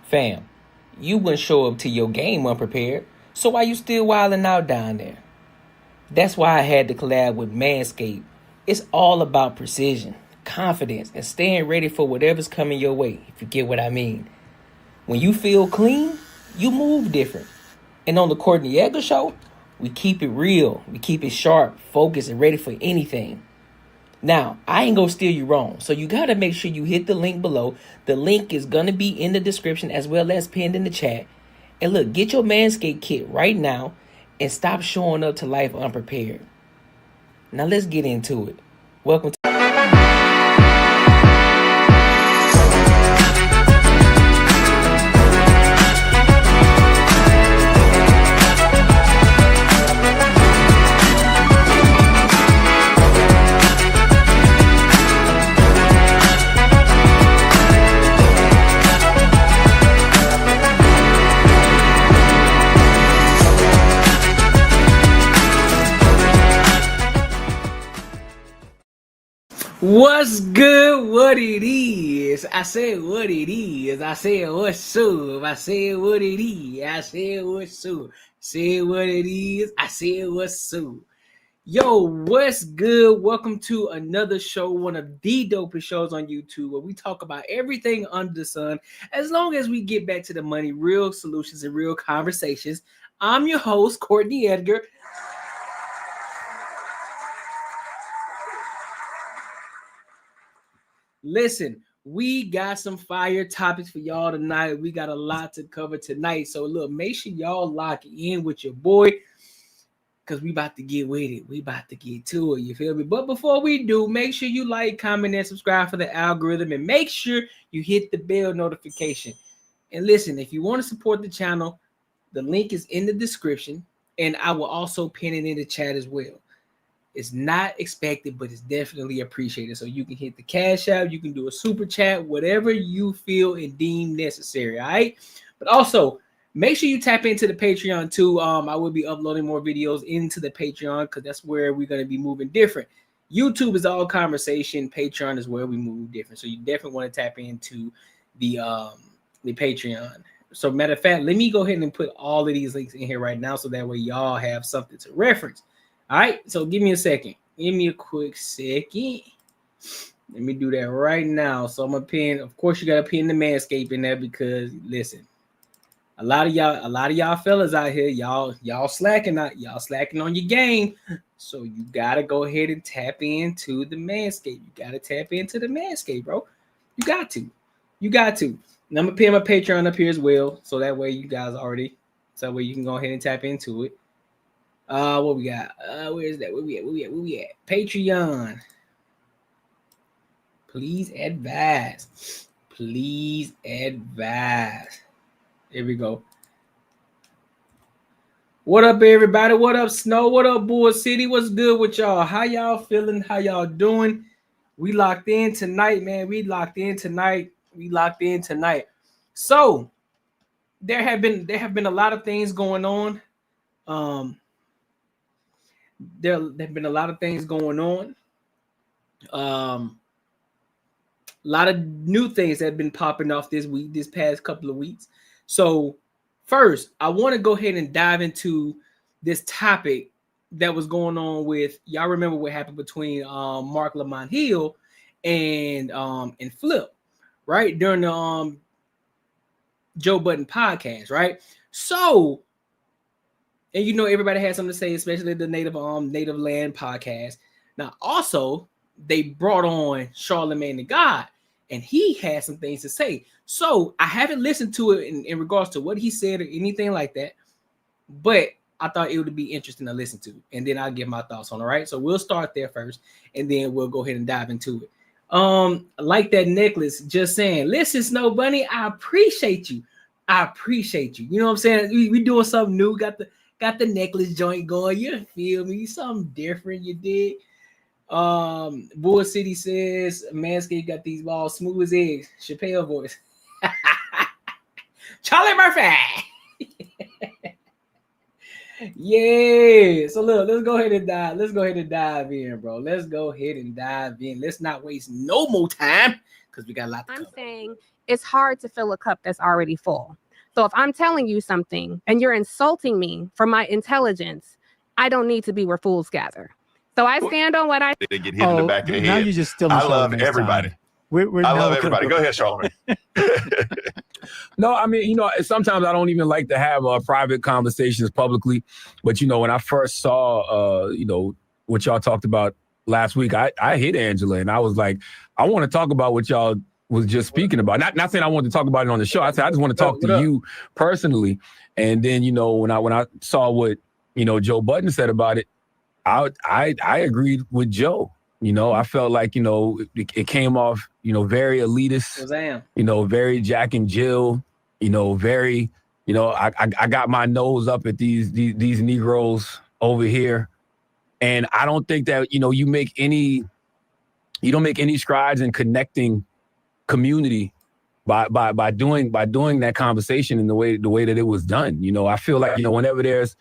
Fam, you wouldn't show up to your game unprepared, so why you still wilding out down there? That's why I had to collab with Manscaped. It's all about precision, confidence, and staying ready for whatever's coming your way, if you get what I mean. When you feel clean, you move different. And on the Courtnee Edgar show, we keep it real, we keep it sharp, focused, and ready for anything. Now, I ain't gonna steer you wrong, so you gotta make sure you hit the link below. The link is gonna be in the description as well as pinned in the chat. And look, get your Manscaped kit right now and stop showing up to life unprepared. Now let's get into it. Welcome to What's good? What it is? I said what it is. I said what's up. I said what it is. I said what's up. Said what it is. I said what's up. Yo, what's good? Welcome to another show, one of the dopest shows on YouTube, where we talk about everything under the sun, as long as we get back to the money, real solutions, and real conversations. I'm your host, Courtnee Edgar. Listen, we got some fire topics for y'all tonight. We got a lot to cover tonight. So look, make sure y'all lock in with your boy, because we about to get with it. We about to get to it. You feel me? But before we do, make sure you like, comment, and subscribe for the algorithm. And make sure you hit the bell notification. And listen, if you want to support the channel, the link is in the description. And I will also pin it in the chat as well. It's not expected, but it's definitely appreciated. So you can hit the cash out, you can do a super chat, whatever you feel and deem necessary. All right. But also make sure you tap into the Patreon too. I will be uploading more videos into the Patreon because that's where we're going to be moving different. YouTube is all conversation. Patreon is where we move different. So you definitely want to tap into the Patreon. So matter of fact, let me go ahead and put all of these links in here right now so that way y'all have something to reference. All right, so give me a second. Give me a quick second. Let me do that right now. So I'm gonna pin. Of course, you gotta pin the Manscaped in there because listen, a lot of y'all fellas out here, y'all slacking out, y'all slacking on your game. So you gotta go ahead and tap into the Manscaped. You gotta tap into the Manscaped, bro. You got to. And I'm gonna pin my Patreon up here as well, so that way you guys already, so that way you can go ahead and tap into it. What we got? Where's that? Where we at? Patreon. Please advise. Please advise. There we go. What up, everybody? What up, Snow? What up, Bull City? What's good with y'all? How y'all feeling? How y'all doing? We locked in tonight, man. We locked in tonight. So there have been a lot of things going on. There have been a lot of things going on. A lot of new things that have been popping off this past couple of weeks. So first, I want to go ahead and dive into this topic that was going on with, y'all remember what happened between Mark Lamont Hill and Flip, right? During the Joe Budden podcast, right? So, and you know, everybody has something to say, especially the Native Land podcast. Now, also, they brought on Charlemagne the God, and he had some things to say. So I haven't listened to it in regards to what he said or anything like that, but I thought it would be interesting to listen to, and then I'll give my thoughts on it. All right, so we'll start there first, and then we'll go ahead and dive into it. Like that necklace, just saying, listen, Snow Bunny, I appreciate you. You know what I'm saying? We doing something new. Got the necklace joint going. You feel me? Something different. You did. Bull City says Manscaped got these balls smooth as eggs. Chappelle voice. Charlie Murphy. Yeah. So look, let's go ahead and dive in, bro. Let's go ahead and dive in. Let's not waste no more time because we got a lot to cover. I'm saying it's hard to fill a cup that's already full. So if I'm telling you something and you're insulting me for my intelligence, I don't need to be where fools gather. So I stand on what I... They get hit in the back of the head. Now you're just stealing I love everybody. I love everybody. Go ahead, Charlamagne. No, I mean, sometimes I don't even like to have private conversations publicly. But, when I first saw, what y'all talked about last week, I hit Angela and I was like, I want to talk about what y'all was just speaking about. Not saying I wanted to talk about it on the show. I said, I just want to talk to you personally. And then, when I saw what, Joe Budden said about it, I agreed with Joe. I felt like, it came off, very elitist, very Jack and Jill, very, I got my nose up at these Negroes over here. And I don't think that, you don't make any strides in connecting community by doing that conversation in the way that it was done. I feel like, whenever there's,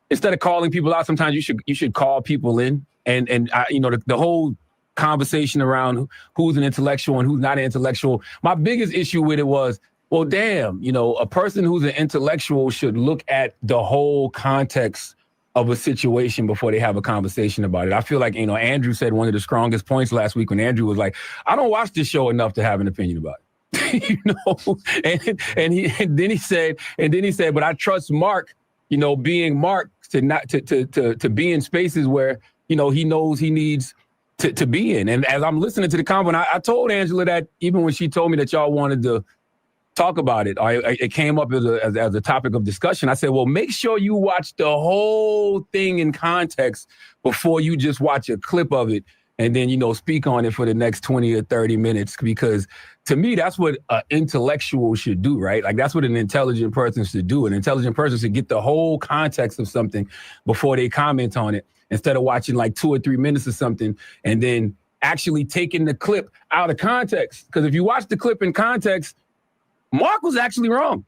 instead of calling people out, sometimes you should call people in. And the whole conversation around who's an intellectual and who's not an intellectual. My biggest issue with it was, well, damn, a person who's an intellectual should look at the whole context of a situation before they have a conversation about it. I feel like, Andrew said one of the strongest points last week when Andrew was like, I don't watch this show enough to have an opinion about it. and then he said, but I trust Mark, being Mark to be in spaces where, he knows he needs to be in. And as I'm listening to the convo, I told Angela that even when she told me that y'all wanted to talk about it, it came up as a topic of discussion. I said, well, make sure you watch the whole thing in context before you just watch a clip of it and then, speak on it for the next 20 or 30 minutes. Because to me, that's what an intellectual should do, right? Like that's what an intelligent person should do. An intelligent person should get the whole context of something before they comment on it, instead of watching like 2 or 3 minutes of something and then actually taking the clip out of context. Because if you watch the clip in context, Mark was actually wrong.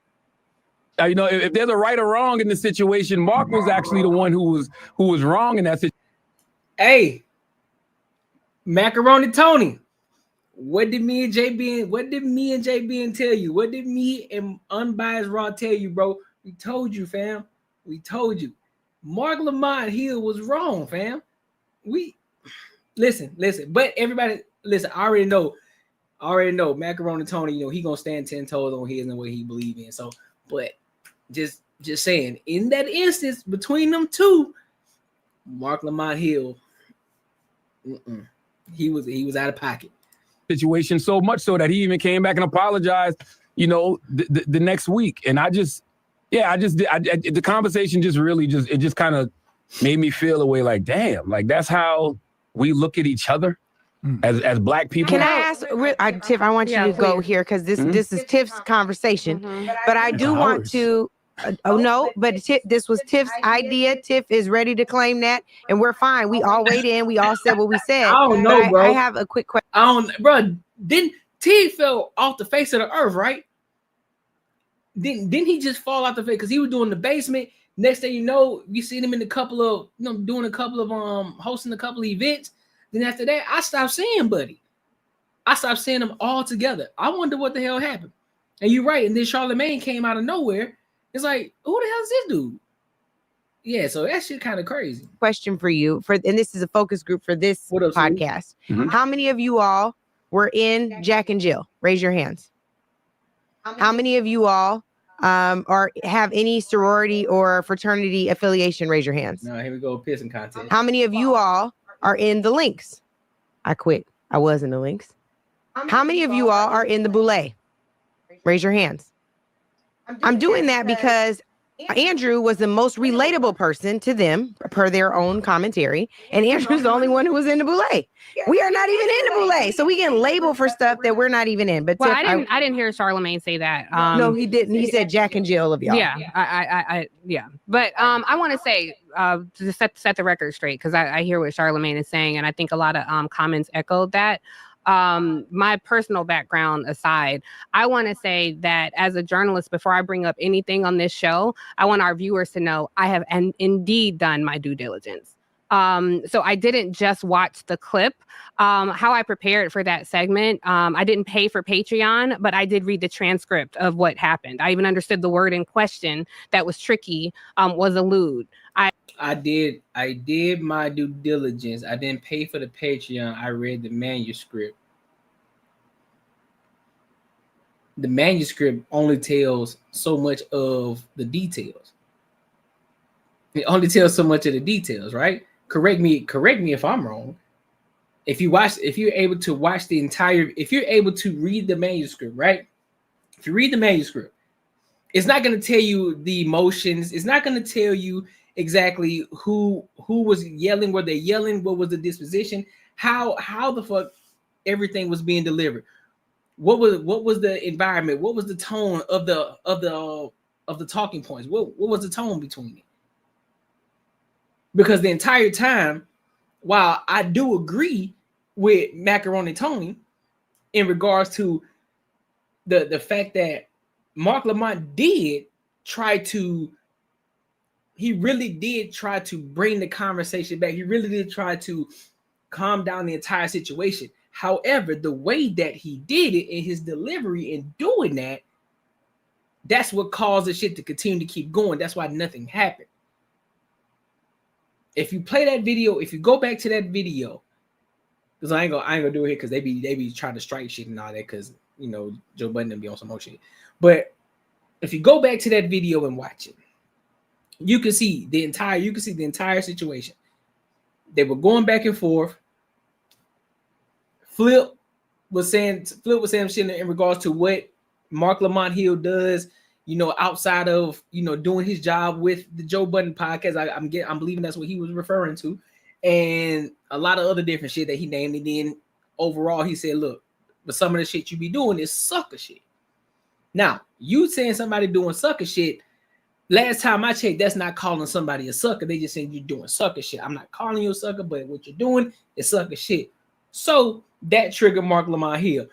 If there's a right or wrong in the situation, Mark was actually the one who was wrong in that situation. Hey, Macaroni Tony, what did me and JB tell you? What did me and Unbiased Raw tell you, bro? We told you, fam. We told you. Mark Lamont Hill was wrong, fam. We listen, but everybody listen. I already know Macaroni Tony, he gonna stand 10 toes on his and what he believe in. So, but just saying, in that instance between them two, Mark Lamont Hill, he was out of pocket. Situation so much so that he even came back and apologized, the next week. And the conversation just kind of made me feel a way like, damn, like that's how we look at each other as Black people. Can I ask, Tiff, I want you to go here because this is Tiff's conversation, but I do want to, this was Tiff's idea. Tiff is ready to claim that, and we're fine. We all weighed in. We all said what we said. I don't know, bro. I have a quick question. Didn't T fell off the face of the earth, right? Didn't he just fall off the face because he was doing the basement? Next thing you know, you see him in hosting a couple of events. Then after that, I stopped seeing Buddy. I stopped seeing them all together. I wonder what the hell happened. And you're right. And then Charlamagne came out of nowhere. It's like, who the hell is this dude? Yeah, so that shit kind of crazy. Question for you, and this is a focus group for this podcast. Mm-hmm. How many of you all were in Jack and Jill? Raise your hands. How many of you all have any sorority or fraternity affiliation? Raise your hands. No, here we go, pissing contest. How many of you all are in the Lynx? I quit. I was in the Lynx. How many of you all are in the Boulé? Raise your hands. I'm doing that because Andrew was the most relatable person to them per their own commentary. And Andrew's the only one who was in the Boulé. We are not even in the Boulé. So we get labeled for stuff that we're not even in. But well, I didn't hear Charlamagne say that. No, he didn't. He said Jack and Jill of y'all. Yeah, yeah. But I want to say to set the record straight, because I hear what Charlamagne is saying, and I think a lot of comments echoed that. My personal background aside, I want to say that as a journalist, before I bring up anything on this show, I want our viewers to know I have indeed done my due diligence. So I didn't just watch the clip. How I prepared for that segment, I didn't pay for Patreon, but I did read the transcript of what happened. I even understood the word in question that was tricky, was allude. I did my due diligence. I didn't pay for the Patreon. I read the manuscript. The manuscript only tells so much of the details. It only tells so much of the details, right? Correct me if I'm wrong. If you're able to watch the entire, if you're able to read the manuscript, right? If you read the manuscript, it's not going to tell you the emotions. It's not going to tell you exactly who was yelling, were they yelling, what was the disposition, how the fuck everything was being delivered. What was the environment? What was the tone of the talking points? What was the tone between it? Because the entire time, while I do agree with Macaroni Tony in regards to the fact that Mark Lamont he really did try to bring the conversation back. He really did try to calm down the entire situation. However, the way that he did it in his delivery in doing that, that's what caused the shit to continue to keep going. That's why nothing happened. If you play that video, if you go back to that video, because I ain't gonna do it here because they be trying to strike shit and all that, because you know Joe Budden and be on some more shit. But if you go back to that video and watch it, you can see the entire situation. They were going back and forth. Flip was saying shit in regards to what Mark Lamont Hill does, you know, outside of, you know, doing his job with the Joe Budden podcast. I'm believing that's what he was referring to, and a lot of other different shit that he named. And then overall, he said, "Look, but some of the shit you be doing is sucker shit." Now, you saying somebody doing sucker shit, last time I checked, that's not calling somebody a sucker. They just saying you're doing sucker shit. I'm not calling you a sucker, but what you're doing is sucker shit. So that triggered Mark Lamont Hill.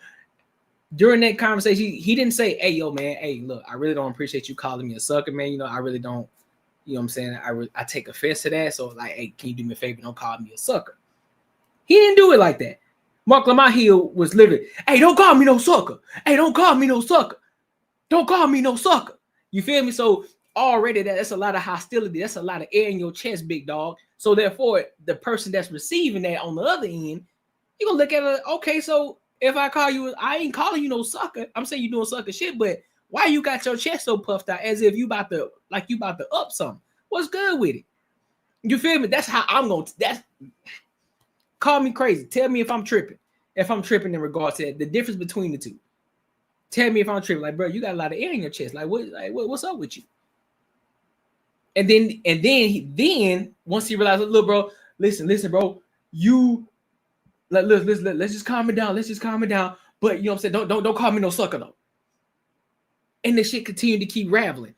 During that conversation, he didn't say, "Hey, yo, man, hey, look, I really don't appreciate you calling me a sucker, man. You know, I really don't, you know what I'm saying? I take offense to that. So, like, hey, can you do me a favor? Don't call me a sucker." He didn't do it like that. Mark Lamont Hill was literally, "Hey, don't call me no sucker. Hey, don't call me no sucker. Don't call me no sucker." You feel me? So already that's a lot of hostility. That's a lot of air in your chest, big dog. So therefore, the person that's receiving that on the other end, you're going to look at it, okay, so if I call you, I ain't calling you no sucker. I'm saying you doing sucker shit, but why you got your chest so puffed out as if you about to up something? What's good with it? You feel me? That's how I'm going to, call me crazy. Tell me if I'm tripping. If I'm tripping in regards to that, the difference between the two. Tell me if I'm tripping. Like, bro, you got a lot of air in your chest. What's up with you? And then once he realized, look, bro, listen, bro, you let's just calm it down. Let's just calm it down. But you know what I'm saying? Don't call me no sucker though. And the shit continued to keep raveling.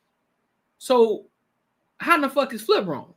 So how the fuck is Flip wrong?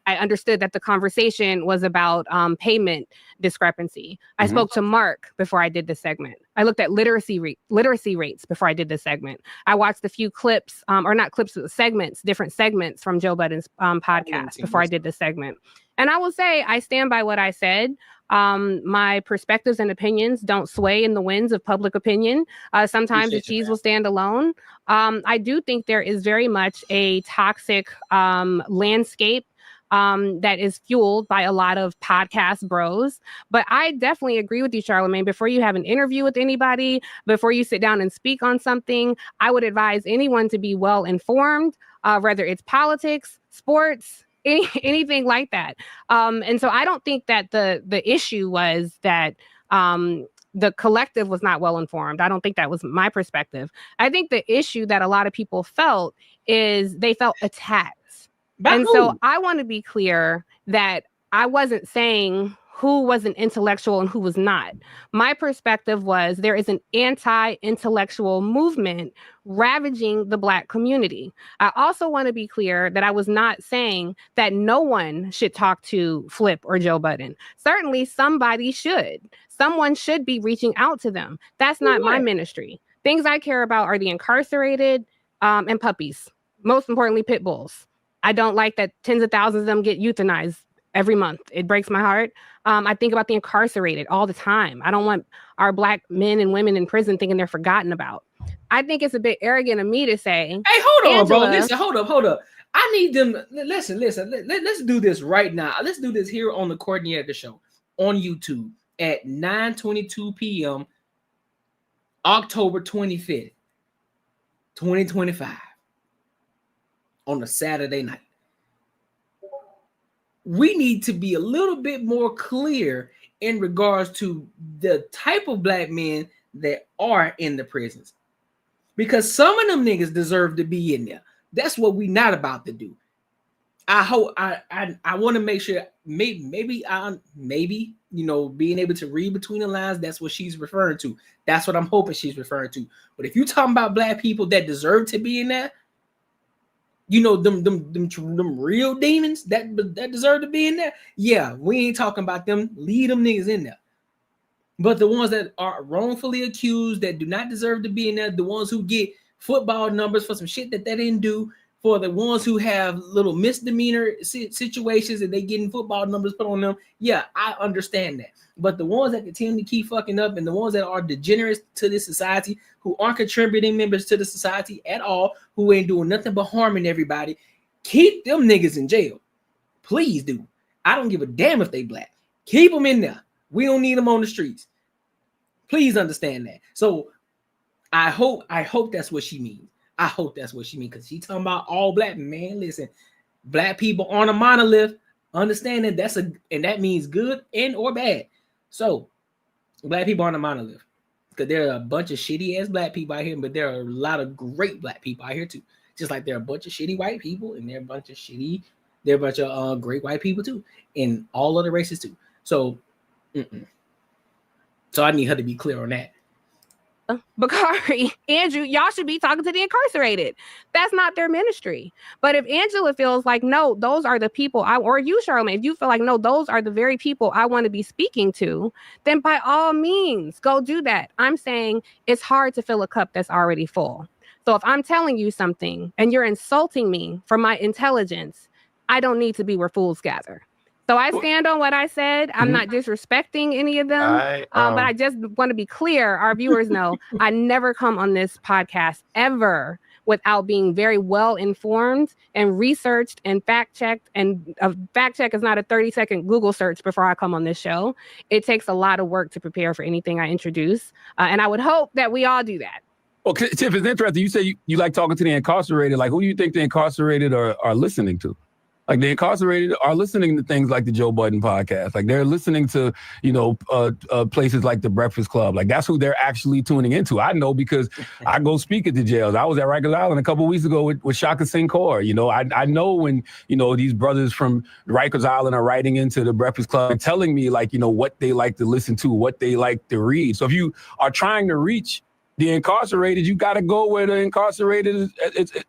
I understood that the conversation was about payment discrepancy. I spoke to Mark before I did this segment. I looked at literacy rates before I did this segment. I watched a few clips, or not clips, but segments, different segments from Joe Budden's podcast before I did this segment. And I will say, I stand by what I said. My perspectives and opinions don't sway in the winds of public opinion. Sometimes the cheese will stand alone. I do think there is very much a toxic landscape that is fueled by a lot of podcast bros. But I definitely agree with you, Charlamagne. Before you have an interview with anybody, before you sit down and speak on something, I would advise anyone to be well informed, whether it's politics, sports, anything like that. And so I don't think that the issue was that the collective was not well informed. I don't think that was my perspective. I think the issue that a lot of people felt is they felt attacked. And so I want to be clear that I wasn't saying who was an intellectual and who was not. My perspective was there is an anti-intellectual movement ravaging the Black community. I also want to be clear that I was not saying that no one should talk to Flip or Joe Budden. Certainly somebody should. Someone should be reaching out to them. That's not my ministry. Things I care about are the incarcerated and puppies. Most importantly, pit bulls. I don't like that tens of thousands of them get euthanized every month. It breaks my heart. I think about the incarcerated all the time. I don't want our Black men and women in prison thinking they're forgotten about. I think it's a bit arrogant of me to say, hey, hold on, Angela, bro. Listen, hold up. I need them. Listen. Let's do this right now. Let's do this here on the Courtnee Edgar Show on YouTube at 9:22 p.m. October 25th, 2025 on a Saturday night. We need to be a little bit more clear in regards to the type of Black men that are in the prisons. Because some of them niggas deserve to be in there. That's what we not about to do. I hope I want to make sure maybe you know, being able to read between the lines, that's what she's referring to. That's what I'm hoping she's referring to. But if you're talking about Black people that deserve to be in there, you know, them real demons that deserve to be in there. Yeah, we ain't talking about them. Leave them niggas in there. But the ones that are wrongfully accused, that do not deserve to be in there, the ones who get football numbers for some shit that they didn't do, for the ones who have little misdemeanor situations and they getting football numbers put on them, yeah, I understand that. But the ones that continue to keep fucking up and the ones that are degenerates to this society, who aren't contributing members to the society at all, who ain't doing nothing but harming everybody, keep them niggas in jail. Please do. I don't give a damn if they Black. Keep them in there. We don't need them on the streets. Please understand that. So I hope that's what she means. I hope that's what she means, because she talking about all Black. Man, listen, Black people aren't a monolith. Understand that and that means good and or bad. So Black people aren't a monolith, because there are a bunch of shitty ass Black people out here, but there are a lot of great Black people out here too. Just like there are a bunch of shitty white people, and there are a bunch of great white people too, and all other races too. So, so I need her to be clear on that. Bakari, Andrew, y'all should be talking to the incarcerated. That's not their ministry. But if Angela feels like, no, those are the people or you, Charlamagne, if you feel like, no, those are the very people I want to be speaking to, then by all means, go do that. I'm saying it's hard to fill a cup that's already full. So if I'm telling you something and you're insulting me for my intelligence, I don't need to be where fools gather. So I stand on what I said. I'm not disrespecting any of them, but I just want to be clear. Our viewers know I never come on this podcast ever without being very well informed and researched and fact checked. And a fact check is not a 30-second Google search before I come on this show. It takes a lot of work to prepare for anything I introduce. And I would hope that we all do that. Well, Tiff, it's interesting. You say you like talking to the incarcerated. Like, who do you think the incarcerated are listening to? Like, the incarcerated are listening to things like the Joe Budden podcast. Like, they're listening to, places like the Breakfast Club. Like, that's who they're actually tuning into. I know, because I go speak at the jails. I was at Rikers Island a couple of weeks ago with Shaka Sinclair. I know when, these brothers from Rikers Island are writing into the Breakfast Club and telling me, like, what they like to listen to, what they like to read. So if you are trying to reach the incarcerated, you got to go where the incarcerated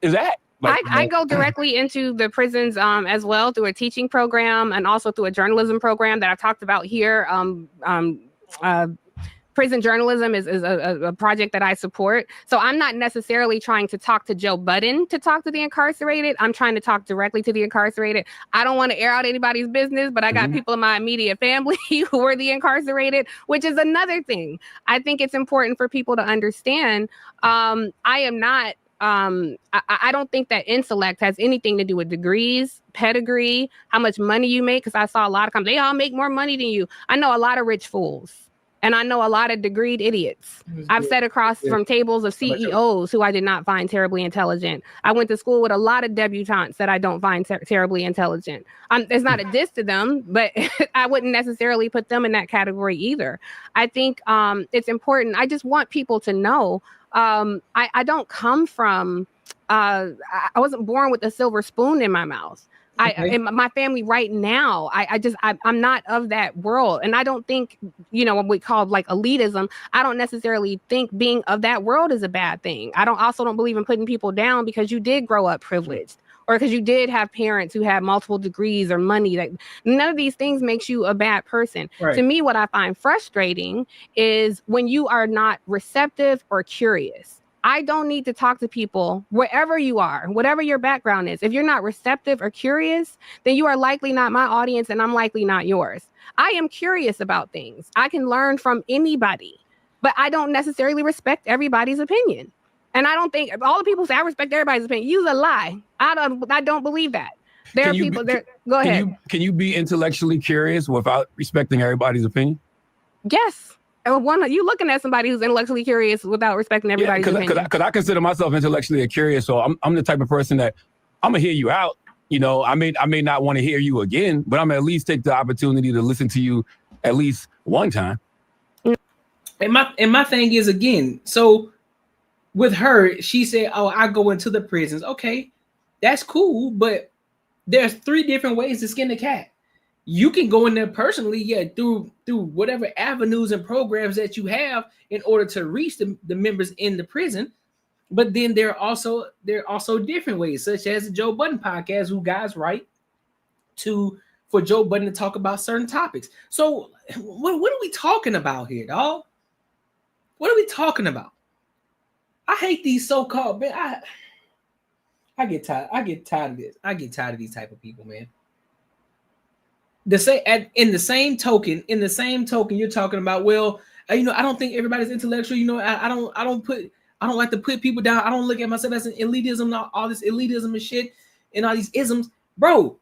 is at. I go directly into the prisons as well through a teaching program and also through a journalism program that I've talked about here. Prison journalism is a project that I support. So I'm not necessarily trying to talk to Joe Budden to talk to the incarcerated. I'm trying to talk directly to the incarcerated. I don't want to air out anybody's business, but I got people in my immediate family who are the incarcerated, which is another thing. I think it's important for people to understand. I am not I don't think that intellect has anything to do with degrees, pedigree, how much money you make. Because I saw a lot of times they all make more money than you. I know a lot of rich fools, and I know a lot of degreed idiots. I've sat across from tables of CEOs who I did not find terribly intelligent. I went to school with a lot of debutantes that I don't find terribly intelligent. It's not a diss to them, but I wouldn't necessarily put them in that category either. I think it's important. I just want people to know. I don't come from, I wasn't born with a silver spoon in my mouth. In my family right now, I'm not of that world. And I don't think, what we call like elitism, I don't necessarily think being of that world is a bad thing. I also don't believe in putting people down because you did grow up privileged or because you did have parents who had multiple degrees or money. Like, none of these things makes you a bad person. Right. To me, what I find frustrating is when you are not receptive or curious. I don't need to talk to people wherever you are, whatever your background is. If you're not receptive or curious, then you are likely not my audience and I'm likely not yours. I am curious about things. I can learn from anybody, but I don't necessarily respect everybody's opinion. And I don't think all the people say I respect everybody's opinion. Use a lie. I don't believe that. There are people there. Go ahead. Can you be intellectually curious without respecting everybody's opinion? Yes. You looking at somebody who's intellectually curious without respecting everybody's opinion. Because I consider myself intellectually curious, so I'm the type of person that I'm gonna hear you out. You know, I may not want to hear you again, but I'm gonna at least take the opportunity to listen to you at least one time. And my thing is, again, so with her, she said, "Oh, I go into the prisons." Okay, that's cool, but there's 3 different ways to skin a cat. You can go in there personally, through whatever avenues and programs that you have in order to reach the members in the prison. But then there are also different ways, such as the Joe Budden podcast, who guys write for Joe Budden to talk about certain topics. So what are we talking about here, dog? What are we talking about? I hate these so-called, man. I get tired. I get tired of this. I get tired of these type of people, man. In the same token, you're talking about, well, I don't think everybody's intellectual. I don't like to put people down. I don't look at myself as an elitism, all this elitism and shit, and all these isms, bro.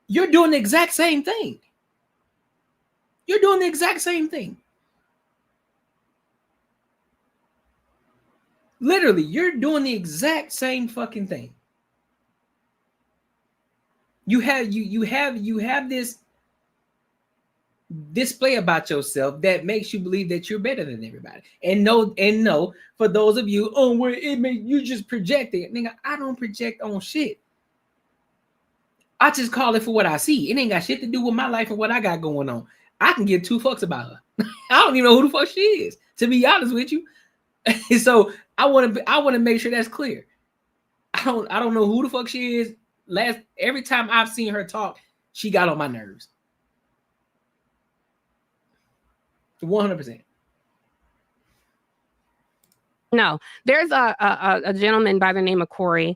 You're doing the exact same thing. You're doing the exact same thing. Literally, you're doing the exact same fucking thing. You have this display about yourself that makes you believe that you're better than everybody. And no, for those of you, you just project it. Nigga, I don't project on shit. I just call it for what I see. It ain't got shit to do with my life and what I got going on. I can give 2 fucks about her. I don't even know who the fuck she is, to be honest with you. So I want to make sure that's clear. I don't know who the fuck she is. Every time I've seen her talk, she got on my nerves. 100%. No, there's a gentleman by the name of Corey.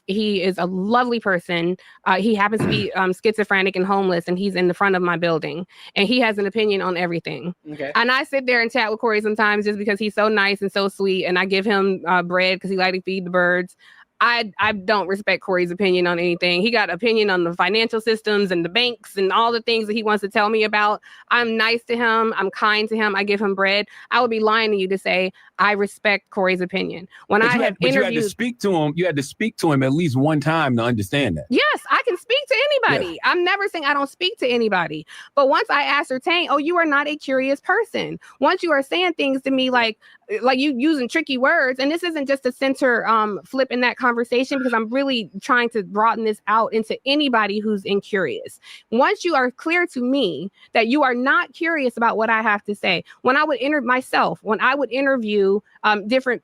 He is a lovely person. He happens to be schizophrenic and homeless, and he's in the front of my building, and he has an opinion on everything. Okay. And I sit there and chat with Corey sometimes just because he's so nice and so sweet, and I give him bread because he likes to feed the birds. I don't respect Corey's opinion on anything. He got opinion on the financial systems and the banks and all the things that he wants to tell me about. I'm nice to him. I'm kind to him. I give him bread. I would be lying to you to say I respect Corey's opinion. You had to speak to him. You had to speak to him at least one time to understand that. Yes, I can speak to anybody. Yes. I'm never saying I don't speak to anybody. But once I ascertain, you are not a curious person. Once you are saying things to me like you using tricky words, and this isn't just a center flip in that conversation, because I'm really trying to broaden this out into anybody who's incurious. Once you are clear to me that you are not curious about what I have to say, when I would interview different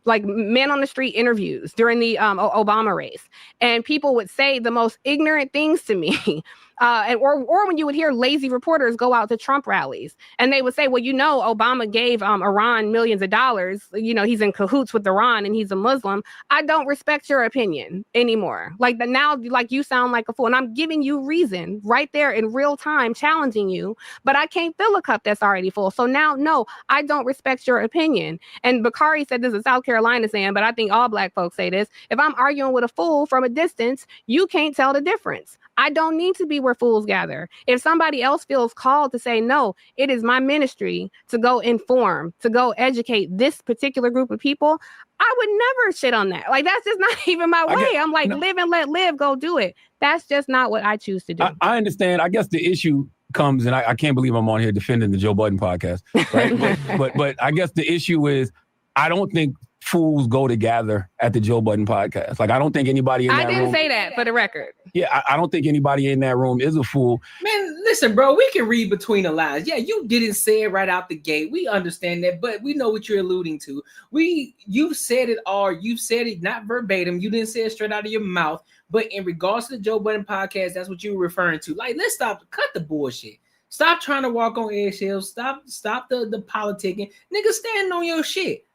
like men on the street interviews during the Obama race, and people would say the most ignorant things to me. Or when you would hear lazy reporters go out to Trump rallies and they would say, well, Obama gave Iran millions of dollars. He's in cahoots with Iran and he's a Muslim. I don't respect your opinion anymore. Now you sound like a fool, and I'm giving you reason right there in real time, challenging you, but I can't fill a cup that's already full. So now, no, I don't respect your opinion. And Bakari said this is South Carolina saying, but I think all Black folks say this. If I'm arguing with a fool from a distance, you can't tell the difference. I don't need to be where fools gather. If somebody else feels called to say, no, it is my ministry to go inform, to go educate this particular group of people, I would never shit on that. That's just not even my way. I'm like, live and let live, go do it. That's just not what I choose to do. I understand. I guess the issue comes, and I can't believe I'm on here defending the Joe Budden podcast, right? but I guess the issue is, I don't think fools go together at the Joe Budden podcast. I don't think anybody in that room. I didn't say that, for the record. Yeah, I don't think anybody in that room is a fool. Man, listen, bro, we can read between the lines. Yeah, you didn't say it right out the gate. We understand that, but we know what you're alluding to. You've said it all. You've said it not verbatim. You didn't say it straight out of your mouth. But in regards to the Joe Budden podcast, that's what you were referring to. Let's cut the bullshit. Stop trying to walk on eggshells. Stop the politicking. Nigga, stand on your shit.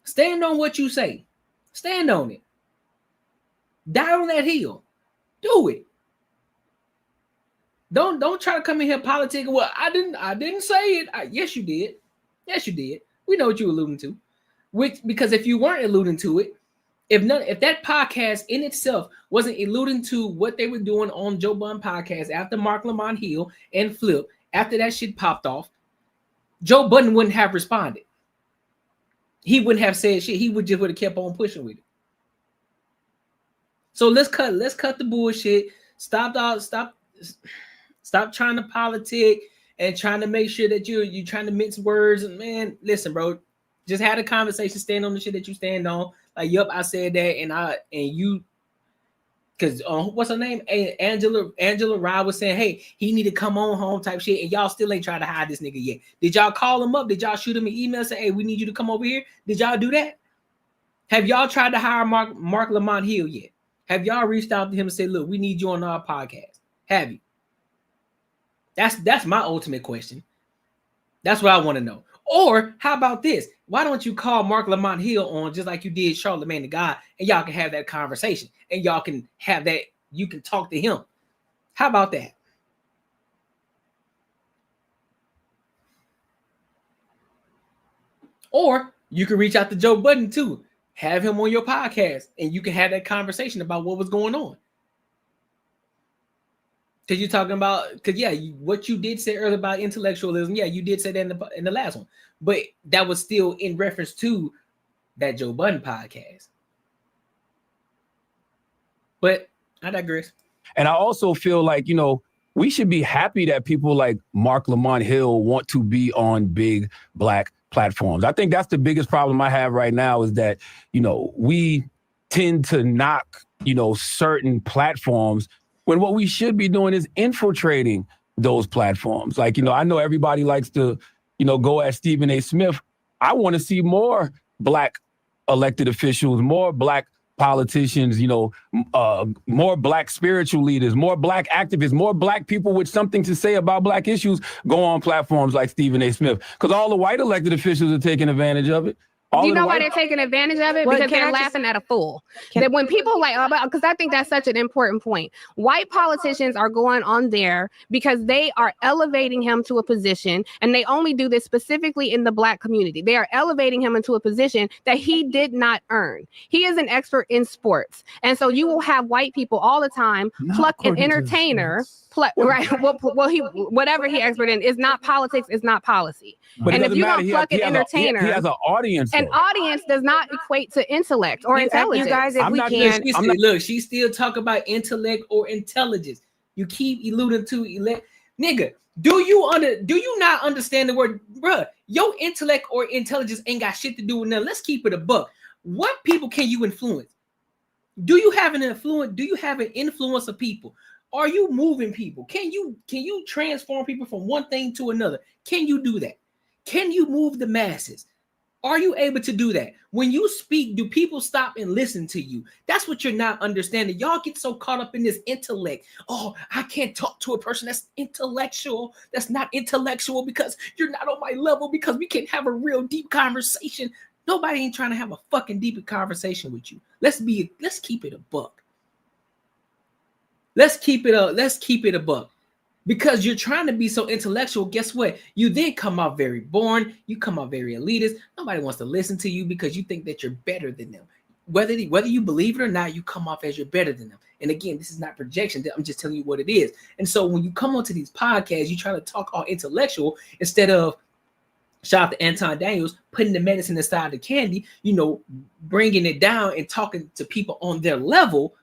Stand on what you say. Stand on it. Die on that hill. Do it. Don't try to come in here politicking. Well, I didn't say it. Yes, you did. Yes, you did. We know what you were alluding to. Because if you weren't alluding to it, if that podcast in itself wasn't alluding to what they were doing on Joe Budden podcast after Mark Lamont Hill and Flip, after that shit popped off, Joe Budden wouldn't have responded. He wouldn't have said shit. He would have kept on pushing with it. So let's cut the bullshit. Stop trying to politic and trying to make sure that you're trying to mince words. And man, listen, bro, just had a conversation. Stand on the shit that you stand on. Like, yup, I said that, and you, because what's her name? Angela Rye was saying, hey, he need to come on home type shit, and y'all still ain't trying to hide this nigga yet. Did y'all call him up? Did y'all shoot him an email say, hey, we need you to come over here? Did y'all do that? Have y'all tried to hire Mark Lamont Hill yet? Have y'all reached out to him and said, look, we need you on our podcast? Have you? That's my ultimate question. That's what I want to know. Or how about this? Why don't you call Mark Lamont Hill on just like you did Charlamagne the God, and y'all can have that conversation, and y'all can have that, you can talk to him. How about that? Or you can reach out to Joe Budden too. Have him on your podcast, and you can have that conversation about what was going on. Because you're talking about, because yeah, what you did say earlier about intellectualism, yeah, you did say that in the last one, but that was still in reference to that Joe Budden podcast. But I digress. And I also feel like, we should be happy that people like Mark Lamont Hill want to be on big Black platforms. I think that's the biggest problem I have right now is that, we tend to knock, certain platforms when what we should be doing is infiltrating those platforms. Like, I know everybody likes to, go at Stephen A. Smith. I want to see more Black elected officials, more Black politicians, more Black spiritual leaders, more Black activists, more Black people with something to say about Black issues go on platforms like Stephen A. Smith. Because all the white elected officials are taking advantage of it. Do you know why they're taking advantage of it? Because they're laughing at a fool. That when people because I think that's such an important point. White politicians are going on there because they are elevating him to a position, and they only do this specifically in the Black community. They are elevating him into a position that he did not earn. He is an expert in sports. And so you will have white people all the time pluck an entertainer. Right. Well, whatever he expert in is not politics, is not policy. But and if you're gonna pluck an entertainer, he has an audience. An audience does not equate to intellect or intelligence. You guys, if we can, look, she still talk about intellect or intelligence. You keep alluding to nigga. Do you not understand the word, bruh? Your intellect or intelligence ain't got shit to do with nothing. Let's keep it a buck. What people can you influence? Do you have an influence? Do you have an influence of people? Are you moving people? Can you transform people from one thing to another? Can you do that? Can you move the masses? Are you able to do that? When you speak, do people stop and listen to you? That's what you're not understanding. Y'all get so caught up in this intellect. Oh, I can't talk to a person that's intellectual. That's not intellectual because you're not on my level, because we can't have a real deep conversation. Nobody ain't trying to have a fucking deep conversation with you. Let's keep it a buck. Let's keep it a buck. Because you're trying to be so intellectual, guess what? You then come out very boring. You come out very elitist. Nobody wants to listen to you because you think that you're better than them. Whether you believe it or not, you come off as you're better than them. And again, this is not projection. I'm just telling you what it is. And so when you come onto these podcasts, you try to talk all intellectual instead of, shout out to Anton Daniels, putting the medicine inside the candy, bringing it down and talking to people on their level,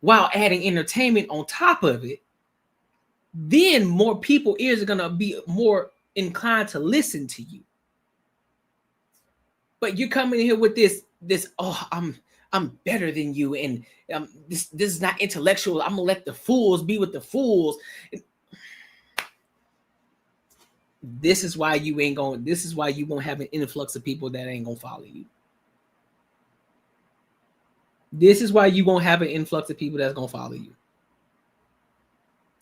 while adding entertainment on top of it, then more people ears are gonna be more inclined to listen to you. But you're coming in here with this, oh, I'm better than you, and this is not intellectual. I'm gonna let the fools be with the fools. This is why you won't have an influx of people that ain't gonna follow you. This is why you won't have an influx of people that's gonna follow you.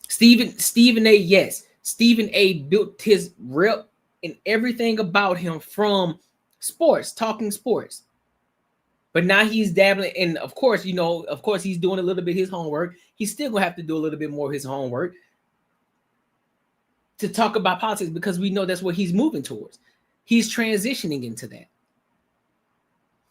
Stephen A. Yes, Stephen A. built his rep and everything about him from Sports, talking sports. But now he's dabbling, and of course, he's doing a little bit of his homework. He's still gonna have to do a little bit more of his homework to talk about politics, because we know that's what he's moving towards. He's transitioning into that.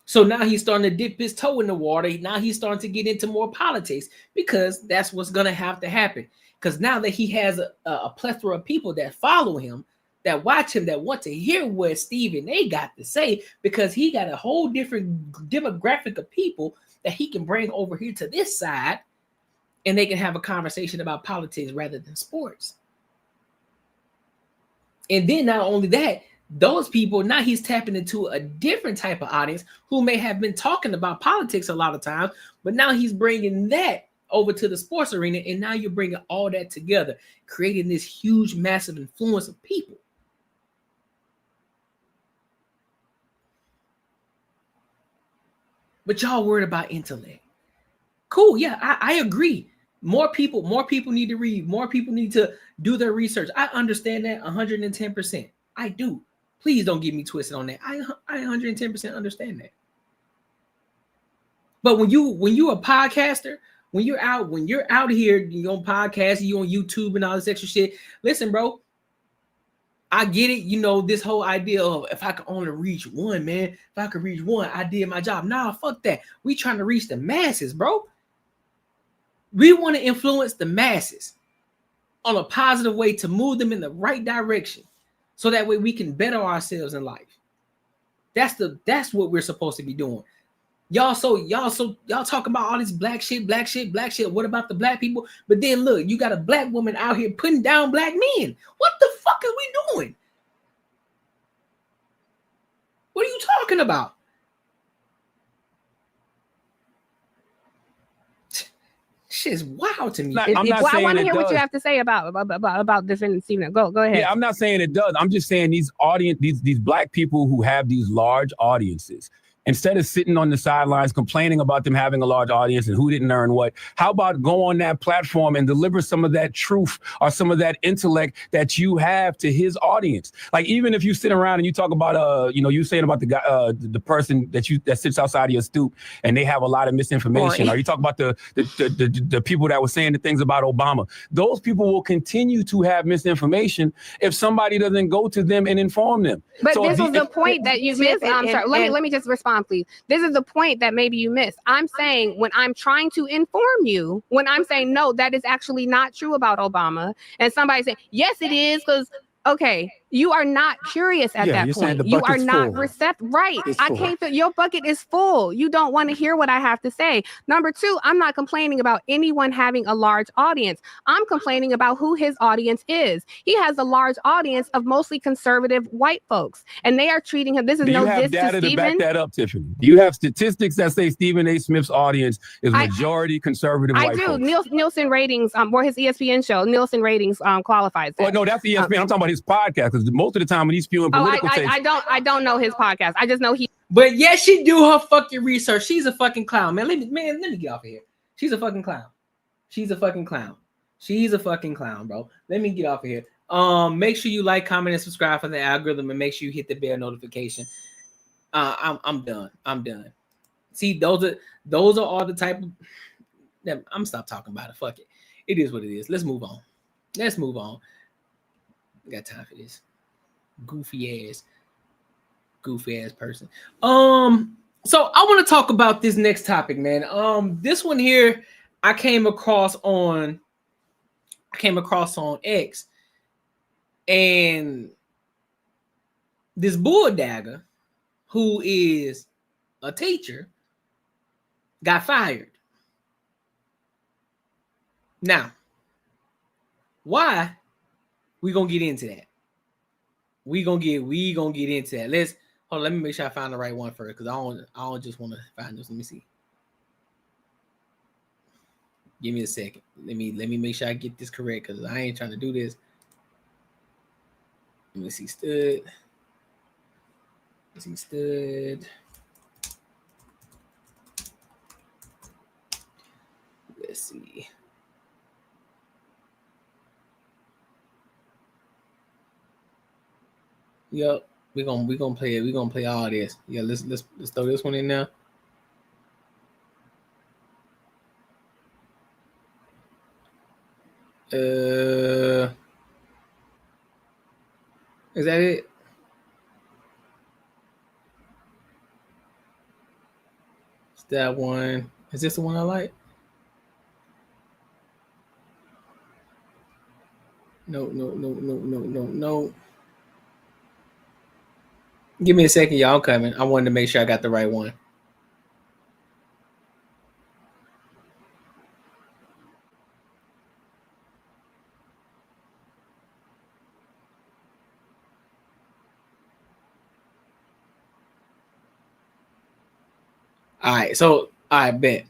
So now he's starting to dip his toe in the water. Now he's starting to get into more politics, because that's what's gonna have to happen. Because now that he has a plethora of people that follow him, that watch him, that want to hear what Stephen A got to say, because he got a whole different demographic of people that he can bring over here to this side, and they can have a conversation about politics rather than sports. And then not only that, those people, now he's tapping into a different type of audience who may have been talking about politics a lot of times, but now he's bringing that over to the sports arena, and now you're bringing all that together, creating this huge, massive influence of people. But y'all worried about intellect. Cool, yeah, I agree. More people need to read. More people need to do their research. I understand that 110%. I do. Please don't get me twisted on that. I 110% understand that. But when you're a podcaster, when you're out here, you on podcasts, you on YouTube and all this extra shit. Listen, bro. I get it, this whole idea of if I could only reach one, man, if I could reach one, I did my job. Nah, fuck that. We trying to reach the masses, bro. We want to influence the masses on a positive way to move them in the right direction, so that way we can better ourselves in life. That's what we're supposed to be doing. Y'all talk about all this black shit. What about the black people? But then look, you got a black woman out here putting down black men. What the fuck are we doing? What are you talking about? Shit's wild to me. I want to hear what you have to say about defending Stephen. Go ahead. Yeah, I'm not saying it does. I'm just saying these black people who have these large audiences, instead of sitting on the sidelines complaining about them having a large audience and who didn't earn what, how about go on that platform and deliver some of that truth or some of that intellect that you have to his audience? Like, even if you sit around and you talk about, you saying about the guy, the person that sits outside of your stoop and they have a lot of misinformation, or you talk about the people that were saying the things about Obama. Those people will continue to have misinformation if somebody doesn't go to them and inform them. But this was the point that you missed. I'm sorry. Let me just respond, please. This is the point that maybe you missed. I'm saying, when I'm trying to inform you, when I'm saying, no, that is actually not true about Obama, and somebody saying, yes, it is, because, okay, you are not curious at that point. You are not receptive. Right. I can't feel your bucket is full. You don't want to hear what I have to say. Number two, I'm not complaining about anyone having a large audience. I'm complaining about who his audience is. He has a large audience of mostly conservative white folks, and they are treating him. This is no diss to Stephen. Do you have data to back that up, Tiffany? Do you have statistics that say Stephen A. Smith's audience is majority conservative white folks? I do. Nielsen ratings, or his ESPN show, Nielsen ratings qualifies that. Oh, no, that's ESPN. I'm talking about his podcast, because most of the time when he's spewing political takes. I don't know his podcast. I just know he. But yes, she do her fucking research. She's a fucking clown, man. Let me get off of here. She's a fucking clown. She's a fucking clown. She's a fucking clown, bro. Let me get off of here. Make sure you like, comment, and subscribe for the algorithm, and make sure you hit the bell notification. I'm done. See, those are all the type of. I'm gonna stop talking about it. Fuck it. It is what it is. Let's move on. I got time for this. Goofy ass person. So I want to talk about this next topic, man. This one here I came across on X, and this bulldagger, who is a teacher, got fired. Now, why? We gonna get into that. We gonna get into that. Let's hold on, let me make sure I find the right one first, because I don't just want to find this. Let me see. Give me a second. Let me make sure I get this correct, because I ain't trying to do this. Let me see. Stud. Let's see. Stud. Let's see. Yep. We're gonna play it. We're gonna play all this. Yeah, let's throw this one in there. Is that it? Is that one? Is this the one I like? No. Give me a second, y'all. I'm coming. I wanted to make sure I got the right one. All right, so I bet.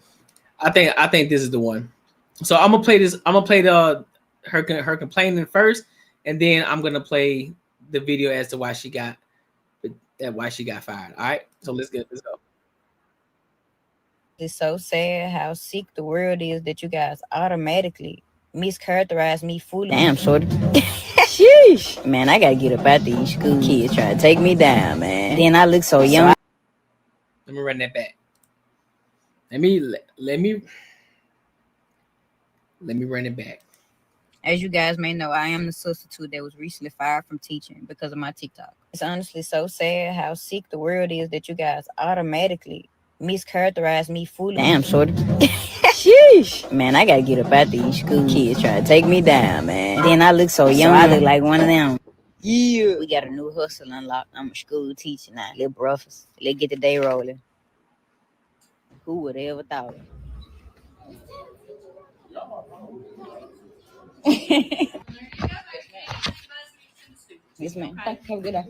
I think this is the one. So I'm gonna play this. I'm gonna play her complaining first, and then I'm gonna play the video as to why she got fired. All right, so let's go. It's so sad how sick the world is that you guys automatically mischaracterize me fully. Damn, shorty. Sheesh. Man, I gotta get up out these school kids trying to take me down, man. Then I look so young. Let me run that back. Let me run it back. As you guys may know, I am the substitute that was recently fired from teaching because of my TikTok. It's honestly so sad how sick the world is that you guys automatically mischaracterize me fully. Damn, shorty. Sheesh. Man, I gotta get up out these school kids trying to take me down, man. Then I look so young. I look like one of them. Yeah. We got a new hustle unlocked. I'm a school teacher now. Little brothers. Let's get the day rolling. Who would have ever thought it? Yes, ma'am. Have a good day.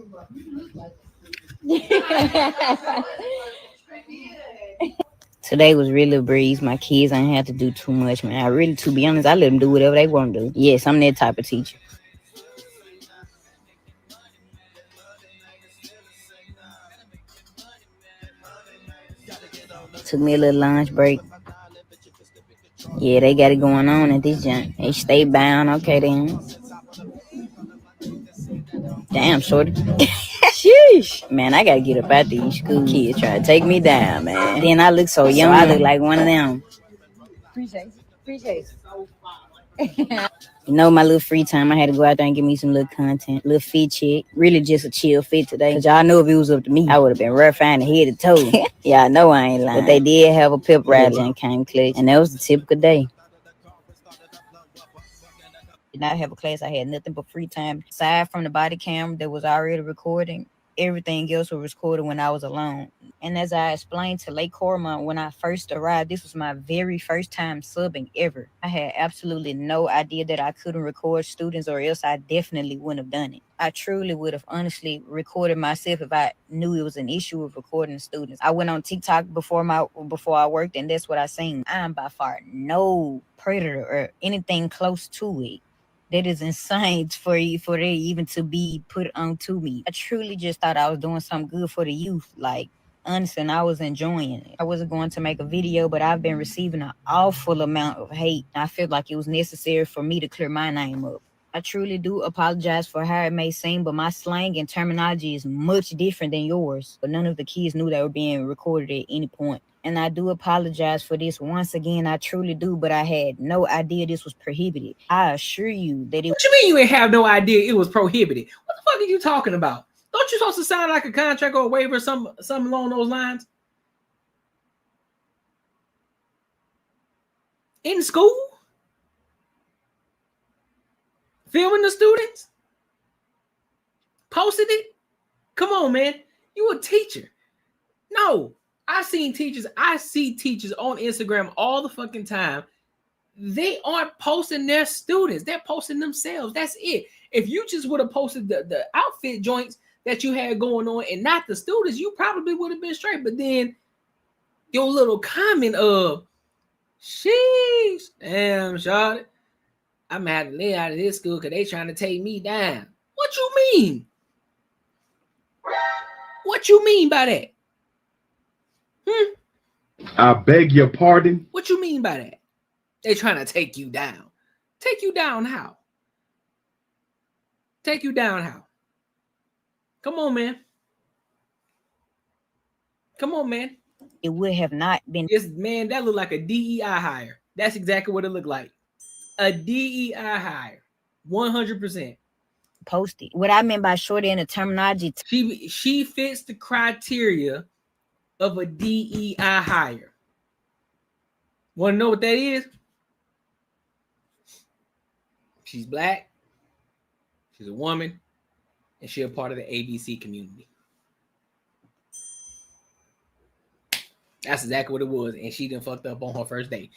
Today was really a breeze. My kids ain't had to do too much, man. I really, to be honest, I let them do whatever they want to do. Yes, I'm that type of teacher. Took me a little lunch break. Yeah, they got it going on at this junk. They stay bound. Okay, then. Damn, shorty. Sheesh. Man, I gotta get up out these school kids trying to take me down, man. Then I look so young. I look like one of them. Appreciate You know, my little free time, I had to go out there and give me some little content, little fit check. Really just a chill fit today. Cause y'all know if it was up to me, I would have been rough fine head to toe. Y'all know I ain't lying. But they did have a pep rally and came clutch. And that was the typical day. Did not have a class. I had nothing but free time. Aside from the body cam that was already recording, everything else was recorded when I was alone. And as I explained to Lake Cormont when I first arrived, this was my very first time subbing ever. I had absolutely no idea that I couldn't record students, or else I definitely wouldn't have done it. I truly would have honestly recorded myself if I knew it was an issue with recording students. I went on TikTok before I worked, and that's what I seen. I'm by far no predator or anything close to it. That is insane for it even to be put onto me. I truly just thought I was doing something good for the youth. Like, honestly, and I was enjoying it. I wasn't going to make a video, but I've been receiving an awful amount of hate. I feel like it was necessary for me to clear my name up. I truly do apologize for how it may seem, but my slang and terminology is much different than yours. But none of the kids knew they were being recorded at any point. And I do apologize for this once again. I truly do, but I had no idea this was prohibited. I assure you that it. What you mean you ain't have no idea it was prohibited? What the fuck are you talking about? Don't you supposed to sign like a contract or a waiver or something along those lines? In school? Filming the students? Posted it? Come on, man. You a teacher. No. I see teachers on Instagram all the fucking time. They aren't posting their students. They're posting themselves. That's it. If you just would have posted the outfit joints that you had going on and not the students, you probably would have been straight. But then your little comment of, sheesh, damn, Charlotte, I'm having to lay out of this school because they trying to take me down. What you mean? What you mean by that? I beg your pardon? What you mean by that? They trying to take you down. Take you down how? Take you down how? Come on, man. Come on, man. It would have not been. This man, that looked like a DEI hire. That's exactly what it looked like. A DEI hire. 100%. Posted. What I meant by shorty in the terminology. She fits the criteria of a DEI hire. Want to know what that is? She's black. She's a woman. And she's a part of the ABC community. That's exactly what it was. And she done fucked up on her first day.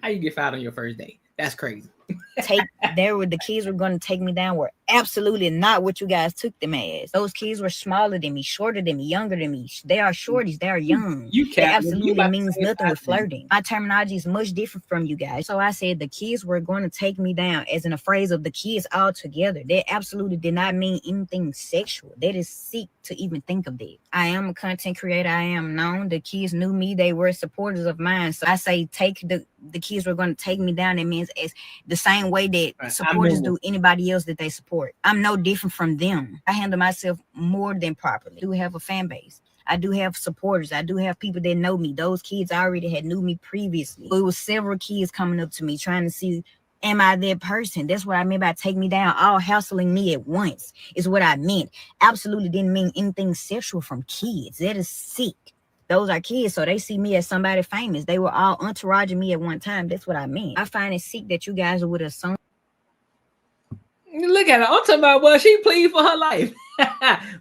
How you get fired on your first day? That's crazy. The kids were going to take me down were absolutely not what you guys took them as. Those kids were smaller than me, shorter than me, younger than me. They are shorties. They are young. That absolutely means nothing with flirting. My terminology is much different from you guys. So I said the kids were going to take me down as in a phrase of the kids all together. That absolutely did not mean anything sexual. That is sick to even think of that. I am a content creator. I am known. The kids knew me. They were supporters of mine. So I say the kids were going to take me down. It means as the same way that supporters do anybody else that they support. I'm no different from them. I handle myself more than properly. I do have a fan base. I do have supporters. I do have people that know me. Those kids already had knew me previously. It was several kids coming up to me trying to see, am I that person? That's what I meant by take me down. All hassling me at once is what I meant. Absolutely didn't mean anything sexual from kids. That is sick. Those are kids, so they see me as somebody famous. They were all entouraging me at one time. That's what I mean. I find it sick that you guys would assume. Look at her. I'm talking about, well, she pleading for her life.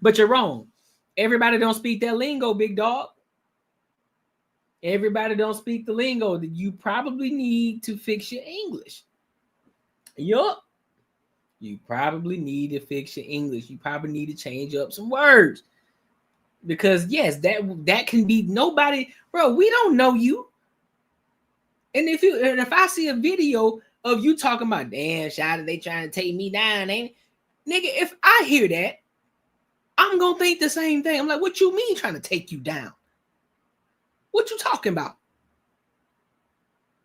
But you're wrong. Everybody don't speak that lingo, big dog. Everybody don't speak the lingo. You probably need to fix your English. Yup. You probably need to fix your English. You probably need to change up some words. Because yes, that can be nobody, bro. We don't know you. And if I see a video of you talking about, damn, shawty, they trying to take me down, ain't it? Nigga, if I hear that, I'm gonna think the same thing. I'm like, what you mean trying to take you down? What you talking about?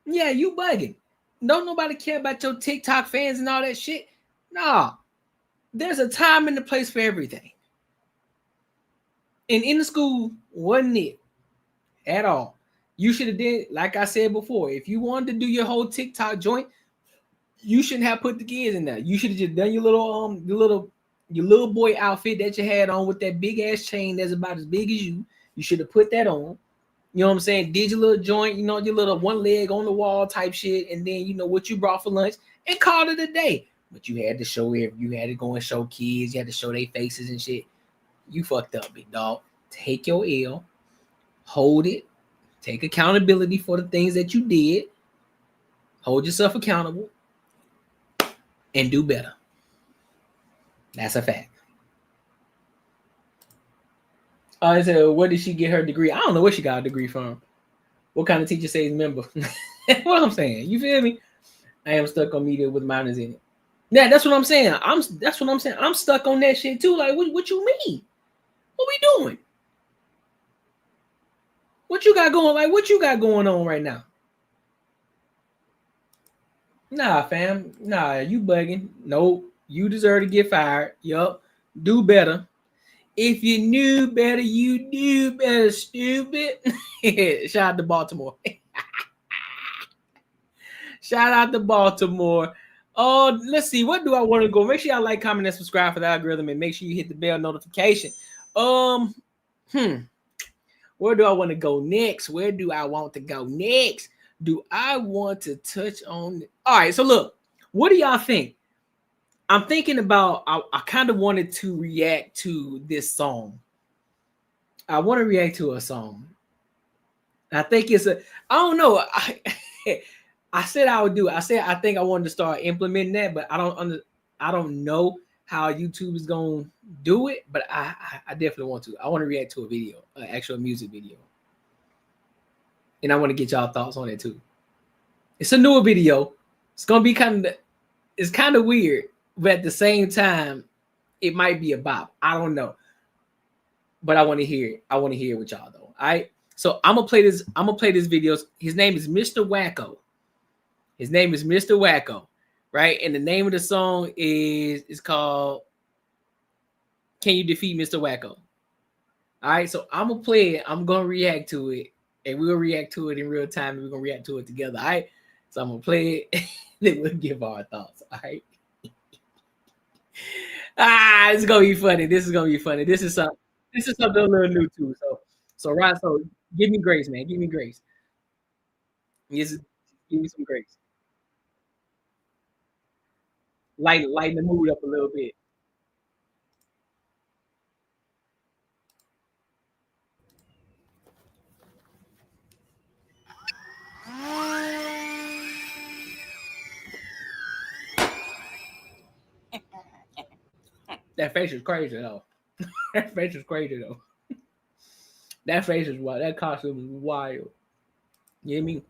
Yeah, you bugging. Don't nobody care about your TikTok fans and all that shit. Nah, there's a time and a place for everything. And in the school, wasn't it at all. You should have did, like I said before, if you wanted to do your whole TikTok joint, you shouldn't have put the kids in there. You should have just done your little boy outfit that you had on with that big ass chain that's about as big as you. You should have put that on. You know what I'm saying? Did your little joint, your little one leg on the wall type shit, and then what you brought for lunch and called it a day. But you had to show it. You had to go and show kids. You had to show their faces and shit. You fucked up, big dog. Take your L, hold it, take accountability for the things that you did, hold yourself accountable, and do better. That's a fact. I said, where did she get her degree? I don't know where she got a degree from. What kind of teacher says member? What I'm saying, you feel me? I am stuck on media with minors in it. Yeah, that's what I'm saying. That's what I'm saying. I'm stuck on that shit too. Like, what you mean? What we doing? What you got going? Like, what you got going on right now? Nah, fam. Nah, you bugging. Nope. You deserve to get fired. Yup. Do better. If you knew better, you do better, stupid. Shout out to Baltimore. Shout out to Baltimore. Oh, let's see. What do I want to go? Make sure y'all like, comment, and subscribe for the algorithm, and make sure you hit the bell notification. Where do I want to go next? Where do I want to go next? Do I want to touch on? All right. So look, what do y'all think? I'm thinking about. I kind of wanted to react to this song. I want to react to a song. I think it's a. I don't know. I said I would do it. I said I think I wanted to start implementing that, but I don't know how YouTube is gonna do it. But I definitely want to. I want to react to a video, an actual music video, and I want to get y'all thoughts on it too. It's a newer video. It's gonna be it's kind of weird, but at the same time, it might be a bop. I don't know, but I want to hear it. I want to hear it with y'all though. All right. So I'm gonna play this. I'm gonna play this video. His name is Mr. Wacko. His name is Mr. Wacko, right? And the name of the song is called "Can You Defeat Mr. Wacko?" All right, so I'm gonna play it. I'm gonna react to it, and we'll react to it in real time. And we're gonna react to it together. All right. So I'm gonna play it, then we'll give our thoughts. All right. It's gonna be funny. This is gonna be funny. This is something. This is something a little new too. So Rod, so give me grace, man. Give me grace. Yes, give me some grace. Lighten the mood up a little bit. That face is crazy though. That face is crazy though. That face is wild. That costume is wild. You hear me?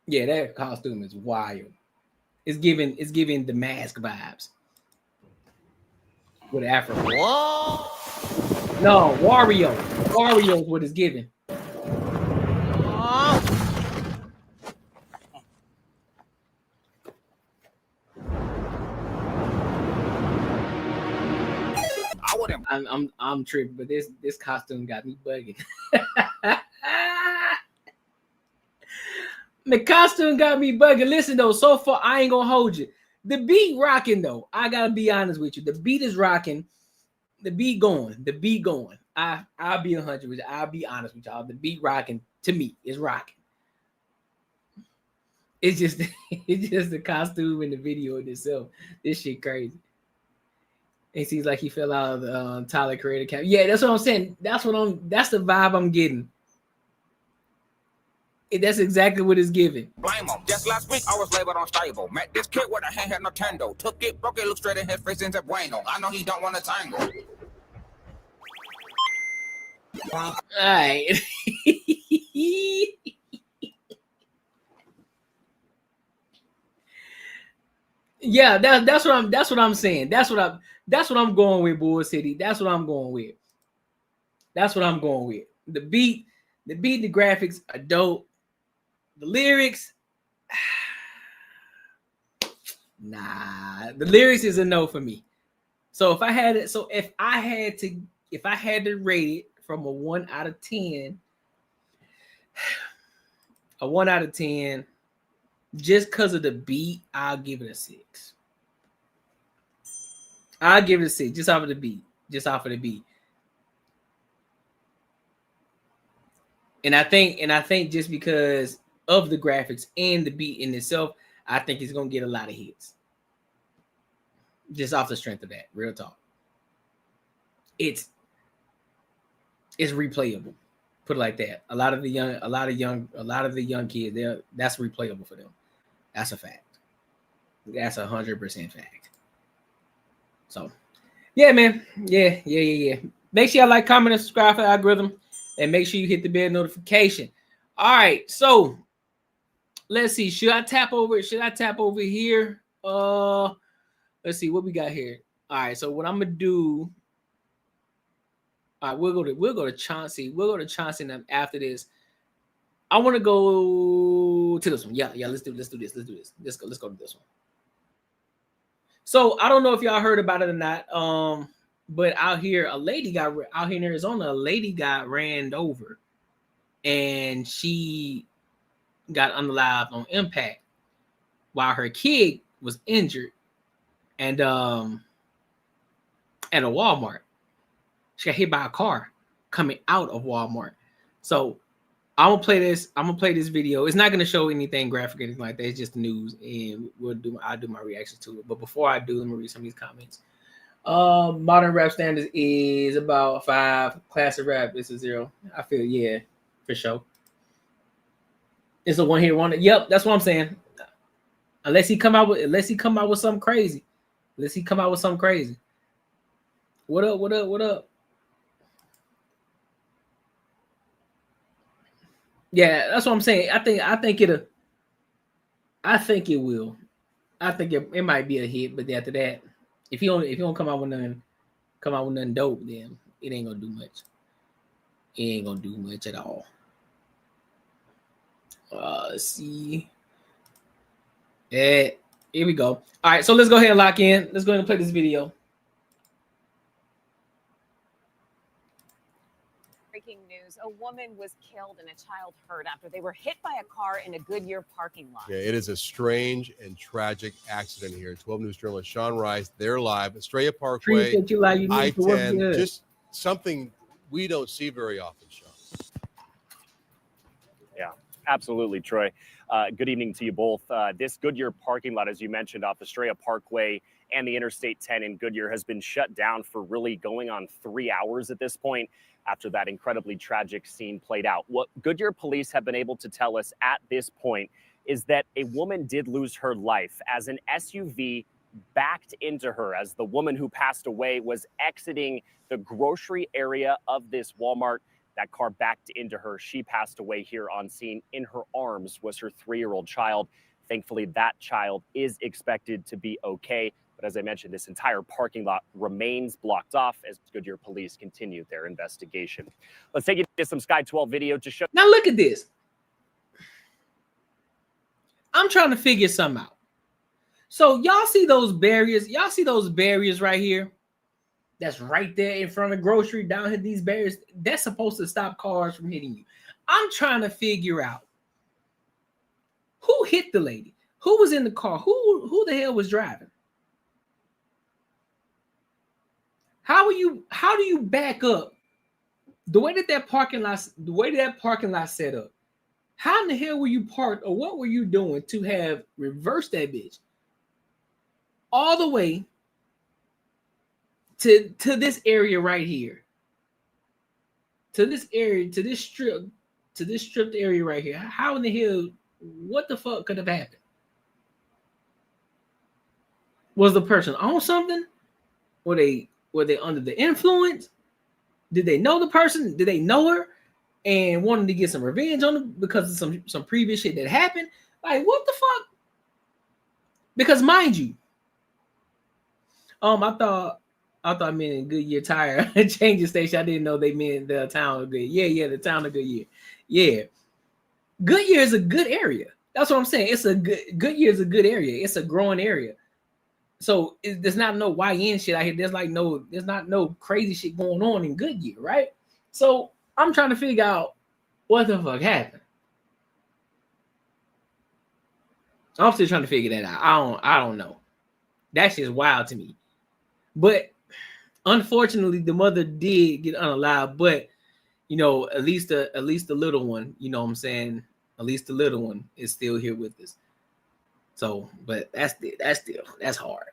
Yeah, that costume is wild. It's giving the mask vibes. With Afro. Whoa. No, Wario. Wario is what it's giving. I'm tripping, but this costume got me bugging. The costume got me bugging. Listen though, so far I ain't gonna hold you. The beat rocking though. I gotta be honest with you. The beat is rocking. The beat going. The beat going. I'll be 100 with you. I'll be honest with y'all. The beat rocking to me is rocking. It's just the costume and the video in itself. This shit crazy. It seems like he fell out of the Tyler Creator Camp. Yeah, that's what I'm saying. That's the vibe I'm getting. That's exactly what it's giving. Blame him. Just last week I was labeled unstable. Met this kid with a handheld Nintendo. Took it, broke it, looked straight in his face and said bueno. I know he don't want to tangle. All right. Yeah, that's what I'm saying. That's what I'm going with, Bull City. That's what I'm going with. That's what I'm going with. The beat, the graphics are dope. The lyrics, nah. The lyrics is a no for me. So if I had to rate it from a 1 out of 10, a 1 out of 10, just because of the beat, I'll give it a 6. I'll give it a 6 just off of the beat. Just off of the beat. And I think just because of the graphics and the beat in itself, I think it's gonna get a lot of hits. Just off the strength of that, real talk. It's replayable. Put it like that. A lot of the young kids, that's replayable for them. That's a fact. That's 100% fact. So, yeah, man. Yeah. Make sure y'all like, comment, and subscribe for the algorithm, and make sure you hit the bell notification. All right, so let's see. Should I tap over here? Let's see what we got here. All right, so what I'm gonna do. All right, we'll go to Chauncey. We'll go to Chauncey after this. I want to go to this one. Yeah. Let's do this. Let's go to this one. So I don't know if y'all heard about it or not. But out here in Arizona, a lady got ran over, and she got unalived on impact while her kid was injured, and at a Walmart. She got hit by a car coming out of Walmart. So I'm gonna play this video. It's not gonna show anything graphic or anything like that. It's just news, and I'll do my reaction to it. But before I do, let me read some of these comments. Modern rap standards is about 5. Classic rap is a 0. I feel, yeah, for sure. It's a 1 hit wonder. Yep, that's what I'm saying. Unless he come out with something crazy. What up? Yeah, that's what I'm saying. I think it will. I think it might be a hit, but after that, if he don't come out with nothing dope, then it ain't gonna do much. It ain't gonna do much at all. Let's see. Yeah, here we go. All right, so let's go ahead and lock in. Let's go ahead and play this video. Breaking news, a woman was killed and a child hurt after they were hit by a car in a Goodyear parking lot. Yeah, it is a strange and tragic accident here. 12 News journalist Sean Rice, they're live. Estrella Parkway, Appreciate you, like you need to work I-10, good. just something we don't see very often, Sean. Yeah, absolutely, Troy. Good evening to you both. This Goodyear parking lot, as you mentioned, off Estrella Parkway and the Interstate 10 in Goodyear has been shut down for really going on 3 hours at this point after that incredibly tragic scene played out. What Goodyear police have been able to tell us at this point is that a woman did lose her life as an SUV backed into her as the woman who passed away was exiting the grocery area of this Walmart. That car backed into her. She passed away here on scene. In her arms was her 3-year-old child. Thankfully, that child is expected to be okay. But as I mentioned, this entire parking lot remains blocked off as Goodyear police continue their investigation. Let's take you to some Sky 12 video to show. Now look at this. I'm trying to figure something out. So y'all see those barriers? Y'all see those barriers right here? That's right there in front of grocery down here. These barriers, that's supposed to stop cars from hitting you. I'm trying to figure out who hit the lady, who was in the car, who the hell was driving. How do you back up the way that parking lot set up? How in the hell were you parked, or what were you doing to have reversed that bitch all the way to this area right here, to this stripped area right here? How in the hell, what the fuck could have happened? Was the person on something? Were they under the influence? Did they know the person? Did they know her and wanted to get some revenge on them because of some previous shit that happened? Like, what the fuck? Because mind you, I thought I meant Goodyear Tire changing station. I didn't know they meant the town of Goodyear. Yeah, the town of Goodyear. Yeah, Goodyear is a good area. That's what I'm saying. Goodyear is a good area. It's a growing area. So there's not no YN shit out here. There's not no crazy shit going on in Goodyear, right? So I'm trying to figure out what the fuck happened. I'm still trying to figure that out. I don't know. That's just wild to me. But unfortunately, the mother did get unalive. But you know, at least the little one, you know what I'm saying? At least the little one is still here with us. So, but that's hard.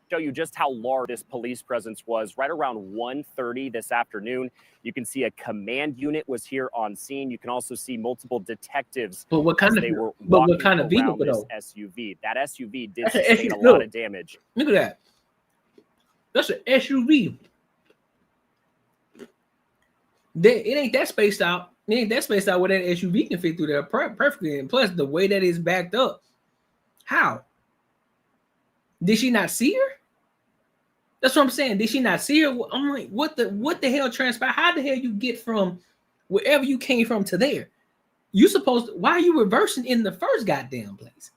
Show you just how large this police presence was. Right around 1:30 this afternoon, you can see a command unit was here on scene. You can also see multiple detectives. But what kind of vehicle though? SUV. That SUV did sustain a lot of damage. Look at that. That's an SUV. It ain't that spaced out. It ain't that spaced out where that SUV can fit through there perfectly. And plus, the way that it's backed up. How? Did she not see her? That's what I'm saying. Did she not see her? I'm like, what the hell transpired? How the hell you get from wherever you came from to there? You supposed to, why are you reversing in the first goddamn place?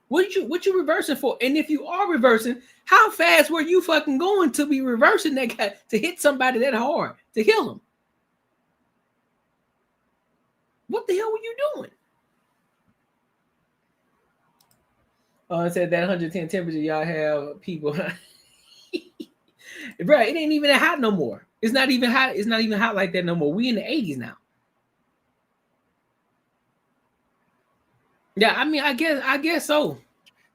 What you reversing for? And if you are reversing, how fast were you fucking going to be reversing that guy to hit somebody that hard to kill him? What the hell were you doing? It said that 110 temperature, y'all have people. Bro, it ain't even hot no more. It's not even hot. It's not even hot like that no more. We in the 80s now. Yeah, I mean, I guess so.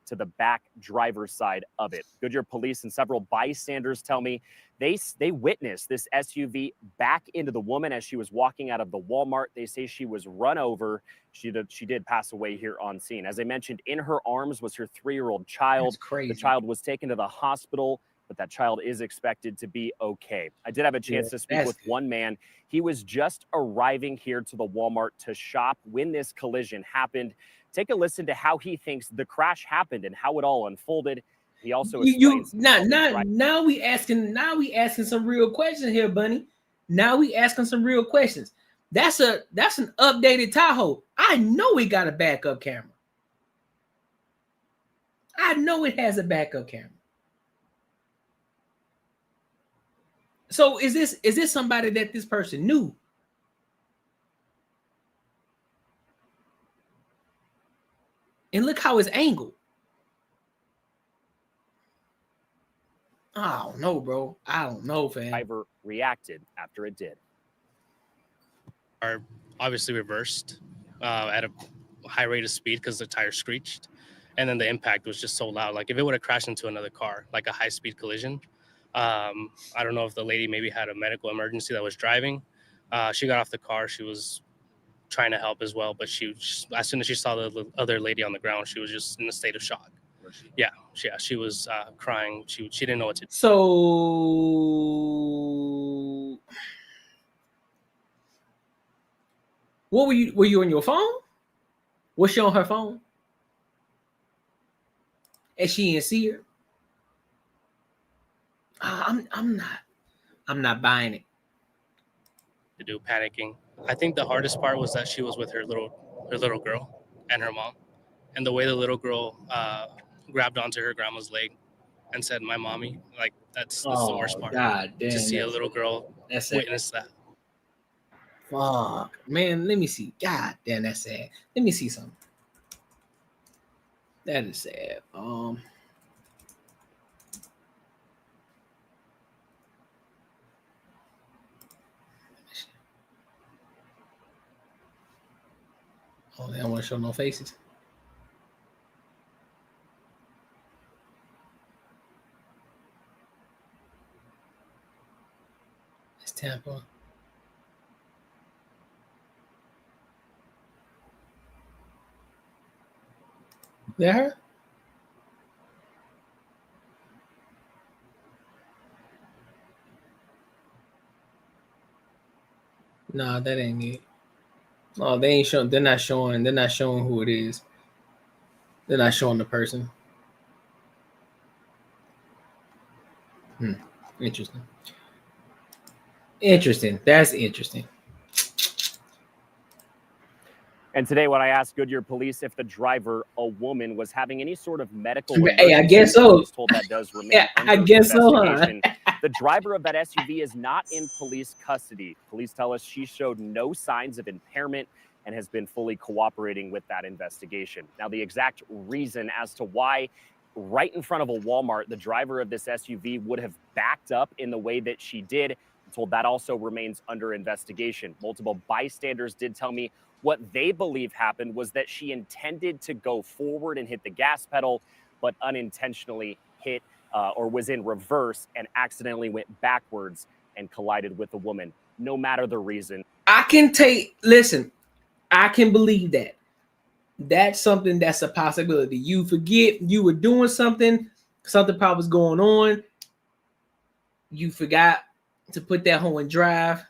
To the back driver's side of it. Goodyear police and several bystanders tell me they witnessed this SUV back into the woman as she was walking out of the Walmart. They say she was run over. She did pass away here on scene. As I mentioned, in her arms was her 3-year-old child. That's crazy. The child was taken to the hospital, but that child is expected to be okay. I did have a chance to speak with one man. He was just arriving here to the Walmart to shop when this collision happened. Take a listen to how he thinks the crash happened and how it all unfolded. He also explains now we asking some real questions here, Bunny. Now we asking some real questions. That's an updated Tahoe. I know it got a backup camera. I know it has a backup camera. So is this somebody that this person knew? And look how it's angled. I don't know, bro. I don't know, fam. Driver reacted after it did. Are obviously reversed at a high rate of speed because the tire screeched, and then the impact was just so loud. Like if it would have crashed into another car, like a high-speed collision, I don't know if the lady maybe had a medical emergency that was driving. She got off the car. She was trying to help as well, but as soon as she saw the other lady on the ground, she was just in a state of shock. Yeah, she was crying. She didn't know what to do. So what were you on your phone? Was she on her phone? And she didn't see her? I'm not buying it. To do panicking. I think the hardest part was that she was with her little girl and her mom, and the way the little girl grabbed onto her grandma's leg and said, "My mommy," like that's the worst part. God damn, to see a little girl witness that. Fuck, man. Let me see. God damn, that's sad. Let me see something. That is sad. Oh, they don't want to show no faces. It's Tampa. That her? Nah, that ain't it. Oh, they ain't showing. They're not showing who it is. They're not showing the person. Interesting. That's interesting. And today, when I asked Goodyear police if the driver, a woman, was having any sort of medical Hey, I guess so. police told that does remain under I guess so, huh? investigation. The driver of that SUV is not in police custody. Police tell us she showed no signs of impairment and has been fully cooperating with that investigation. Now, the exact reason as to why right in front of a Walmart, the driver of this SUV would have backed up in the way that she did, I'm told that also remains under investigation. Multiple bystanders did tell me what they believe happened was that she intended to go forward and hit the gas pedal, but unintentionally hit or was in reverse and accidentally went backwards and collided with the woman. No matter the reason. I can believe that. That's something that's a possibility. You forget you were doing something probably was going on. You forgot to put that hoe in drive.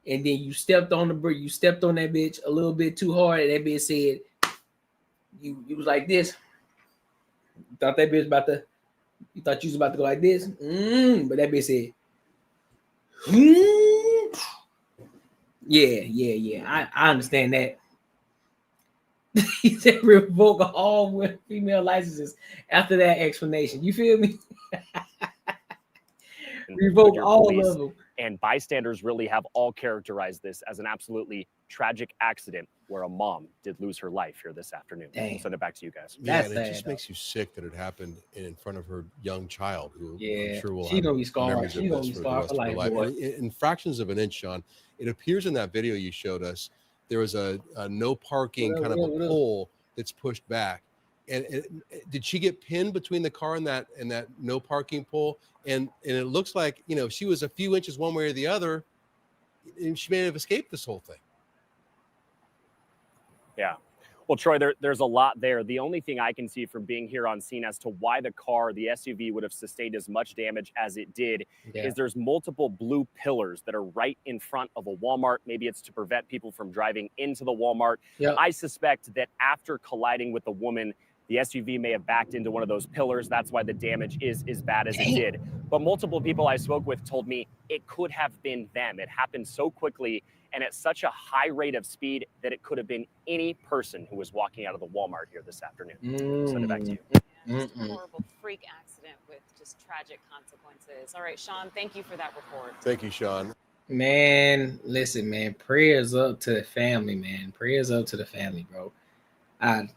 And then you stepped on the brake, you stepped on that bitch a little bit too hard, and that bitch said, you was like this. You thought that bitch you thought you was about to go like this. But that bitch said, yeah. I understand that. He said revoke all female licenses after that explanation. You feel me? Revoke all of them. And bystanders really have all characterized this as an absolutely tragic accident where a mom did lose her life here this afternoon. I'll send it back to you guys. Yeah, and it just makes you sick that it happened in front of her young child, who I'm sure will have memories of this for the rest of her life. In fractions of an inch, Sean, it appears in that video you showed us, there was a no parking kind of a pole that's pushed back. And did she get pinned between the car and that no parking pole? And it looks like, you know, she was a few inches one way or the other, and she may have escaped this whole thing. Yeah. Well, Troy, there's a lot there. The only thing I can see from being here on scene as to why the SUV would have sustained as much damage as it did is there's multiple blue pillars that are right in front of a Walmart. Maybe it's to prevent people from driving into the Walmart. Yep. I suspect that after colliding with the woman, the SUV may have backed into one of those pillars. That's why the damage is as bad as it did. But multiple people I spoke with told me it could have been them. It happened so quickly and at such a high rate of speed that it could have been any person who was walking out of the Walmart here this afternoon. I'll send it back to you. Just a horrible freak accident with just tragic consequences. All right, Sean, thank you for that report. Thank you, Sean. Man, listen, man. Prayers up to the family, man. Prayers up to the family, bro. I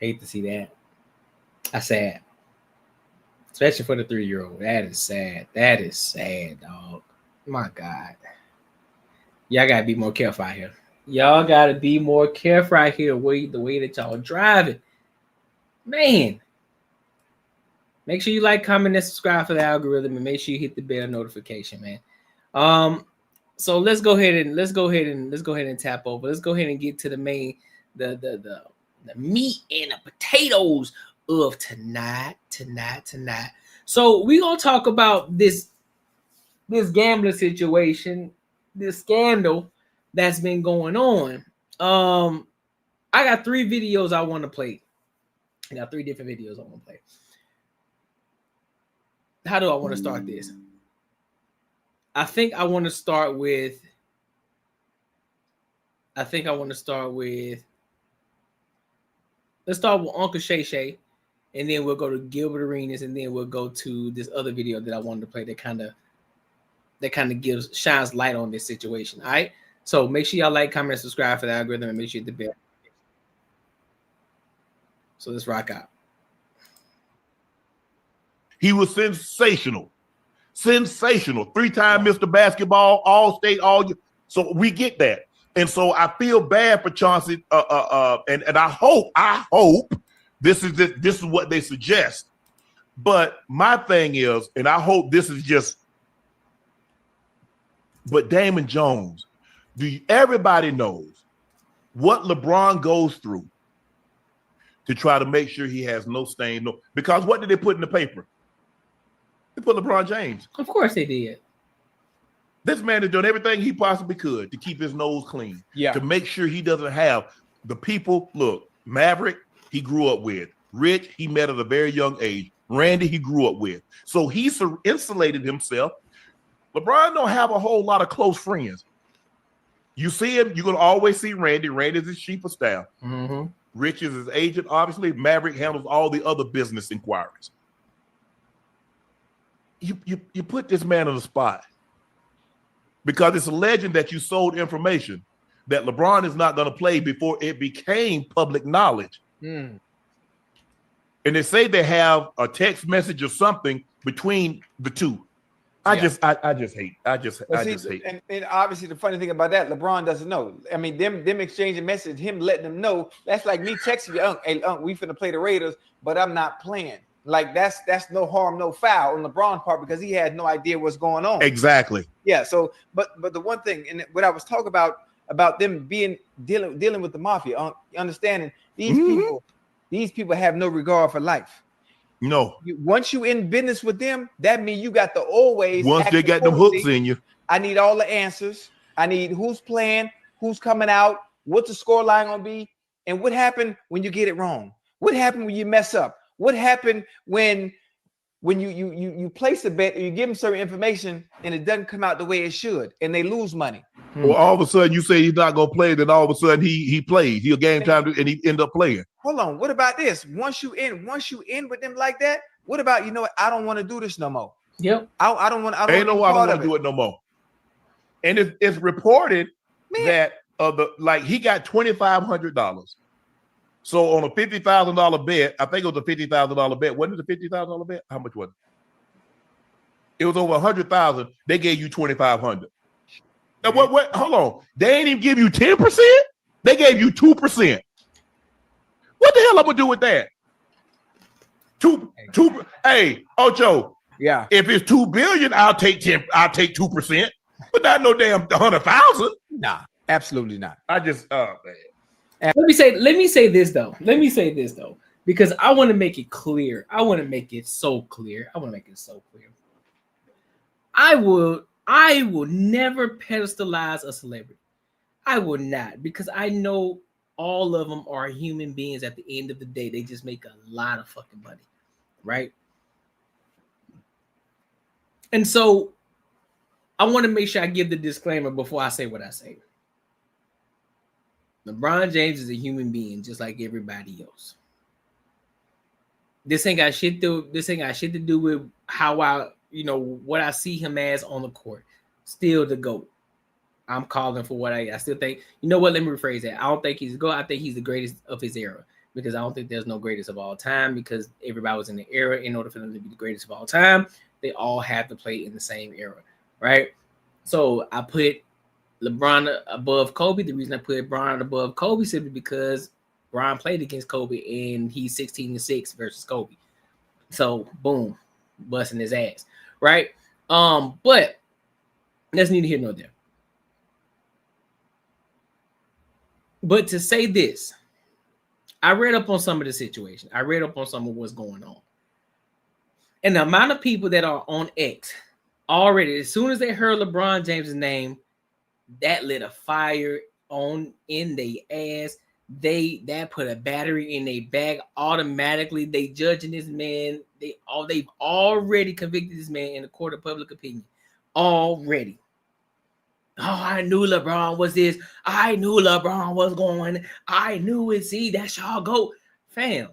hate to see that. That's sad. Especially for the 3-year-old. That is sad. That is sad, dog. My God. Y'all gotta be more careful out here. Y'all gotta be more careful out here the way that y'all driving. Man. Make sure you like, comment, and subscribe for the algorithm, and make sure you hit the bell notification, man. So let's go ahead and tap over. Let's go ahead and get to the main, the meat and the potatoes of tonight. So we're gonna talk about this gambling situation, this scandal that's been going on. I got 3 videos I want to play. I got 3 different videos I want to play. How do I want to start this? I think I want to start with. Let's start with Uncle Shay Shay, and then we'll go to Gilbert Arenas, and then we'll go to this other video that I wanted to play that kind of shines light on this situation. All right. So make sure y'all like, comment, and subscribe for the algorithm, and make sure you hit the bell. So let's rock out. He was sensational. 3-time Mr. Basketball, All-State, so we get that. And so I feel bad for Chauncey. And I hope this is what they suggest. But my thing is, and I hope this is just, but Damon Jones, everybody knows what LeBron goes through to try to make sure he has no stain. Because what did they put in the paper? They put LeBron James. Of course they did. This man has done everything he possibly could to keep his nose clean. Yeah. To make sure he doesn't have the people. Look, Maverick, he grew up with. Rich, he met at a very young age. Randy, he grew up with. So he insulated himself. LeBron don't have a whole lot of close friends. You see him, you're going to always see Randy. Randy's his chief of staff. Mm-hmm. Rich is his agent, obviously. Maverick handles all the other business inquiries. You put this man on the spot because it's a legend that you sold information that LeBron is not going to play before it became public knowledge. And they say they have a text message or something between the two. I just hate. And obviously the funny thing about that, LeBron doesn't know. I mean, them exchanging messages, him letting them know. That's like me texting you, hey, we finna play the Raiders, but I'm not playing. Like that's no harm, no foul on LeBron's part because he had no idea what's going on. Exactly. Yeah. So, but the one thing, and what I was talking about them dealing with the mafia, understanding these people have no regard for life. No. Once you in business with them, that means you got the always. Once they got them hooks in you, I need all the answers. I need who's playing, who's coming out, what's the score line gonna be, and what happened when you get it wrong. What happened when you mess up? What happened when you place a bet or you give them certain information and it doesn't come out the way it should and they lose money? Well, all of a sudden you say he's not gonna play, then all of a sudden he plays. He'll game time and he end up playing. Hold on. What about this? Once you in with them like that, what about what? I don't want to do this no more. Yep. I don't want. I don't want to do it no more. And it's reported that he got $2,500. So on a $50,000 bet, I think it was a $50,000 bet. Wasn't it a $50,000 bet? How much was it? It was over $100,000. They gave you $2,500. Now what? Hold on. They ain't even give you 10%. They gave you 2%. What the hell I'm gonna do with that? Two. Hey, Ocho. Yeah. If it's $2 billion, I'll take 10. I'll take 2%. But not no damn 100,000. Nah, absolutely not. I just man. Let me say this though, because I want to make it clear. I want to make it so clear. I will never pedestalize a celebrity. I will not, because I know all of them are human beings. At the end of the day, they just make a lot of fucking money, right? And so I want to make sure I give the disclaimer before I say what I say. LeBron James is a human being just like everybody else. This ain't got shit to do with how I, what I see him as on the court. Still the GOAT. I'm calling for what I still think. You know what? Let me rephrase that. I don't think he's the GOAT. I think he's the greatest of his era, because I don't think there's no greatest of all time, because everybody was in the era. In order for them to be the greatest of all time, they all have to play in the same era, right? So I put LeBron above Kobe. The reason I put LeBron above Kobe simply because Bron played against Kobe and he's 16-6 versus Kobe. So boom, busting his ass, right? But that's neither here nor there. But to say this, I read up on some of the situation. I read up on some of what's going on. And the amount of people that are on X already, as soon as they heard LeBron James' name, that lit a fire in their ass. That put a battery in their bag automatically. They judging this man. They've already convicted this man in the court of public opinion. Already. Oh, I knew LeBron was this. I knew LeBron was going. I knew it. See, that's y'all go. Fam,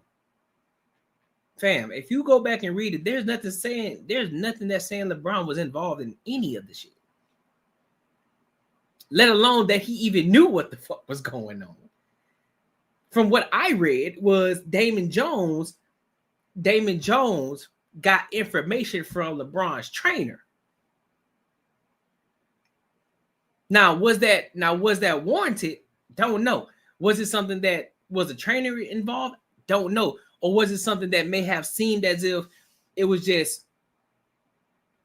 if you go back and read it, there's nothing that's saying LeBron was involved in any of the shit. Let alone that he even knew what the fuck was going on. From what I read was Damon Jones got information from LeBron's trainer. Now, was that warranted? Don't know. Was it something that was a trainer involved? Don't know. Or was it something that may have seemed as if it was just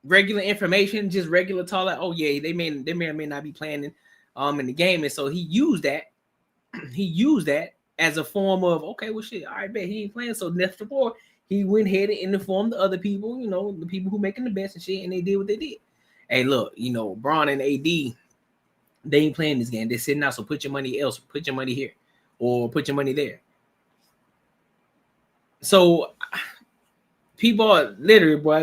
regular information, just regular talk, like, oh yeah, they may or may not be playing in the game, and so he used that as a form of, okay, well shit, all right, bet he ain't playing, so next before he went ahead and informed the other people, the people who making the bets and shit, and they did what they did. Hey, look, Bron and AD, they ain't playing this game. They're sitting out, so put your money else, put your money here, or put your money there. So people are literally, boy,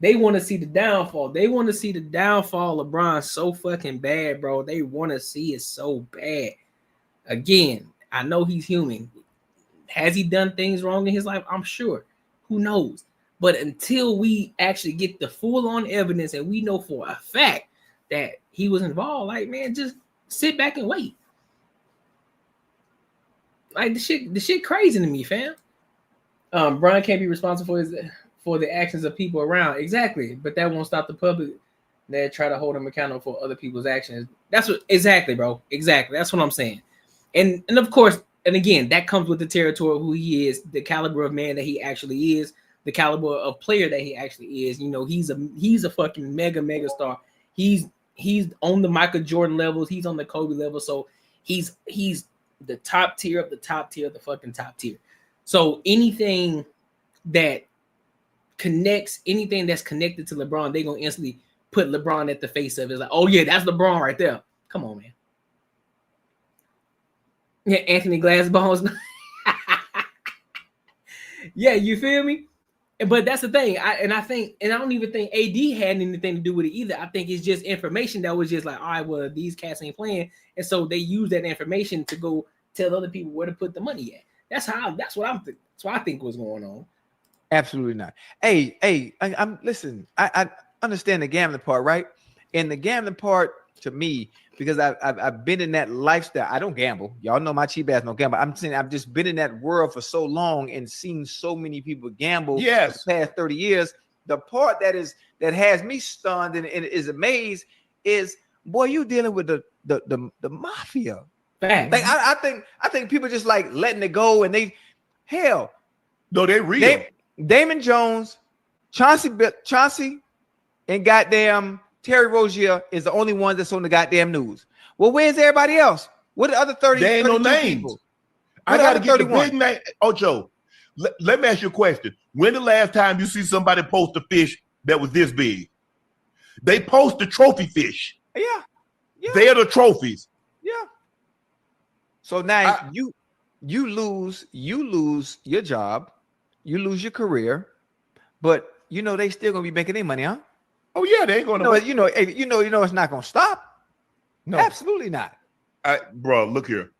they want to see the downfall. They want to see the downfall of LeBron so fucking bad, bro. They want to see it so bad. Again, I know he's human. Has he done things wrong in his life? I'm sure. Who knows? But until we actually get the full-on evidence and we know for a fact that he was involved, like, man, just sit back and wait. Like, the shit crazy to me, fam. Bron can't be responsible for the actions of people around. Exactly. But that won't stop the public that try to hold him accountable for other people's actions. That's what, exactly, bro. Exactly. That's what I'm saying. And of course, and again, that comes with the territory of who he is, the caliber of man that he actually is, the caliber of player that he actually is. He's a fucking mega star. He's on the Michael Jordan levels. He's on the Kobe level. So he's the top tier of the top tier of the fucking top tier. So anything that's connected to LeBron, they're gonna instantly put LeBron at the face of it. It's like, oh yeah, that's LeBron right there. Come on, man. Yeah, Anthony Glassbones. Yeah, you feel me? But that's the thing. I don't even think AD had anything to do with it either. I think it's just information that was just like, all right, well, these cats ain't playing, and so they use that information to go tell other people where to put the money at. That's what I think was going on. Absolutely not. Hey, listen. I understand the gambling part, right? And the gambling part, to me, because I've been in that lifestyle. I don't gamble. Y'all know my cheap ass don't gamble. I'm saying I've just been in that world for so long and seen so many people gamble. Yes. For the past 30 years. The part that has me stunned and is amazed is, boy, you dealing with the mafia. Facts. Like I think people just like letting it go, and they real. Damon Jones, Chauncey, and goddamn Terry Rozier is the only one that's on the goddamn news. Well, where's everybody else? What are the other 30? There ain't no names. People? I gotta get the big name. Oh, Joe, let me ask you a question. When the last time you see somebody post a fish that was this big? They post the trophy fish. Yeah. They're the trophies. Yeah. So now you lose your job, you lose your career, but they still gonna be making their money, huh? Oh yeah, they ain't gonna. It's not gonna stop. No, absolutely not. Bro, look here.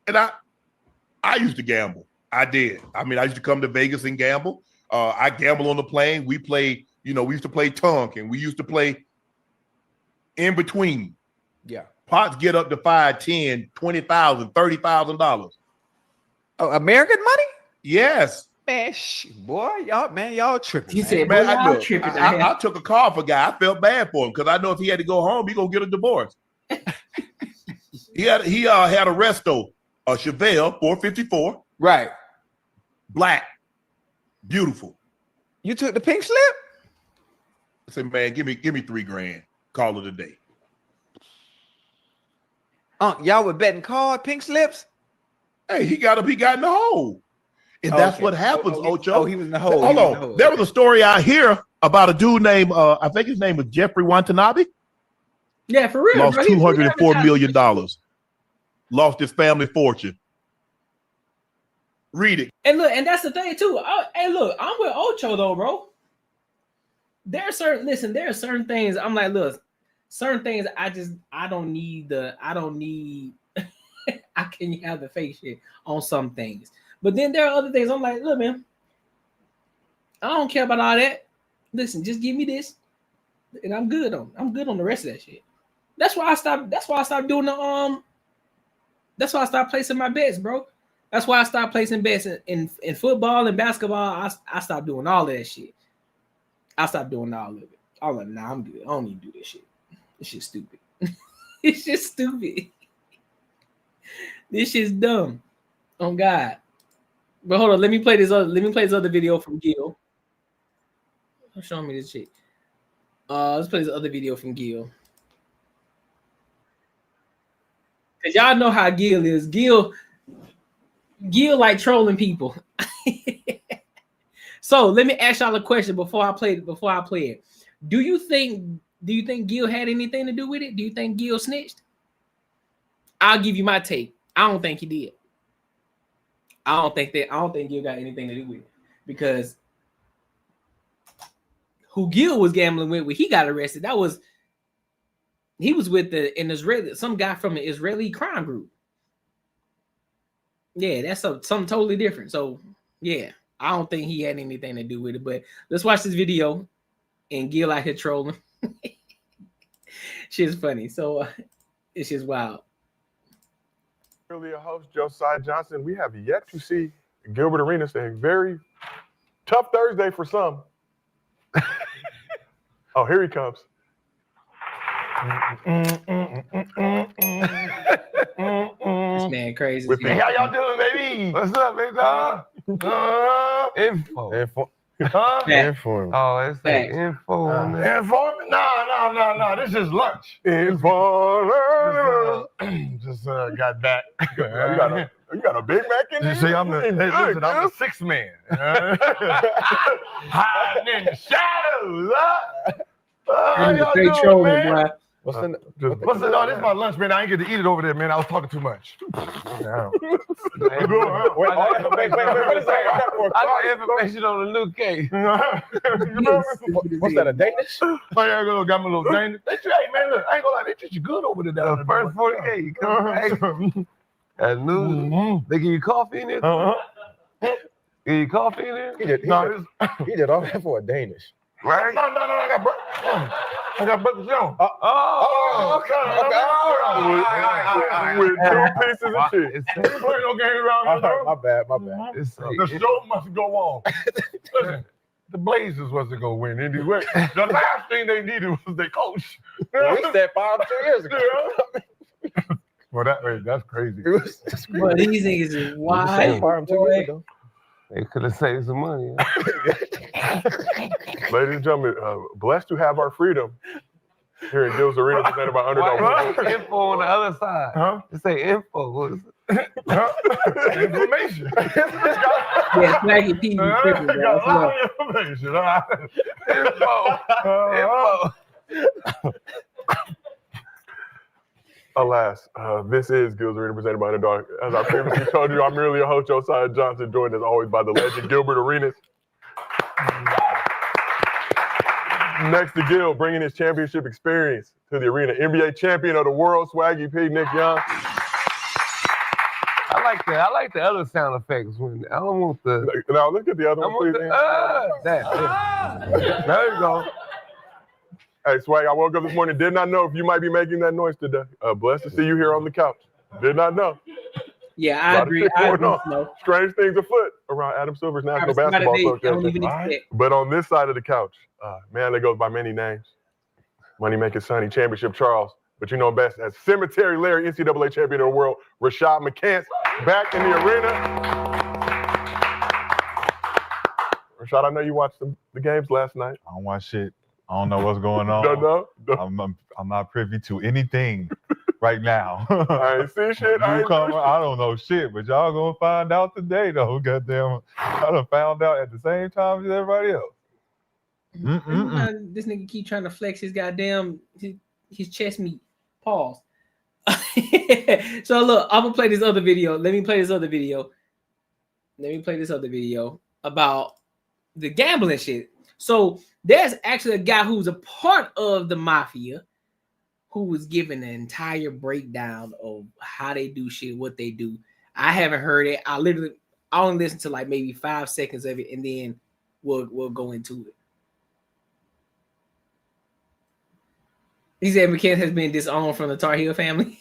And I used to gamble. I did. I mean, I used to come to Vegas and gamble. I gamble on the plane. We play, we used to play Tunk, and we used to play in between. Yeah. Pots get up to $5, $10, $20,000, $30,000. Oh, American money? Yes. Man, boy, y'all tripping. You said, man, y'all tripping. I took a call for a guy. I felt bad for him because I know if he had to go home, he gonna get a divorce. he had a resto, a Chevelle 454. Right. Black. Beautiful. You took the pink slip? I said, man, give me $3,000. Call it a day. Y'all were betting card, pink slips? Hey, he got in the hole. And that's what happens, Ocho. Oh, he was in the hole. Hold on. There was a story out here about a dude named, I think his name was Jeffrey Watanabe. Yeah, for real. Lost $204 million. Lost his family fortune. Read it. And look, and that's the thing too. Hey, look, I'm with Ocho though, bro. There are certain things. I'm like, look, certain things I don't need. I can have the fake shit on some things. But then there are other things I'm like, look, man, I don't care about all that. Listen, just give me this, and I'm good on the rest of that shit. That's why I stopped doing the That's why I stopped placing my bets, bro. That's why I stopped placing bets in football and basketball. I stopped doing all that shit. I stopped doing all of it. I'm like, nah, I'm good. I don't need to do this shit. This shit's stupid. It's just stupid. This shit's dumb. Oh God. But hold on, let me play this other video from Gil. Show me this shit. Let's play this other video from Gil. Cause y'all know how Gil is. Gil like trolling people. So let me ask y'all a question before I play it. Do you think Gil had anything to do with it? Do you think Gil snitched? I'll give you my take. I don't think he did. I don't think Gil got anything to do with it because who Gil was gambling with when he got arrested, he was with some guy from an Israeli crime group. Yeah, that's something totally different. So yeah, I don't think he had anything to do with it. But let's watch this video and Gil out here trolling. Shit's funny. So it's just wild. Your host Josiah Johnson. We have yet to see Gilbert Arenas. A very tough Thursday for some. Oh, here he comes. This man crazy. Hey, how y'all doing, baby? What's up, big dog? Info. Info. Oh, it's like info on there. Informant? No. This is lunch. Informant. Just got back. You got a Big Mac in there? See, I'm the sixth man. Hiding in the shadows. How y'all doing, man? What's in oh, this is my lunch, man. I ain't get to eat it over there, man. I was talking too much. Wait, what is that? I got information on the new case. What's that, a Danish? Oh, yeah, got my little Danish. Hey, man, look, I ain't gonna lie, they treat you good over there. The first 48, you come back. At noon, they give you coffee in there? Give you coffee in there? He did all that for a Danish. Right? No, I got Brother Jones. Okay. With 2 pieces of shit. Ain't playing no game around here. My bad. The show must go on. Listen, the Blazers was to go win anyway. The last thing they needed was their coach. We said 5-2 years ago. Well, that's crazy. But these niggas is wild. They could have saved some money. Ladies and gentlemen, blessed to have our freedom here in Gil's Arena, presented by Underdog. Info on the other side. Huh? It say info. What is it? Information. Yeah, Swaggy P. Got a lot of information. All right. Info. Alas, this is Gil's Arena presented by Underdog. As I previously told you, I'm merely a host, Josiah Johnson, joined as always by the legend Gilbert Arenas. Next to Gil, bringing his championship experience to the arena. NBA champion of the world, Swaggy P, Nick Young. I like that. I like the other sound effects. When I don't want the. Now look at the other one, please. There you go. Hey, Swag, I woke up this morning, did not know if you might be making that noise today. Blessed to see you here on the couch. Did not know. Yeah, I agree. Strange things afoot around Adam Silver's National Basketball Association. But on this side of the couch, man, they go by many names. Money Making Sonny, Championship Charles, but you know him best as Cemetery Larry, NCAA champion of the world, Rashad McCants, back in the arena. Rashad, I know you watched the games last night. I don't watch shit. I don't know what's going on. Don't know? I'm not privy to anything right now. I ain't see shit. I don't know shit, but y'all gonna find out today, though. Goddamn, I done found out at the same time as everybody else. This nigga keep trying to flex his goddamn his chest meat. Pause. So look, I'm gonna play this other video. Let me play this other video about the gambling shit. So there's actually a guy who's a part of the mafia who was giving an entire breakdown of how they do shit, what they do. I haven't heard it. I only listened to like maybe 5 seconds of it, and then we'll go into it. He said McCann has been disowned from the Tar Heel family.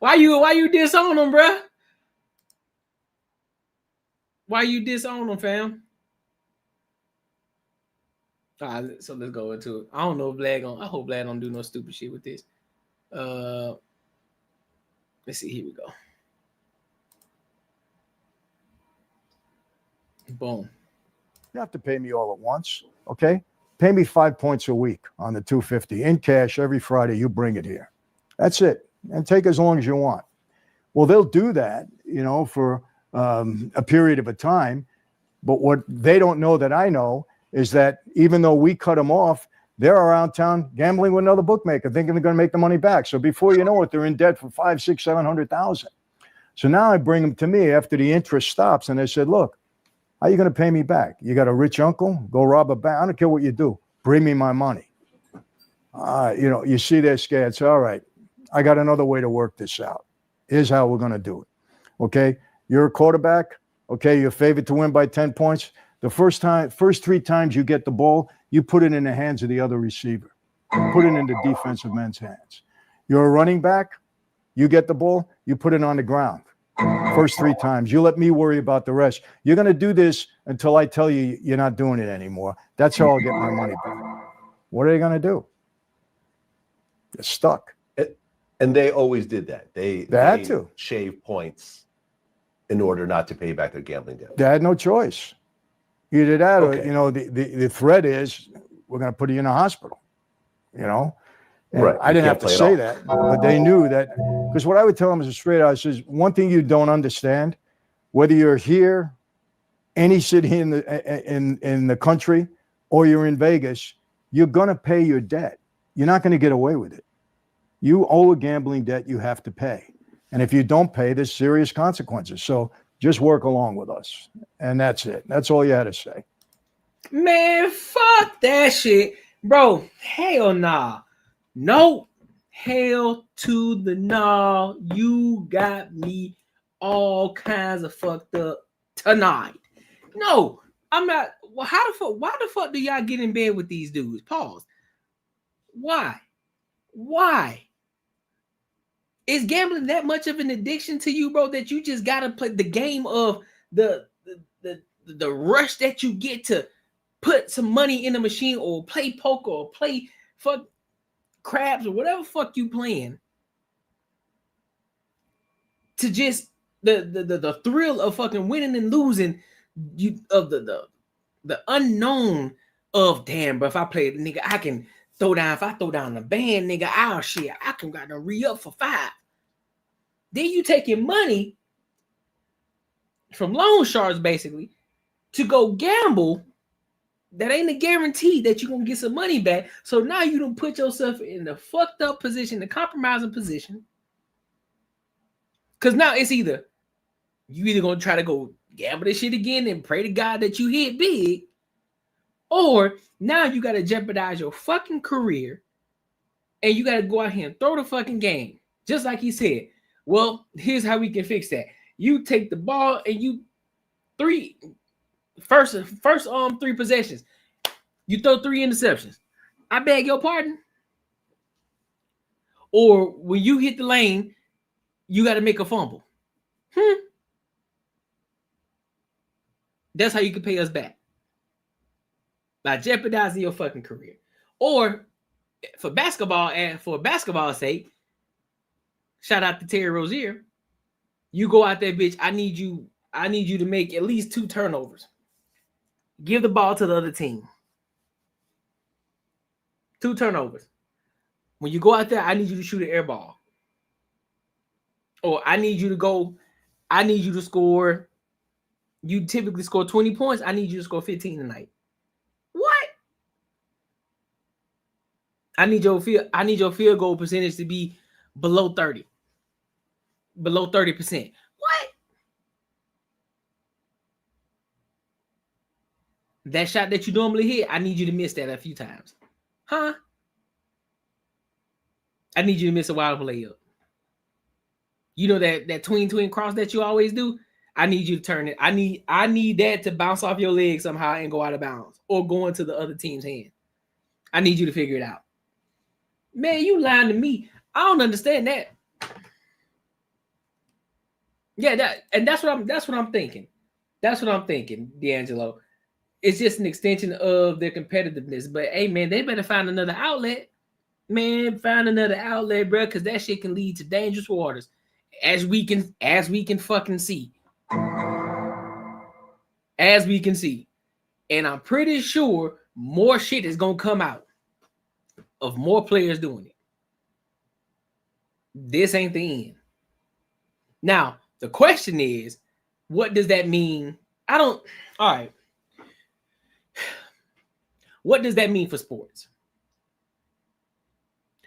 Why you disown him, bruh? Why you disown him, fam? All right, so let's go into it. I don't know if I hope Vlad don't do no stupid shit with this. Let's see. Here we go. Boom. You have to pay me all at once, okay? Pay me 5 points a week on the 250 in cash every Friday. You bring it here. That's it. And take as long as you want. Well, they'll do that, for a period of a time. But what they don't know that I know is that even though we cut them off, they're around town gambling with another bookmaker, thinking they're going to make the money back. So before you know it, they're in debt for 500, 600, 700,000. So now I bring them to me after the interest stops, and they said, "Look, how are you going to pay me back? You got a rich uncle? Go rob a bank. I don't care what you do. Bring me my money." You see they're scared. So, all right, I got another way to work this out. Here's how we're going to do it. Okay, you're a quarterback. Okay, you're favored to win by 10 points. The first 3 times you get the ball, you put it in the hands of the other receiver. Put it in the defensive men's hands. You're a running back. You get the ball, you put it on the ground. First 3 times. You let me worry about the rest. You're going to do this until I tell you you're not doing it anymore. That's how I'll get my money back. What are they going to do? They're stuck. And they always did that. They had to shave points in order not to pay back their gambling debt. They had no choice. Either that or, the threat is we're going to put you in a hospital, And right. I didn't have to say that, but they knew that. Because what I would tell them is straight out, I says, one thing you don't understand, whether you're here, any city in the country, or you're in Vegas, you're going to pay your debt. You're not going to get away with it. You owe a gambling debt you have to pay. And if you don't pay, there's serious consequences. So just work along with us. And that's it. That's all you had to say. Man, fuck that shit. Bro, hell nah. No, hell to the nah. You got me all kinds of fucked up tonight. No, I'm not. Well, why the fuck do y'all get in bed with these dudes? Pause. Why? Is gambling that much of an addiction to you, bro, that you just gotta play the game of the rush that you get to put some money in the machine or play poker or play fuck craps or whatever fuck you playing, to just the thrill of fucking winning and losing, you of the unknown of, damn, bro, if I play, nigga, I can throw down. If I throw down the band, nigga, I can got to re-up for 5. Then you take your money from loan sharks basically to go gamble. That ain't a guarantee that you're gonna get some money back. So now you don't put yourself in the fucked up position, the compromising position. Cause now it's either gonna try to go gamble this shit again and pray to God that you hit big, or now you gotta jeopardize your fucking career and you gotta go out here and throw the fucking game. Just like he said, Well, here's how we can fix that. You take the ball and you first 3 possessions. You throw 3 interceptions. I beg your pardon. Or when you hit the lane, you got to make a fumble. That's how you can pay us back. By jeopardizing your fucking career. Or for basketball's sake, shout out to Terry Rozier. You go out there, bitch. I need you to make at least 2 turnovers. Give the ball to the other team. 2 turnovers. When you go out there, I need you to shoot an air ball. Or I need you to score. You typically score 20 points. I need you to score 15 tonight. What? I need your field goal percentage to be below 30. Below 30%. What? That shot that you normally hit, I need you to miss that a few times. Huh? I need you to miss a wild layup. You know that tween cross that you always do? I need you to turn it. I need that to bounce off your leg somehow and go out of bounds or go into the other team's hand. I need you to figure it out. Man, you lying to me. I don't understand that. Yeah, that's what I'm thinking. That's what I'm thinking, D'Angelo. It's just an extension of their competitiveness. But hey, man, they better find another outlet. Man, find another outlet, bro, because that shit can lead to dangerous waters. As we can fucking see. As we can see. And I'm pretty sure more shit is gonna come out of more players doing it. This ain't the end. Now, the question is, what does that mean? All right. What does that mean for sports?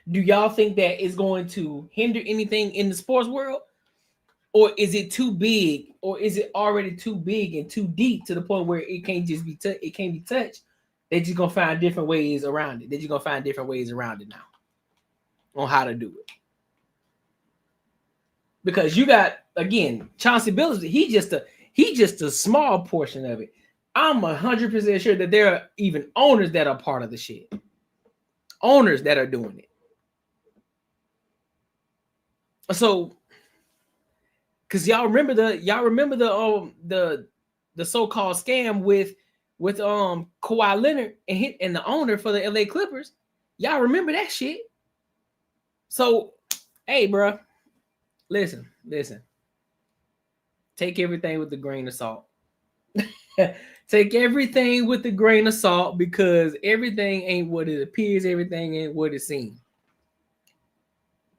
Do y'all think that it's going to hinder anything in the sports world? Or is it too big? Or is it already too big and too deep to the point where it can't just be it can't be touched? They're just gonna find different ways around it. They're just gonna find different ways around it now on how to do it. Because you got, again, Chauncey Billups, he just a small portion of it. I'm 100% sure that there are even owners that are part of the shit. Owners that are doing it. So, because y'all remember the so-called scam with Kawhi Leonard and the owner for the LA Clippers. Y'all remember that shit. So, hey, bro, listen. Take everything with a grain of salt. Take everything with a grain of salt, because everything ain't what it appears. Everything ain't what it seems.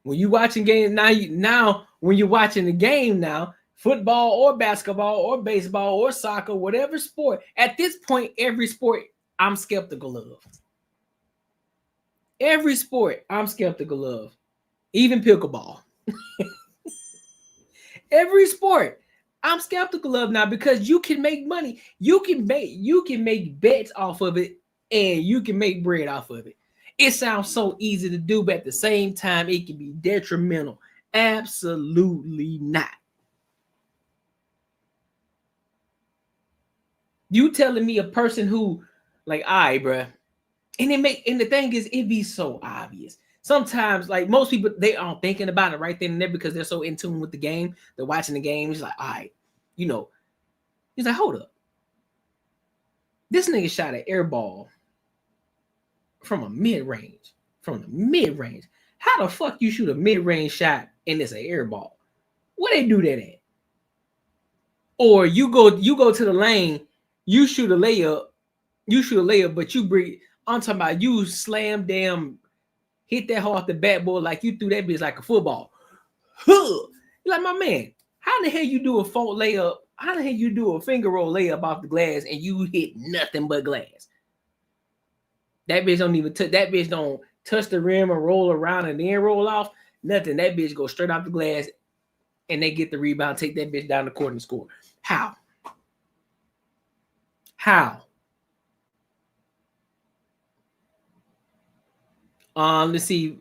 When you watching games now, when you're watching the game now, football or basketball or baseball or soccer, whatever sport, at this point, every sport I'm skeptical of. Every sport I'm skeptical of, even pickleball. Every sport I'm skeptical of now, because you can make money. You can make bets off of it, and you can make bread off of it. It sounds so easy to do, but at the same time, it can be detrimental. Absolutely not. You telling me a person who, like, all right, bro, and the thing is, it be so obvious. Sometimes, like, most people, they aren't thinking about it right then and there because they're so in tune with the game. They're watching the game. It's like, all right, he's like, hold up. This nigga shot an air ball from a mid-range. How the fuck you shoot a mid-range shot and it's an air ball? Where they do that at? Or you go to the lane, you shoot a layup, but you bring, I'm talking about you slam damn, hit that hole off the backboard like you threw that bitch like a football. You're like, my man, how the hell you do a fault layup? How the hell you do a finger roll layup off the glass and you hit nothing but glass? That bitch don't even touch. That bitch don't touch the rim or roll around and then roll off. Nothing. That bitch go straight off the glass, and they get the rebound, take that bitch down the court and score. How? Let's see.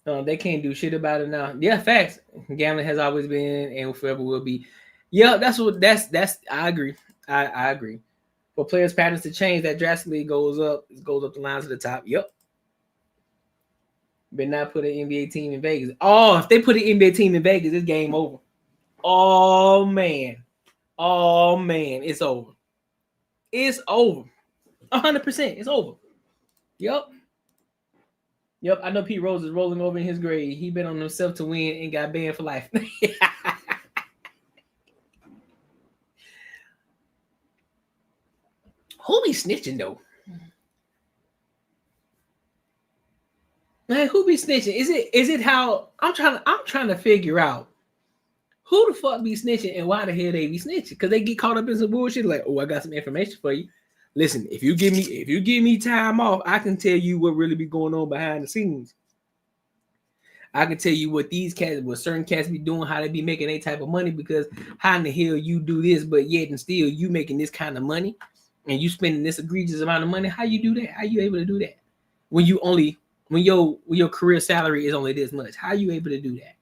They can't do shit about it now. Yeah, facts. Gambling has always been and forever will be. Yeah, that's I agree. I agree. For players' patterns to change, that drastically goes up the lines to the top. Yep. But not put an NBA team in Vegas. Oh, if they put an NBA team in Vegas, it's game over. Oh man. It's over. It's over. 100%. It's over. Yep. I know Pete Rose is rolling over in his grave. He bet on himself to win and got banned for life. Who be snitching though? Man, who be snitching? Is it how I'm trying to figure out who the fuck be snitching and why the hell they be snitching? Because they get caught up in some bullshit like, oh, I got some information for you. Listen, if you give me time off, I can tell you what really be going on behind the scenes. I can tell you what certain cats be doing, how they be making a type of money, because how in the hell you do this, but yet and still you making this kind of money and you spending this egregious amount of money. How you do that? How you able to do that? When your career salary is only this much, how you able to do that?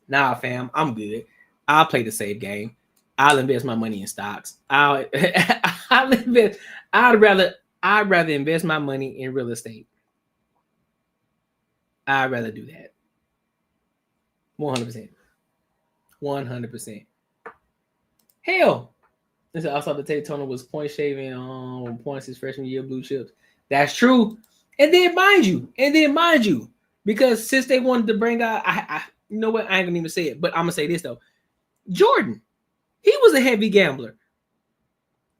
Nah, fam, I'm good. I'll play the safe game. I'll invest my money in stocks. I'd rather invest my money in real estate. I'd rather do that. 100%. 100%. Hell, I saw the Tate Turner was point shaving points his freshman year, blue chips. That's true. And then mind you, because since they wanted to bring out, I you know what? I ain't gonna even say it, but I'm gonna say this though. Jordan, he was a heavy gambler,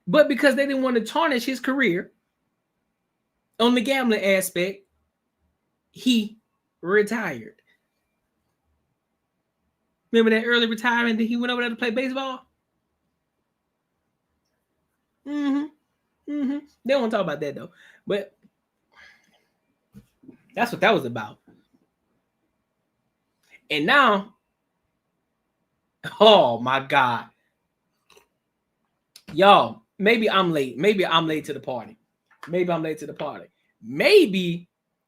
but because they didn't want to tarnish his career on the gambling aspect, he retired. Remember that early retirement that he went over there to play baseball? They don't want to talk about that though, but that's what that was about. And now, oh my God, y'all, maybe I'm late. Maybe I'm late to the party. Maybe,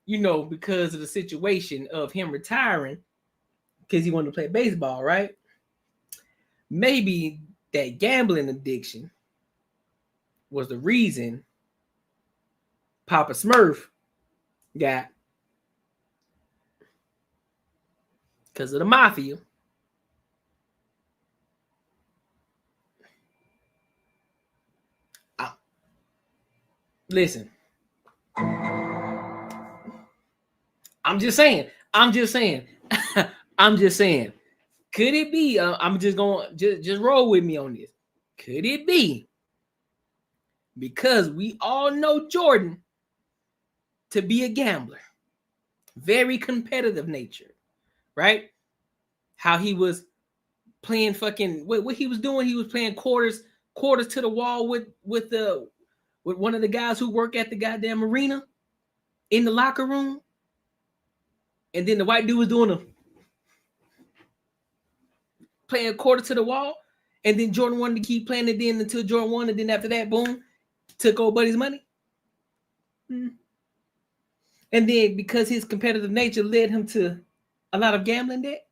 because of the situation of him retiring, because he wanted to play baseball, right? Maybe that gambling addiction was the reason Papa Smurf got, because of the mafia. Listen, I'm just saying. Could it be? I'm just going just roll with me on this. Could it be because we all know Jordan to be a gambler, very competitive nature, right? How he was playing fucking what he was doing? He was playing quarters to the wall with one of the guys who work at the goddamn arena in the locker room, and then the white dude was doing playing quarter to the wall, and then Jordan wanted to keep playing it then until Jordan won, and then after that, boom, took old buddy's money. And then because his competitive nature led him to a lot of gambling debt,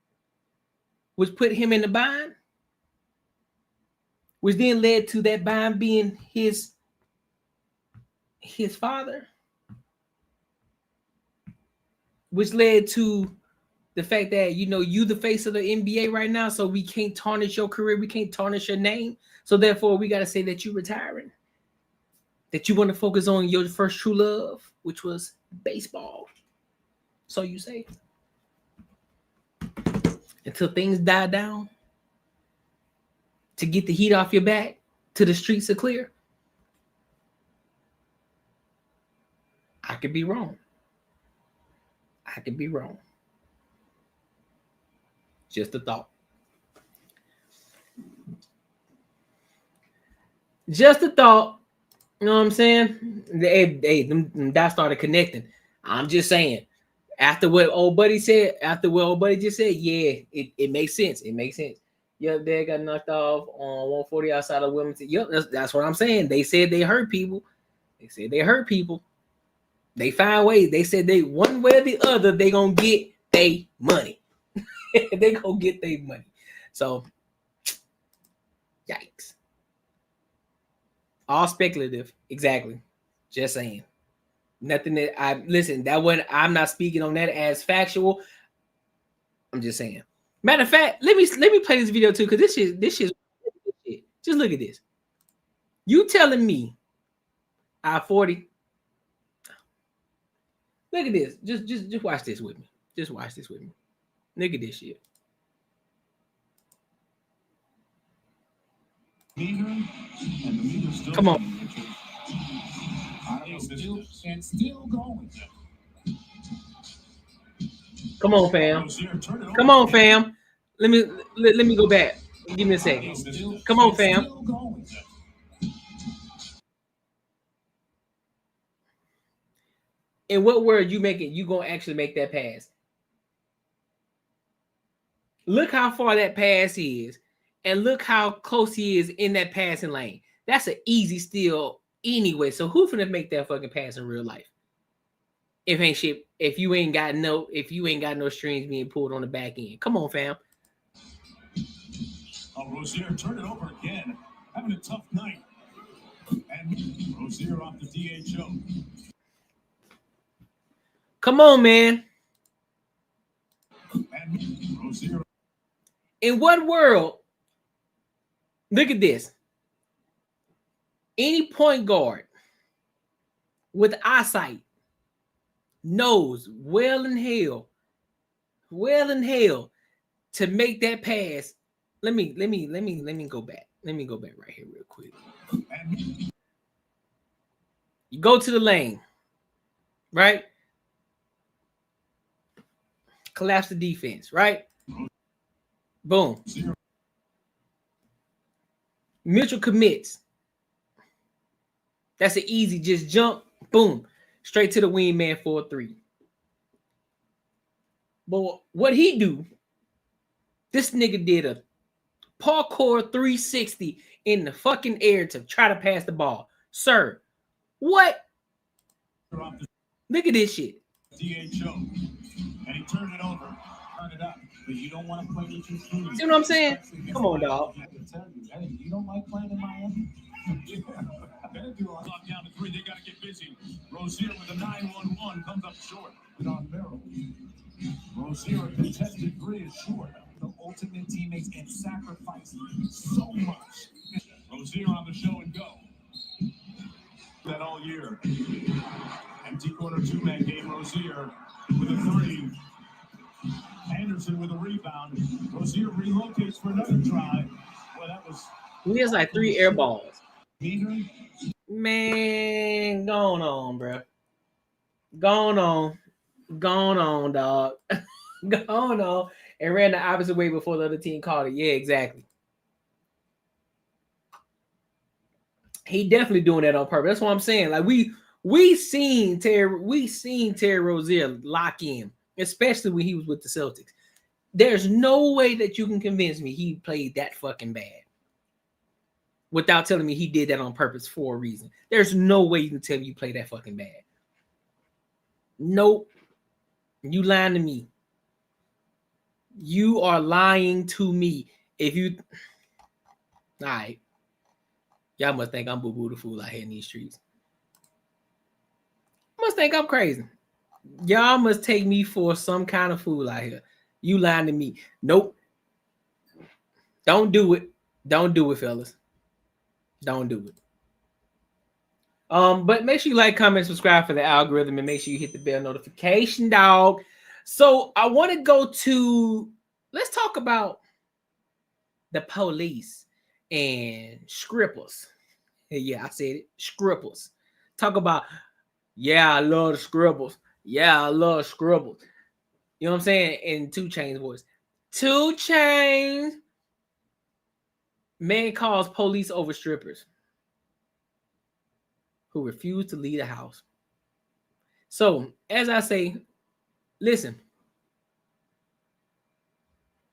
which put him in the bind, which then led to that bind being his father, which led to the fact that, you the face of the NBA right now, so we can't tarnish your career. We can't tarnish your name. So therefore, we got to say that you're retiring, that you want to focus on your first true love, which was baseball. So you say, until things die down, to get the heat off your back, till the streets are clear. I could be wrong. Just a thought. You know what I'm saying? Them dots started connecting. I'm just saying. After what old buddy just said, yeah, it makes sense. Yep, they got knocked off on 140 outside of Wilmington. Yep, that's what I'm saying. They said they hurt people. They find ways. They said they one way or the other, they gonna get their money. They gonna get their money. So, yikes. All speculative. Exactly. Just saying. Nothing that I'm not speaking on that as factual. I'm just saying. Matter of fact, let me play this video too, because this shit. Just look at this. You telling me I-40? Look at this. Just watch this with me. Just watch this with me. Look at this shit. Come on. Come on, fam. Come on, fam. Let me go back. Give me a second. Come on, fam. In what word you gonna actually make that pass? Look how far that pass is, and look how close he is in that passing lane. That's an easy steal anyway. So who finna make that fucking pass in real life? If ain't shit, if you ain't got no strings being pulled on the back end. Come on, fam. Rozier turned it over again, having a tough night. And Rozier off the DHO. Come on, man. In what world? Look at this. Any point guard with eyesight knows well in hell to make that pass. Let me go back. Let me go back right here real quick. You go to the lane, right? Collapse the defense, right? Boom. Mitchell commits. That's an easy just jump, boom, straight to the wingman for a 3. But what he do, this nigga did a parkour 360 in the fucking air to try to pass the ball. Sir, what? Look at this shit. DHO. And he turned it over. Turn it up. But you don't want to play with your shoes. See what I'm saying? Come on, dog. You don't like playing in Miami? Better do a lock down to 3. They got to get busy. Rozier with a 9-1-1 comes up short. But on Merrill. Rozier, a contested 3 is short. The ultimate teammates and sacrifice so much. Rozier on the show and go. That all year. Empty corner 2-man game. Rozier with a 3. Anderson with a rebound. Rozier relocates for another try. Well, that was. He has like 3 air balls. Man, going on, bro. Going on, dog. Going on, and ran the opposite way before the other team called it. Yeah, exactly. He definitely doing that on purpose. That's what I'm saying. Like we seen Terry Rozier lock in, especially when he was with the Celtics. There's no way that you can convince me he played that fucking bad without telling me he did that on purpose for a reason. There's no way you can tell me you play that fucking bad. Nope. You lying to me. You are lying to me. If you... All right. Y'all must think I'm boo-boo the fool out here in these streets. Must think I'm crazy. Y'all must take me for some kind of fool out here. You lying to me. Nope. Don't do it. Don't do it, fellas. Don't do it. But make sure you like, comment, subscribe for the algorithm, and make sure you hit the bell notification, dog. So I want to go to, let's talk about the police and scribbles. Yeah, I said it. Scribbles. Talk about, yeah, I love the scribbles. Yeah, I love scribbles. You know what I'm saying? In 2 Chainz voice. 2 Chainz. Man calls police over strippers who refuse to leave the house. So, as I say, listen.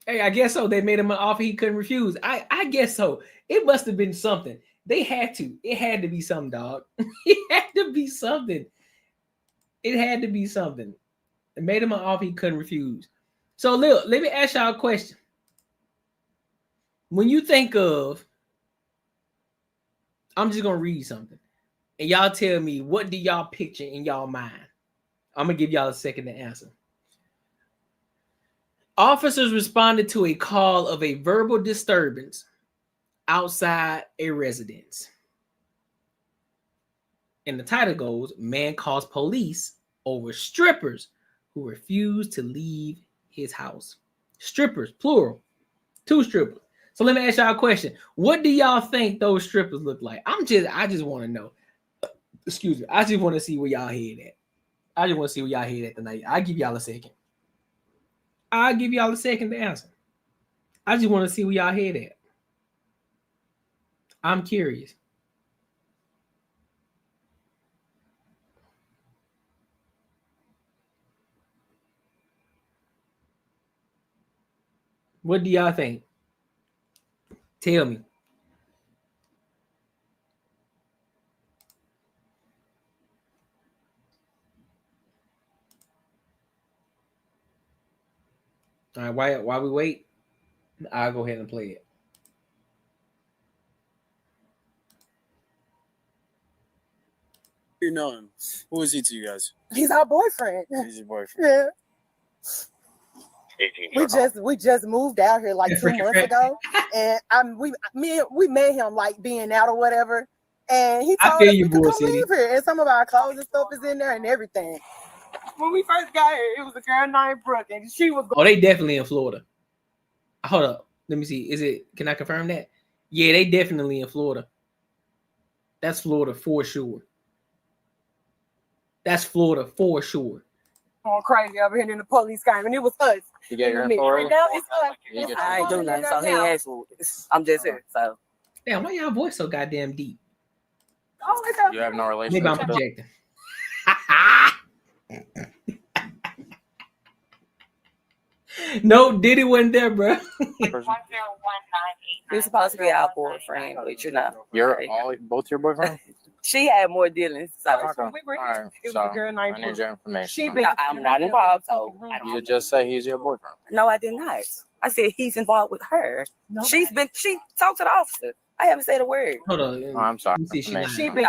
Hey, I guess so. They made him an offer he couldn't refuse. I guess so. It must have been something. They had to. It had to be something, dog. It had to be something. It had to be something. It made him an offer he couldn't refuse. So look, let me ask y'all a question. When you think of, I'm just gonna read something, and y'all tell me what do y'all picture in y'all mind. I'm gonna give y'all a second to answer. Officers responded to a call of a verbal disturbance outside a residence. And the title goes, man calls police over strippers who refuse to leave his house. Strippers, plural, 2 strippers. So let me ask y'all a question. What do y'all think those strippers look like? I just want to know. Excuse me. I just want to see where y'all head at. I just want to see where y'all head at tonight. I'll give y'all a second. I'll give y'all a second to answer. I just want to see where y'all head at. I'm curious. What do y'all think? Tell me. All right, while we wait, I'll go ahead and play it. You know him. Who is he to you guys? He's our boyfriend. He's your boyfriend. Yeah. We just moved out here like 2 months ago, and we met him like being out or whatever, and he told us we could come live here, and some of our clothes and stuff is in there and everything. When we first got here, it was a girl named Brooke, and she was. Oh, they definitely in Florida. Hold up, let me see. Is it? Can I confirm that? Yeah, they definitely in Florida. That's Florida for sure. That's Florida for sure. Going crazy over here, and the police came, and it was us. You get your Right now, it's us. I ain't do nothing, so he ain't asked for it. I'm just here, so. Damn, why y'all voice so goddamn deep? Oh, it's You have no relationship. Maybe I'm projecting. No, Diddy wasn't there, bro. He's supposed to be our boyfriend, but you know. You're both your boyfriend? She had more dealings, so. Okay. We were All right. It was So a girl named I need your information. I'm not involved, so. You just say he's your boyfriend. No, I did not. I said he's involved with her. No. She talked to the officer. I haven't said a word. Hold on. Oh, I'm sorry. He's supposed to be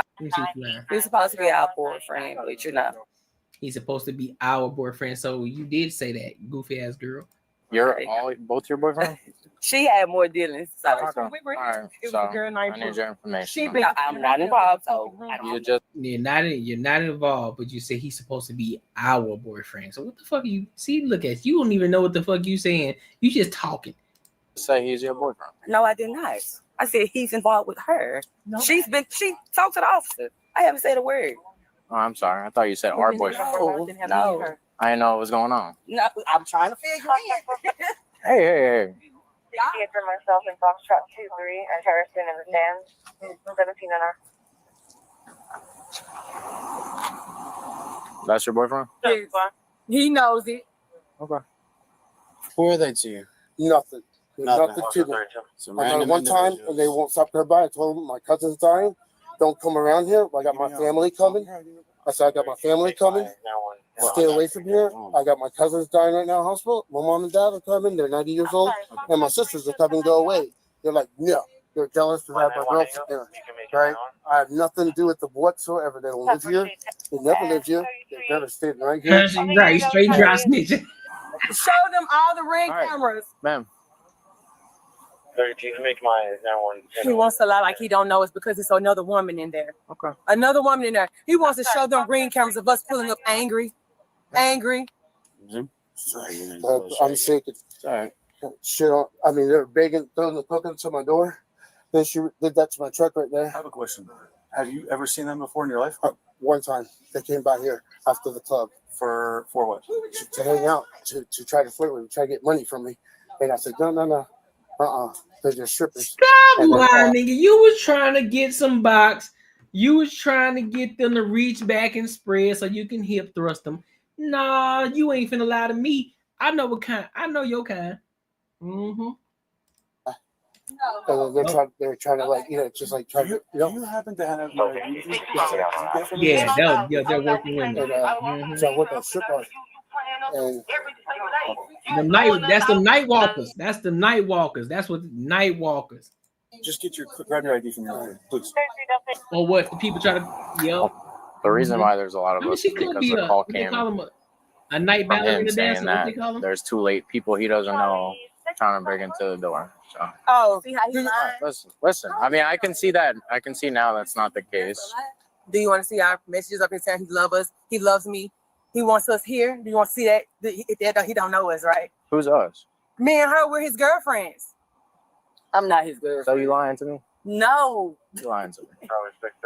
our boyfriend, but you know. He's supposed to be our boyfriend, so you did say that, goofy ass girl. You're both your boyfriend? She had more dealings, so. Okay. All right. It was So a girl named I need your information. I'm not involved, so. You just You're not involved, but you say he's supposed to be our boyfriend. So what the fuck are you? See, look at you. Don't even know what the fuck you saying. You just talking. say he's your boyfriend. No, I did not. I said he's involved with her. No. She talked to the officer. I haven't said a word. Oh, I'm sorry. I thought you said our boyfriend. No. I didn't know what was going on. No, I'm trying to figure it. Hey. Here for myself in Foxtrot 23 at Harrison in the stands, 17 and up. That's your boyfriend? Yes. He knows it. Okay. Who are they to you? Nothing. Nothing to them. I got it one time and they won't stop their by. I told them my cousin's dying. Don't come around here. I got my family coming. I said I got my family coming. Stay away from here. I got my cousins dying right now in the hospital. My mom and dad are coming. They're 90 years old. And my sisters are coming. Go away. They're like, no. They're jealous to have my girlfriend there. Right? I have nothing to do with them whatsoever. They don't live here. They never lived here. They've never stayed right here. Right, straight dry snitching. Show them all the ring cameras. Ma'am. He wants to lie like he don't know it's because it's another woman in there. Okay. Another woman in there. He wants to show them ring cameras of us pulling up angry. I'm shaking. Shit, I mean, they're begging, throwing the cooking to my door. Then she did that to my truck right there. I have a question. Have you ever seen them before in your life? One time. They came by here after the club. For what? To hang out, to try to flirt with me, try to get money from me. And I said, no. They're just strippers. Stop lying, nigga. You was trying to get some box. You was trying to get them to reach back and spread so you can hip thrust them. Nah, you ain't finna lie to me. I know what kind. I know your kind. Mm-hmm. And they're trying to like, just like trying to, Do you happen to have Yeah, they're working women. So I work at strip bar. And that's the night walkers. That's the night walkers. That's what night walkers. Just get grab your ID from your please. Or what the people try to yell. The reason why there's a lot of I mean, us she is could because be the a, call what they came call them a night from him ballerina saying dancer. What that they call them? there's too late people he doesn't know trying to break into the door. So Oh, see how he's lying? listen. I mean, I can see that. I can see now that's not the case. Do you want to see our messages up here saying he loves us? He loves me. He wants us here. Do you want to see that? He don't know us, right? Who's us? Me and her, we're his girlfriends. I'm not his girlfriend. So you lying to me? No. You lying to me?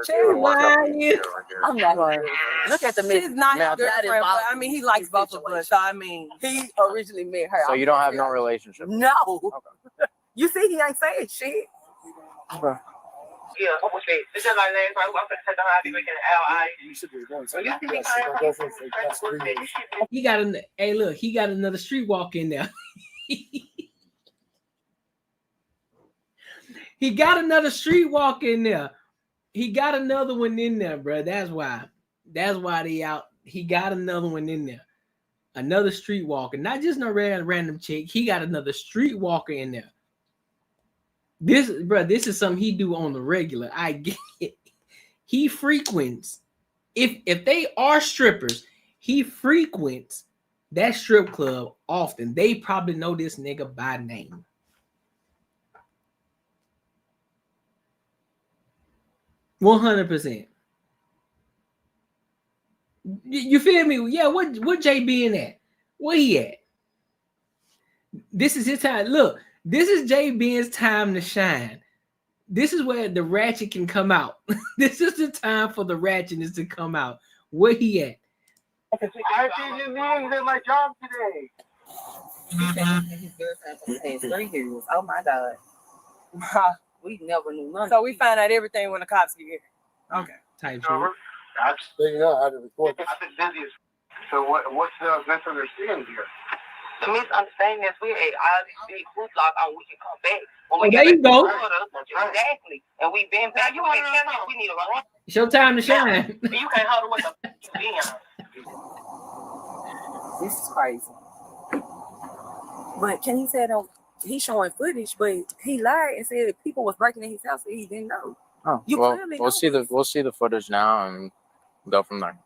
She's lying. I'm not lying. Look at the message. She's not his girlfriend, but I mean, he likes both of us. So, I mean, he originally met her. So you don't have no relationship? No. Okay. You see, he ain't saying shit. Okay. Yeah, this is my last one. I'm going to take the hobby making an LI. He got a hey, look, he got another street walk in there. He got another street walk in there. He got another one in there, bro. That's why they out. He got another one in there. Another street walker, not just no random chick. He got another street walker in there. This is something he do on the regular. I get it. He frequents. If they are strippers, he frequents that strip club often. They probably know this nigga by name. $100%. You feel me? Yeah. What JB in at? Where he at? This is his time. Look. This is JB's time to shine. This is where the ratchet can come out. This is the time for the ratchetness to come out. Where he at? I see your names at my job today. Oh my God. We never knew nothing. So we find out everything when the cops get here. Okay. Type shit. I'm figuring out how to record this. I've been busy. So what's the misunderstanding here? The misunderstanding is we had all these big hoopla on we can come back. Oh, there you go. Exactly. And we've been back. We need a run. It's your time to shine. You can't hold what the This is crazy. But can he say he's showing footage, but he lied and said people was breaking in his house that he didn't know. Oh, You well, clearly we'll know see the footage now and go from there.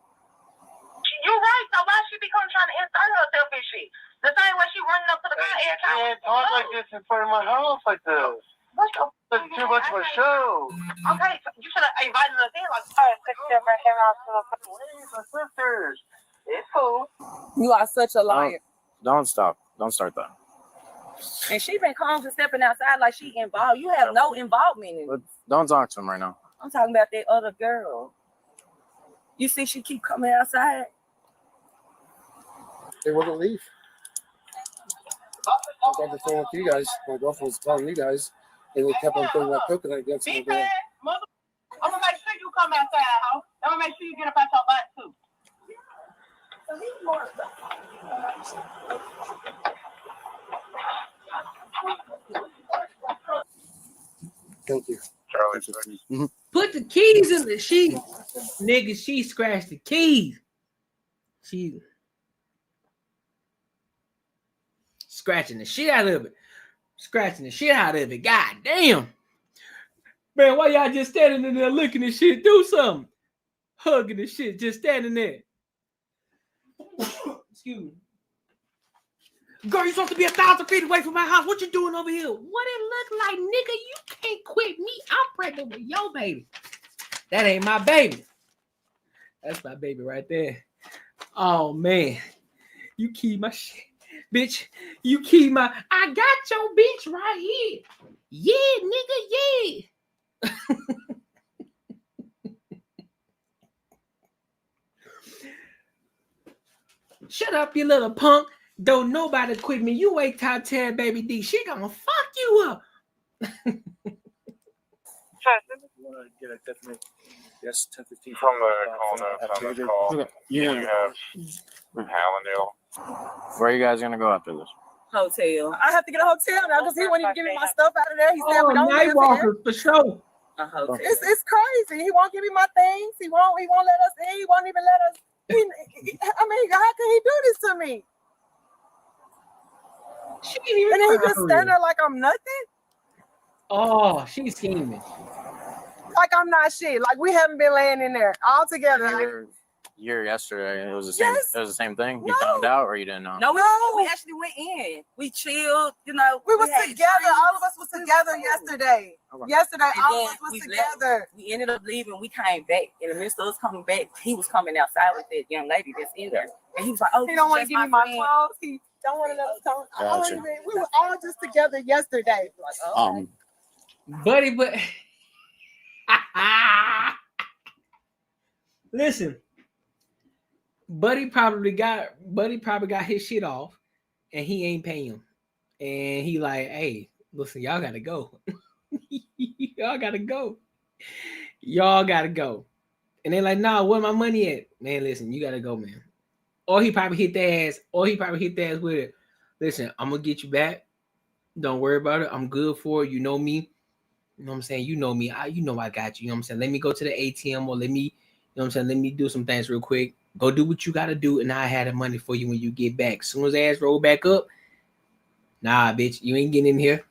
You're right. So why she be coming trying to insert herself and shit? The same way she running up to the car every time. Yeah, talk like this in front of my house like this. What's your That's too much of a show. Okay, so you should have invited us in like sisters. It's cool. You are such a liar. Don't stop. Don't start that. And she been calm for stepping outside like she involved. You have no involvement in it. But don't talk to him right now. I'm talking about that other girl. You see she keep coming outside? They wouldn't leave. I got the phone with you guys. My girlfriend was calling you guys, and they kept on throwing that coconut against me. I'm gonna make sure you come outside, ho. I'm gonna make sure you get up out your butt too. Thank you. Charlie. Put the keys in the sheet. Nigga, she scratched the keys. She scratching the shit out of it. Scratching the shit out of it. God damn. Man, why y'all just standing in there looking at shit? Do something. Hugging the shit, just standing there. Excuse me. Girl, you supposed to be 1,000 feet away from my house. What you doing over here? What it look like, nigga? You can't quit me. I'm pregnant with your baby. That ain't my baby. That's my baby right there. Oh, man. You keep my shit. Bitch, you keep my... I got your bitch right here. Yeah, nigga, yeah. Shut up, you little punk. Don't nobody quit me. You wait till I tell Baby D. She gonna fuck you up. Get a definite yes, 10:15 From the call. You have Hallandale. Where are you guys gonna go after this? Hotel. I have to get a hotel now because he won't even give me my stuff out of there. He said we don't night live walker here. for sure. It's crazy. He won't give me my things. He won't let us in. He won't even let us. I mean, how can he do this to me? She ain't even And then he just for stand real. there like I'm nothing. Oh, she's scheming. Like I'm not shit. Like we haven't been laying in there all together. Yesterday, it was the same. Yes. It was the same thing. You found out, or you didn't know? No, we actually went in. We chilled. You know, We was had together. drinks. All of us was together yesterday. Yesterday, And all of then us was we together. left. We ended up leaving. We came back. In the midst of us coming back, he was coming outside with that young lady that's in there. And he was like, "Oh, He don't want to that's give me my friend." clothes. He don't want to let us come. Gotcha. We were all just together yesterday. Buddy, but listen, Buddy probably got his shit off, and he ain't paying him, and he like, hey, listen, y'all gotta go, y'all gotta go, and they like, nah, where my money at, man? Listen, you gotta go, man. Or he probably hit the ass, with it. Listen, I'm gonna get you back. Don't worry about it. I'm good for it. You know me. You know what I'm saying? You know me. I got you. You know what I'm saying? Let me go to the ATM or let me, you know what I'm saying? Let me do some things real quick. Go do what you got to do. And I had the money for you when you get back. As soon as ass roll back up, nah, bitch, you ain't getting in here.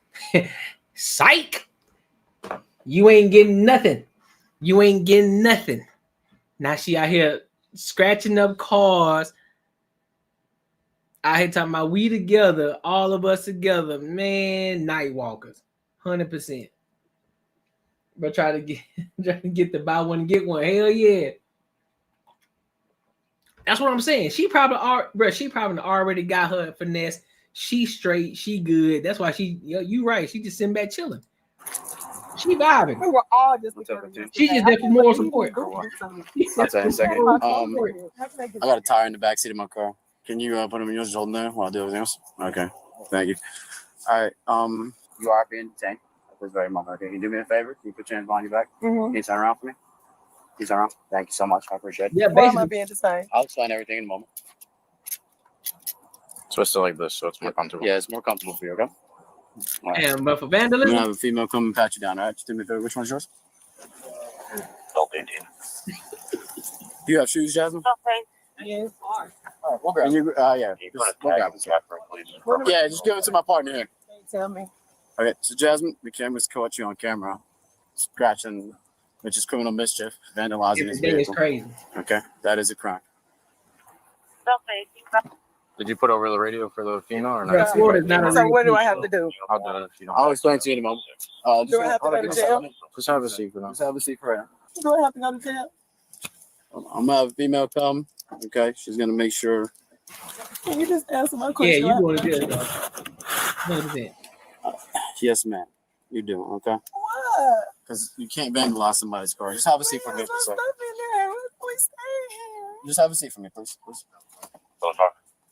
Psych. You ain't getting nothing. Now she out here scratching up cars. Out here talking about we together, all of us together. Man, night walkers. 100%. But try to get the buy one and get one. Hell yeah. That's what I'm saying. She probably already got her finesse. She straight. She good. That's why you right. She just sitting back chilling. She vibing. We were all just together. She just there for moral support. I'll tell you in a second. I got a tire in the backseat of my car. Can you put them in yours, hold there while I do everything else? Okay. Thank you. All right. You are being detained at this very moment. Okay. Can you do me a favor? Can you put your hands behind your back? Can you turn around for me? Can you turn around? Thank you so much. I appreciate it. Yeah, Why am I being detained? I'll explain everything in a moment. Twist it like this so it's more comfortable. Yeah, it's more comfortable for you, okay? All right. And but for I'm vandalism, gonna have a female come and pat you down, all right? Just do me a favor. Which one's yours? Adult 18. Do you have shoes, Jasmine? Yes. All right, we'll grab it. Yeah. We'll grab it. Yeah, just give it to my partner here. Tell me. Okay, so Jasmine, the camera's caught you on camera scratching, which is criminal mischief, vandalizing his vehicle. It's crazy. Okay, that is a crime. Did you put over the radio for the female or not? So what do I have to do? I'll do it if you don't. I'll explain to you in a moment. Do I have to go to jail? Just have a seat for now. Just have a seat for right now. Do I have to go to jail? I'm gonna have a female come. Okay, she's gonna make sure. Can you just answer my Yeah, question? you going to jail, though. 100%. Yes, ma'am. You do. Okay. What? Because you can't vandalize somebody's car. Just have a seat for me, please. Stuff in there. We stay here. Just have a seat for me, please.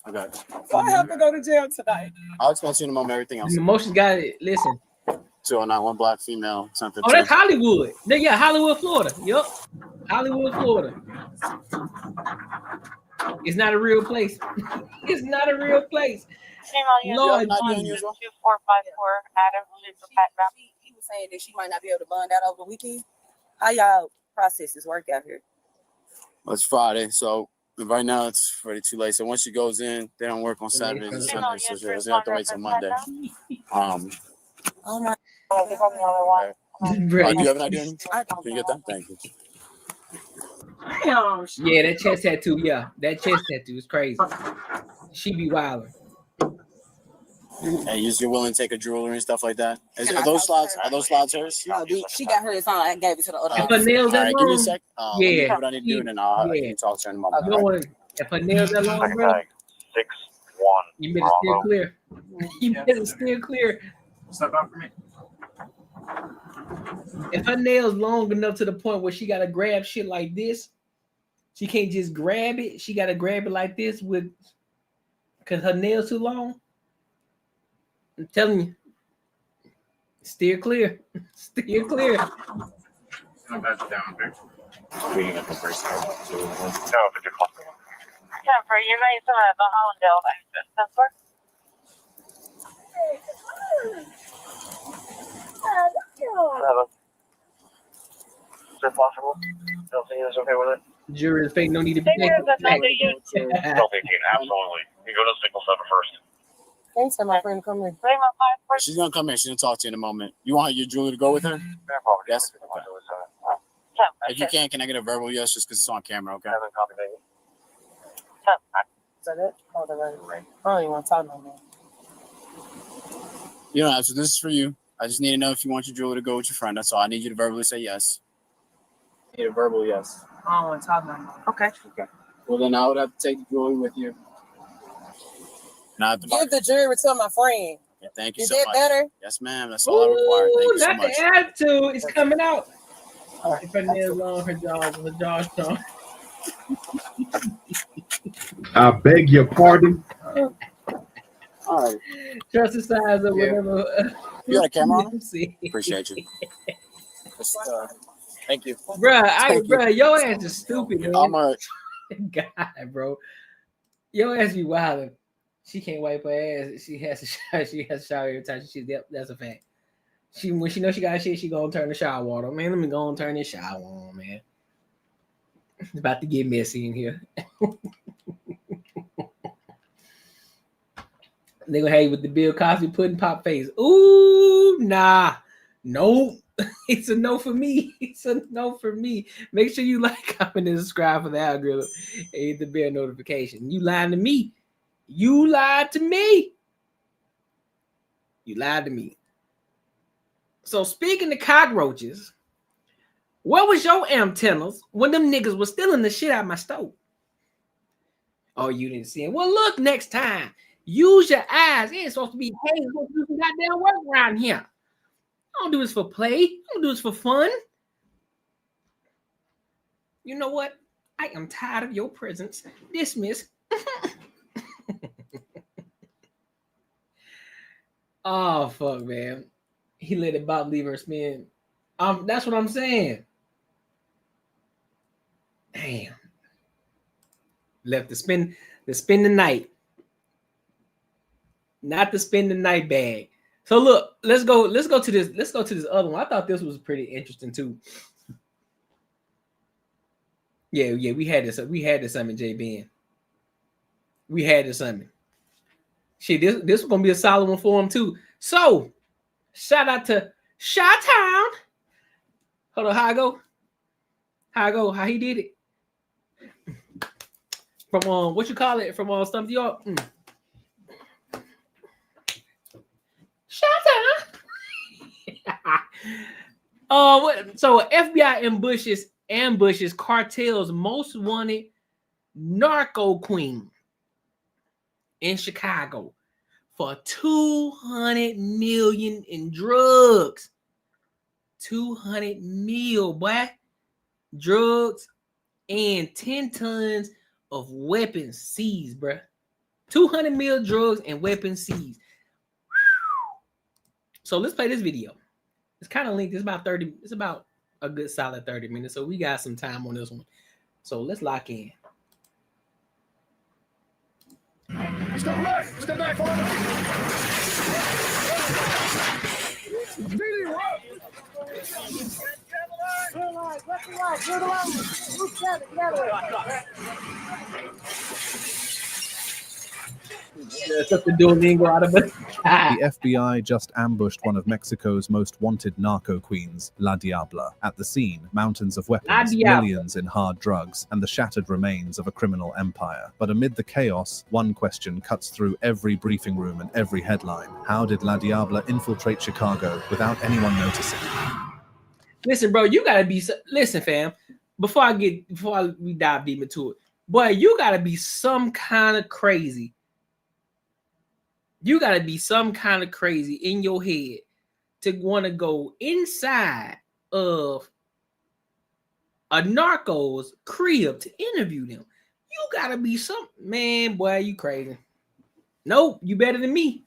Okay. So I have to go to jail tonight. I'll explain to you in a moment everything else. The emotions got it. Listen. 209, one black female, something. Oh, that's Hollywood. Yeah, Hollywood, Florida. Yup. Hollywood, Florida. It's not a real place. It's not a real place. Lord, He was saying that she might not be able to bond out over the weekend. How y'all processes work out here? Well, it's Friday, so right now it's already too late. So once she goes in, they don't work on Saturdays and Sundays, so she doesn't have to wait till Monday. Oh my. Do you have an idea? Can you get that? Thank you. Yeah, that chest tattoo. Yeah, that chest tattoo is crazy. She be wilding. Hey, you're willing to take a jewelry and stuff like that? Are those slides hers? No, she got hers on. I gave it to the other. If her nails All that right, long, give me a sec. Let me yeah. do what I need to do, and then I can talk to her in a moment. You don't want to. If her nails that long, bro, 6-1. you better steer clear. You better steer clear. Step out for me. If her nails long enough to the point where she gotta grab shit like this, she can't just grab it. She gotta grab it like this because her nails too long. I'm telling you, steer clear. Steer clear. I'm back down there. Reading at the first time. No, but you're close. Jennifer, you made some of the Hollandale access, Is it possible? Don't think it's okay with it. Jury is fake. No need to be. Don't think you can absolutely. You go to signal 7 first. Thanks for my friend to come in. She's gonna come in. She's gonna talk to you in a moment. You want your jeweler to go with her? Yes. Okay. If you can I get a verbal yes, just because it's on camera? Okay. Is that it? Oh, the right. I don't even want to talk no more. You don't have to. This is for you. I just need to know if you want your jeweler to go with your friend. That's all. I need you to verbally say yes. I need a verbal yes. I don't want to talk no more. Okay. Okay. Well, then I would have to take the jewelry with you. Give the jewelry to my friend. Yeah, thank you Is so that much. better? Yes, ma'am. That's all I require. Thank you so not much. the attitude. It's coming out. All right, her nails on, her jaws strong. I beg your pardon. All right. Trust the size of whatever. You got a camera on? Appreciate you. Thank you. Bruh, your ass is stupid, man. I'm all right. God, bro. Your ass be wildin'. She can't wipe her ass. She has to shower. She has to shower every time. That's a fact. When she knows she got shit, she gonna turn the shower water. Man, let me go and turn this shower on, man. It's about to get messy in here. They gonna have you with the Bill Cosby pudding pop face. Ooh, nah, nope. It's a no for me. It's a no for me. Make sure you like, comment, and subscribe for the algorithm and hit the bell notification. You lying to me. You lied to me. You lied to me. So speaking of cockroaches, where was your antennas when them niggas was stealing the shit out of my stove? Oh, you didn't see it. Well, look next time. Use your eyes. It ain't supposed to be, hey, it's supposed to do some goddamn work around here. I don't do this for play. I don't do this for fun. You know what? I am tired of your presence. Dismiss. Oh, fuck, man. He let it Bob leave her spin. That's what I'm saying. Damn. Left to spend the night. Not to spend the night bag. So look, let's go to this other one. I thought this was pretty interesting too. Yeah, we had this summon, J Ben. We had this summon. Shit, this was gonna be a solid one for him too. So shout out to Chi-Town. Hold on, how I go? How he did it? From what you call it? From Stump York. So FBI ambushes cartel's most wanted narco queen in Chicago for $200 million in drugs. 200 mil, boy. Drugs and 10 tons of weapons seized, bruh. 200 mil drugs and weapons seized. So let's play this video. It's kind of linked. It's about a good solid 30 minutes. So we got some time on this one. So let's lock in. Step left, step back forward. The FBI just ambushed one of Mexico's most wanted narco queens, La Diabla. At the scene, mountains of weapons, millions in hard drugs, and the shattered remains of a criminal empire. But amid the chaos, one question cuts through every briefing room and every headline. How did La Diabla infiltrate Chicago without anyone noticing? Listen, bro, you gotta be. Listen, fam. Before we dive deep into it, boy, you gotta be some kind of crazy. You gotta be some kind of crazy in your head to want to go inside of a narco's crib to interview them. You gotta be some man, boy. You crazy? Nope, you better than me.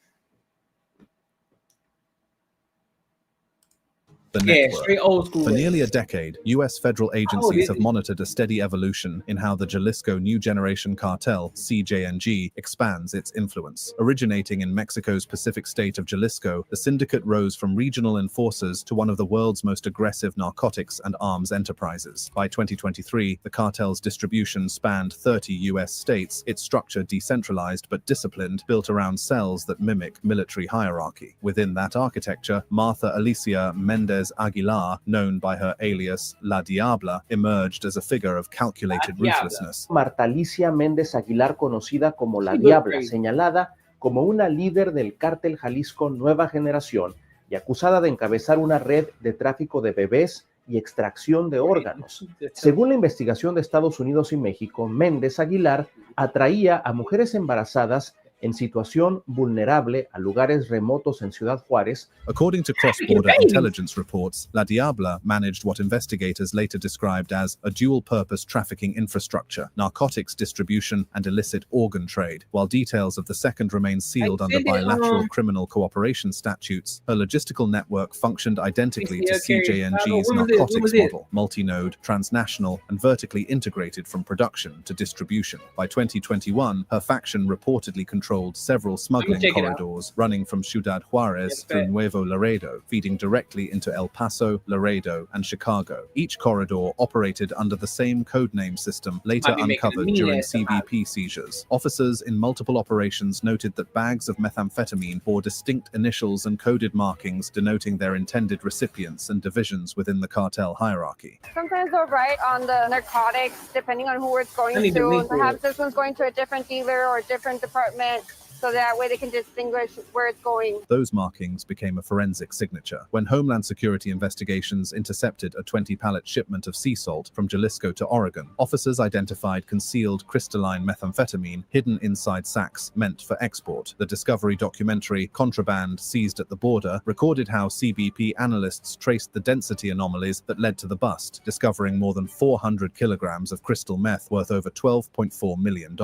The network. Straight old school. For nearly a decade, U.S. federal agencies have monitored a steady evolution in how the Jalisco New Generation Cartel, CJNG, expands its influence. Originating in Mexico's Pacific state of Jalisco, the syndicate rose from regional enforcers to one of the world's most aggressive narcotics and arms enterprises. By 2023, the cartel's distribution spanned 30 U.S. states, its structure decentralized but disciplined, built around cells that mimic military hierarchy. Within that architecture, Martha Alicia Mendez Aguilar, known by her alias La Diabla, emerged as a figure of calculated ruthlessness. Marta Alicia Méndez Aguilar, conocida como La Diabla, señalada como una líder del cártel Jalisco Nueva Generación y acusada de encabezar una red de tráfico de bebés y extracción de órganos. Según la investigación de Estados Unidos y México, Méndez Aguilar atraía a mujeres embarazadas en situación vulnerable a lugares remotos en Ciudad Juárez. According to cross-border intelligence reports, La Diabla managed what investigators later described as a dual-purpose trafficking infrastructure, narcotics distribution, and illicit organ trade. While details of the second remain sealed under bilateral criminal cooperation statutes, her logistical network functioned identically to CJNG's narcotics model, multi-node, transnational, and vertically integrated from production to distribution. By 2021, her faction reportedly controlled several smuggling corridors running from Ciudad Juárez through Nuevo Laredo, feeding directly into El Paso, Laredo, and Chicago. Each corridor operated under the same codename system later uncovered during CBP seizures. Officers in multiple operations noted that bags of methamphetamine bore distinct initials and coded markings denoting their intended recipients and divisions within the cartel hierarchy. Sometimes they'll write on the narcotics, depending on who it's going to. Perhaps this one's going to a different dealer or a different department, so that way they can distinguish where it's going. Those markings became a forensic signature. When Homeland Security investigations intercepted a 20-pallet shipment of sea salt from Jalisco to Oregon, officers identified concealed crystalline methamphetamine hidden inside sacks meant for export. The Discovery documentary, Contraband Seized at the Border, recorded how CBP analysts traced the density anomalies that led to the bust, discovering more than 400 kilograms of crystal meth worth over $12.4 million.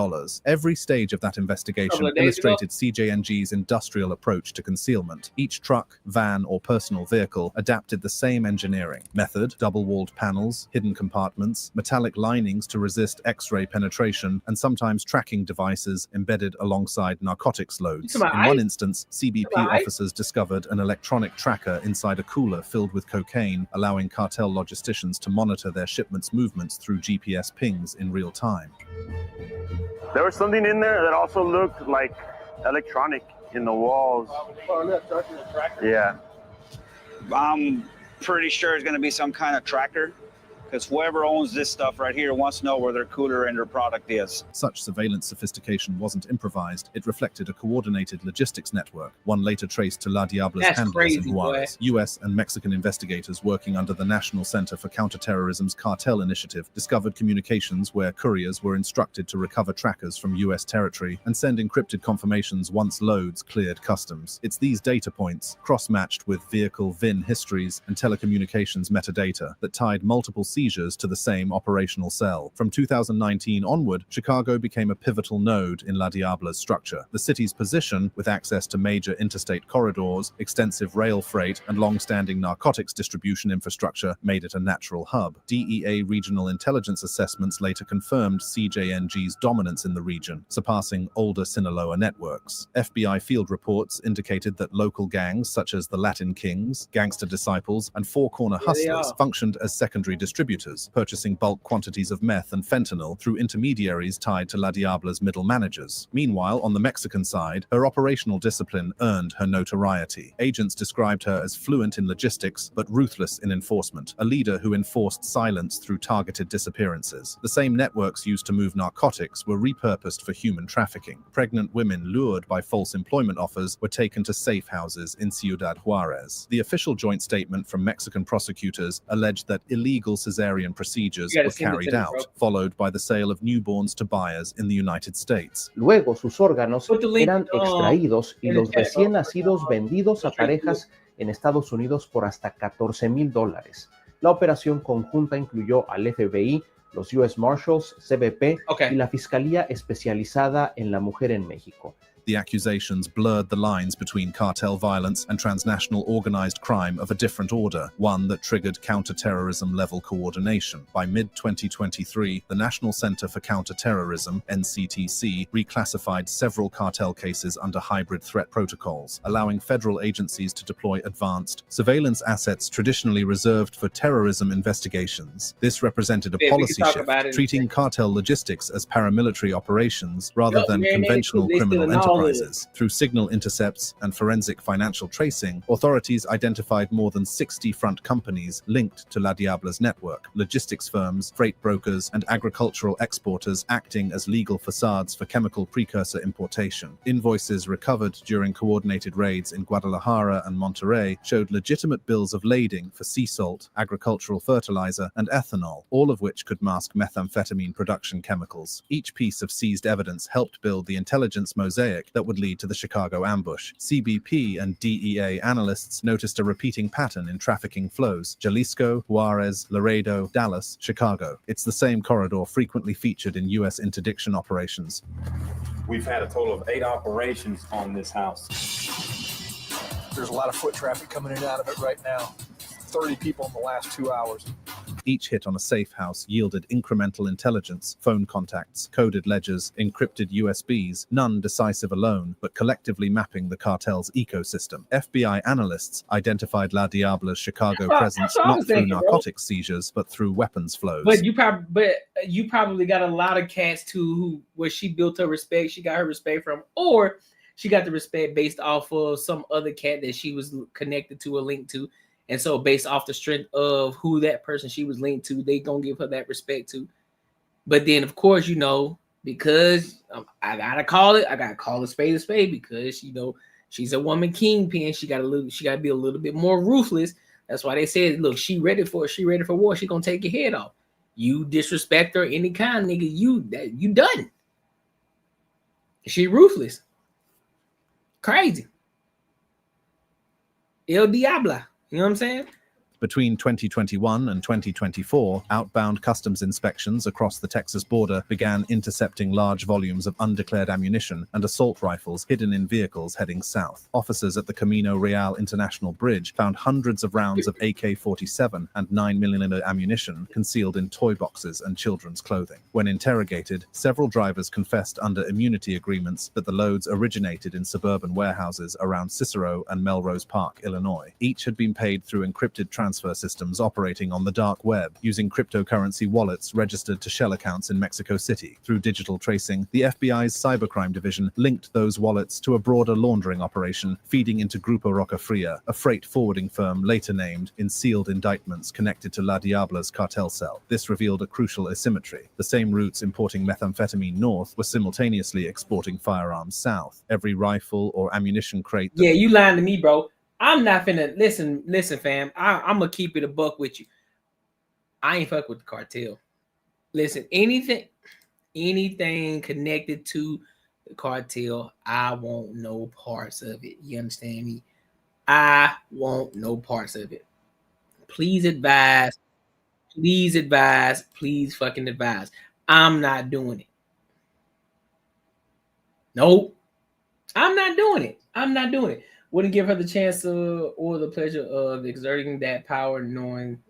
Every stage of that investigation illustrated CJNG's industrial approach to concealment. Each truck, van, or personal vehicle adapted the same engineering method: double-walled panels, hidden compartments, metallic linings to resist X-ray penetration, and sometimes tracking devices embedded alongside narcotics loads. In one instance, CBP officers discovered an electronic tracker inside a cooler filled with cocaine, allowing cartel logisticians to monitor their shipments' movements through GPS pings in real time. There was something in there that also looked like electronic in the walls. Yeah. I'm pretty sure it's going to be some kind of tracker, because whoever owns this stuff right here wants to know where their cooler and their product is. Such surveillance sophistication wasn't improvised. It reflected a coordinated logistics network, one later traced to La Diabla's handlers in Juárez. U.S. and Mexican investigators working under the National Center for Counterterrorism's Cartel Initiative discovered communications where couriers were instructed to recover trackers from U.S. territory and send encrypted confirmations once loads cleared customs. It's these data points, cross-matched with vehicle VIN histories and telecommunications metadata, that tied multiple seizures to the same operational cell. From 2019 onward, Chicago became a pivotal node in La Diabla's structure. The city's position, with access to major interstate corridors, extensive rail freight, and long-standing narcotics distribution infrastructure, made it a natural hub. DEA regional intelligence assessments later confirmed CJNG's dominance in the region, surpassing older Sinaloa networks. FBI field reports indicated that local gangs such as the Latin Kings, Gangster Disciples, and Four Corner Hustlers functioned as secondary distributors, purchasing bulk quantities of meth and fentanyl through intermediaries tied to La Diabla's middle managers. Meanwhile, on the Mexican side, her operational discipline earned her notoriety. Agents described her as fluent in logistics, but ruthless in enforcement, a leader who enforced silence through targeted disappearances. The same networks used to move narcotics were repurposed for human trafficking. Pregnant women lured by false employment offers were taken to safe houses in Ciudad Juárez. The official joint statement from Mexican prosecutors alleged that illegal cesarean procedures were carried out, followed by the sale of newborns to buyers in the United States. Luego, sus órganos eran extraídos y los recién nacidos vendidos a parejas en Estados Unidos por hasta $14,000. La operación conjunta incluyó al FBI, los US Marshals, CBP y la Fiscalía Especializada en la Mujer en México. The accusations blurred the lines between cartel violence and transnational organized crime of a different order, one that triggered counterterrorism level coordination. By mid-2023, the National Center for Counterterrorism, NCTC, reclassified several cartel cases under hybrid threat protocols, allowing federal agencies to deploy advanced surveillance assets traditionally reserved for terrorism investigations. This represented a policy shift, treating cartel logistics as paramilitary operations rather than conventional criminal enterprises. Through signal intercepts and forensic financial tracing, authorities identified more than 60 front companies linked to La Diabla's network, logistics firms, freight brokers, and agricultural exporters acting as legal facades for chemical precursor importation. Invoices recovered during coordinated raids in Guadalajara and Monterrey showed legitimate bills of lading for sea salt, agricultural fertilizer, and ethanol, all of which could mask methamphetamine production chemicals. Each piece of seized evidence helped build the intelligence mosaic that would lead to the Chicago ambush. CBP and DEA analysts noticed a repeating pattern in trafficking flows: Jalisco, Juarez, Laredo, Dallas, Chicago. It's the same corridor frequently featured in U.S. interdiction operations. We've had a total of 8 operations on this house. There's a lot of foot traffic coming in and out of it right now. 30 people in the last 2 hours. Each hit on a safe house yielded incremental intelligence, phone contacts, coded ledgers, encrypted USBs, none decisive alone, but collectively mapping the cartel's ecosystem. FBI analysts identified La Diabla's Chicago presence not through narcotics seizures, but through weapons flows. But you probably got a lot of cats too where she built her respect, she got her respect from, or she got the respect based off of some other cat that she was connected to or linked to. And so based off the strength of who that person she was linked to, they gonna give her that respect to. But then, of course, you know, because I gotta call a spade because, you know, she's a woman kingpin. She gotta be a little bit more ruthless. That's why they said, look, she ready for war. She gonna take your head off. You disrespect her any kind, nigga, you done. She ruthless. Crazy. El Diabla. You know what I'm saying? Between 2021 and 2024, outbound customs inspections across the Texas border began intercepting large volumes of undeclared ammunition and assault rifles hidden in vehicles heading south. Officers at the Camino Real International Bridge found hundreds of rounds of AK-47 and 9mm ammunition concealed in toy boxes and children's clothing. When interrogated, several drivers confessed under immunity agreements that the loads originated in suburban warehouses around Cicero and Melrose Park, Illinois. Each had been paid through encrypted transfer systems operating on the dark web, using cryptocurrency wallets registered to shell accounts in Mexico City. Through digital tracing, the FBI's cybercrime division linked those wallets to a broader laundering operation feeding into Grupo Roca Fria, a freight forwarding firm later named in sealed indictments connected to La Diabla's cartel cell. This revealed a crucial asymmetry. The same routes importing methamphetamine north were simultaneously exporting firearms south. Every rifle or ammunition crate... Yeah, you lying to me, bro. I'm not finna listen, fam. I'm gonna keep it a buck with you. I ain't fuck with the cartel. Listen, anything connected to the cartel, I want no parts of it. You understand me? I want no parts of it. Please advise. Please advise. Please fucking advise. I'm not doing it. Nope. I'm not doing it. I'm not doing it. Wouldn't give her the chance or the pleasure of exerting that power, knowing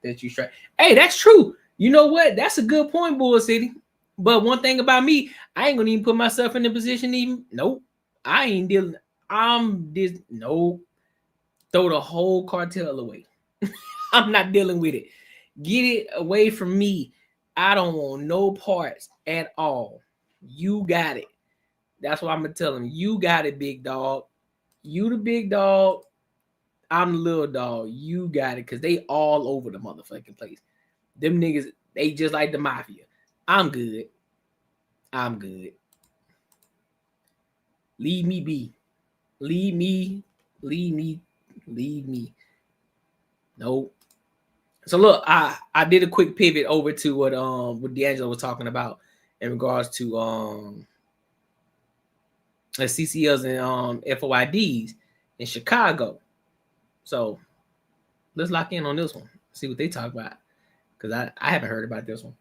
that you strike. Hey, that's true. You know what? That's a good point, Bull City. But one thing about me, I ain't gonna even put myself in the position even. Nope. I ain't dealing. Nope. Throw the whole cartel away. I'm not dealing with it. Get it away from me. I don't want no parts at all. You got it. That's what I'm gonna tell him. You got it, big dog. You the big dog, I'm the little dog. You got it, because they all over the motherfucking place. Them niggas, they just like the mafia. I'm good. I'm good. Leave me be. Leave me. Leave me. Leave me. Nope. So look, I did a quick pivot over to what D'Angelo was talking about in regards to CCLs and FOIDs in Chicago. So let's lock in on this one. See what they talk about. Because I haven't heard about this one.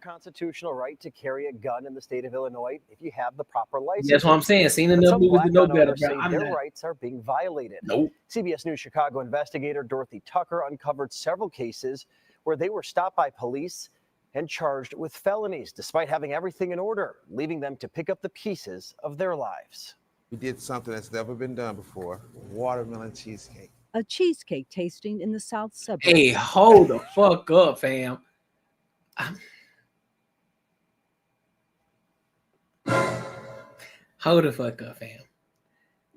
constitutional right to carry a gun in the state of Illinois if you have the proper license. That's what I'm saying. Seen enough movies to know better, bro. Their rights are being violated. Nope. CBS News Chicago investigator Dorothy Tucker uncovered several cases where they were stopped by police and charged with felonies, despite having everything in order, leaving them to pick up the pieces of their lives. We did something that's never been done before: watermelon cheesecake. A cheesecake tasting in the South suburbs. Hey, hold the fuck up, fam. Hold the fuck up, fam.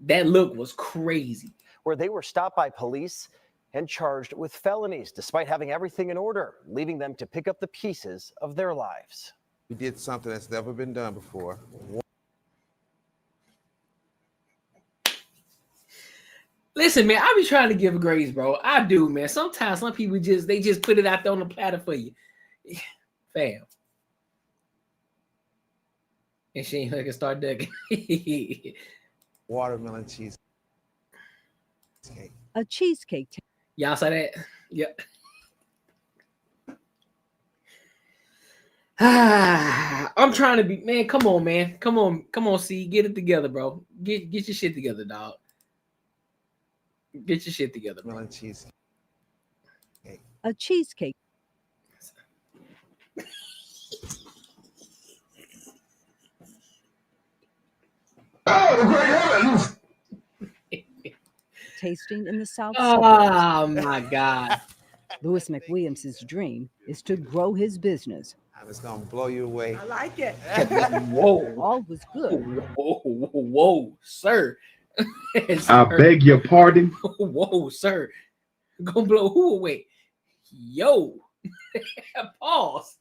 That look was crazy. Where they were stopped by police and charged with felonies, despite having everything in order, leaving them to pick up the pieces of their lives. We did something that's never been done before. Listen, man, I be trying to give grace, bro. I do, man. Sometimes some people just put it out there on the platter for you. Fam. And she ain't looking start ducking. Watermelon cheesecake. A cheesecake. Y'all saw that? Yep. I'm trying to be, man. Come on, man. Come on, C. Get it together, bro. Get your shit together, dog. Get your shit together, bro. Cheesecake. A cheesecake. Tasting in the South suburbs. Oh my God. Louis McWilliams's dream is to grow his business. It's gonna blow you away. I like it. Whoa. All was good. Whoa, sir. I beg your pardon. Whoa, sir. Gonna blow who away? Yo. Pause.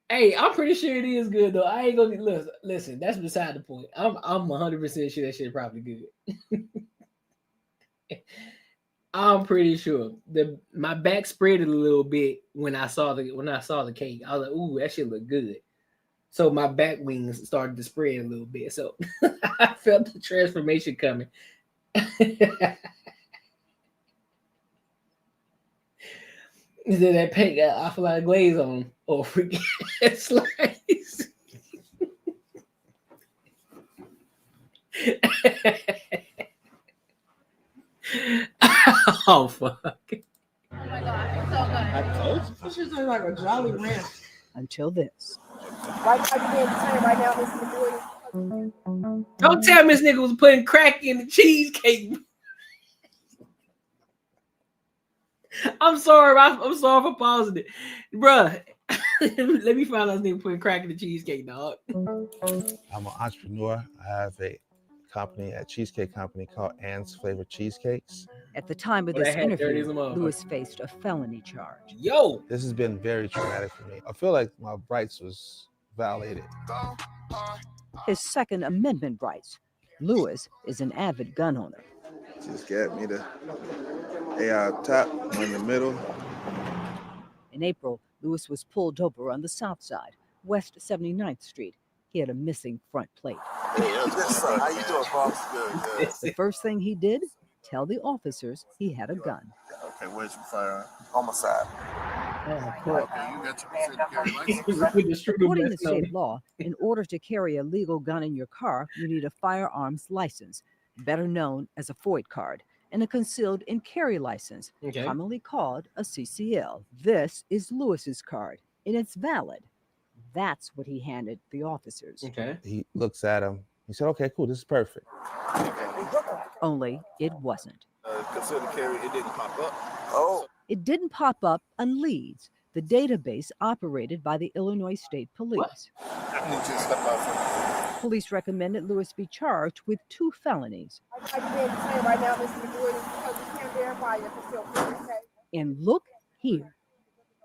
Hey, I'm pretty sure it is good though. I ain't gonna listen. That's beside the point. I'm 100% sure that shit probably good. I'm pretty sure. My back spread a little bit when I saw the cake. I was like, ooh, that shit look good. So my back wings started to spread a little bit. So I felt the transformation coming. Is that paint got awful lot of glaze on or freaking slice? Oh fuck. Oh my God, it's so good. I told you. This is like a Jolly Ranch. Until this. Right now, you being saying right now, this is the boy. Don't tell me this nigga was putting crack in the cheesecake. I'm sorry. I'm sorry for pausing it. Bruh, let me find out this nigga putting crack in the cheesecake, dog. I'm an entrepreneur. I have a company, a cheesecake company called Ann's Flavored Cheesecakes. At the time of this interview, Louis faced a felony charge. Yo! This has been very traumatic for me. I feel like my rights was violated. His Second Amendment rights. Louis is an avid gun owner. Just got me the AR top, one in the middle. In April, Louis was pulled over on the south side, West 79th Street. He had a missing front plate. Hey, how you doing, boss? Good. The first thing he did, tell the officers he had a gun. Okay, where's your firearm? On my side. Okay, you got your license. According to state law, in order to carry a legal gun in your car, you need a firearms license, better known as a FOID card, and a concealed and carry license, commonly called a CCL. This is Louis's card, and it's valid. That's what he handed the officers. Okay. He looks at him. He said, okay, cool, this is perfect. Only it wasn't. Concealed and carry, it didn't pop up. Oh. It didn't pop up on Leeds, the database operated by the Illinois State Police. Police recommended Louis be charged with 2 felonies. Right now, this is the boy because we can't verify your concealed. And look here,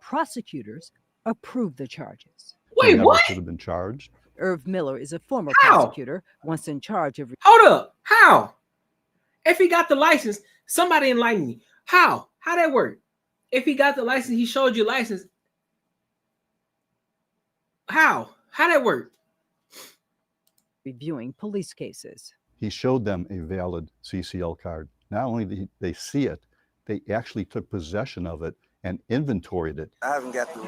prosecutors approved the charges. Wait, what? Should have been charged. Irv Miller is a former How? prosecutor, once in charge of. Hold up. How? If he got the license, somebody enlighten me. How? How that work? If he got the license, he showed you license. How? How that work? Reviewing police cases. He showed them a valid CCL card. Not only did they see it, they actually took possession of it and inventoried it. I haven't got the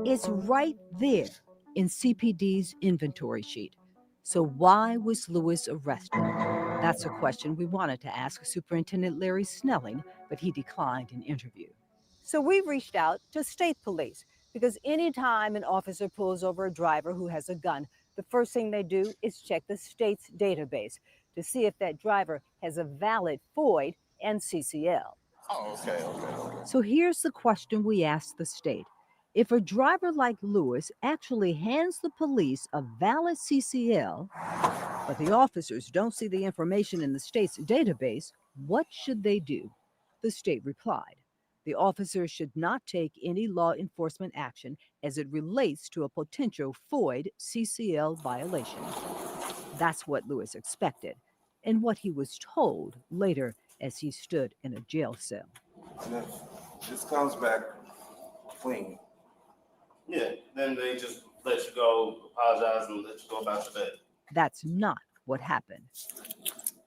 It's right there in CPD's inventory sheet. So why was Lewis arrested? That's a question we wanted to ask Superintendent Larry Snelling, but he declined an interview. So we reached out to state police because anytime an officer pulls over a driver who has a gun, the first thing they do is check the state's database to see if that driver has a valid FOID and CCL. Oh, okay. So here's the question we asked the state. If a driver like Lewis actually hands the police a valid CCL, but the officers don't see the information in the state's database, what should they do? The state replied, the officers should not take any law enforcement action as it relates to a potential FOID CCL violation. That's what Lewis expected, and what he was told later as he stood in a jail cell. And if this comes back clean, yeah, then they just let you go, apologize, and let you go about your day. That's not what happened.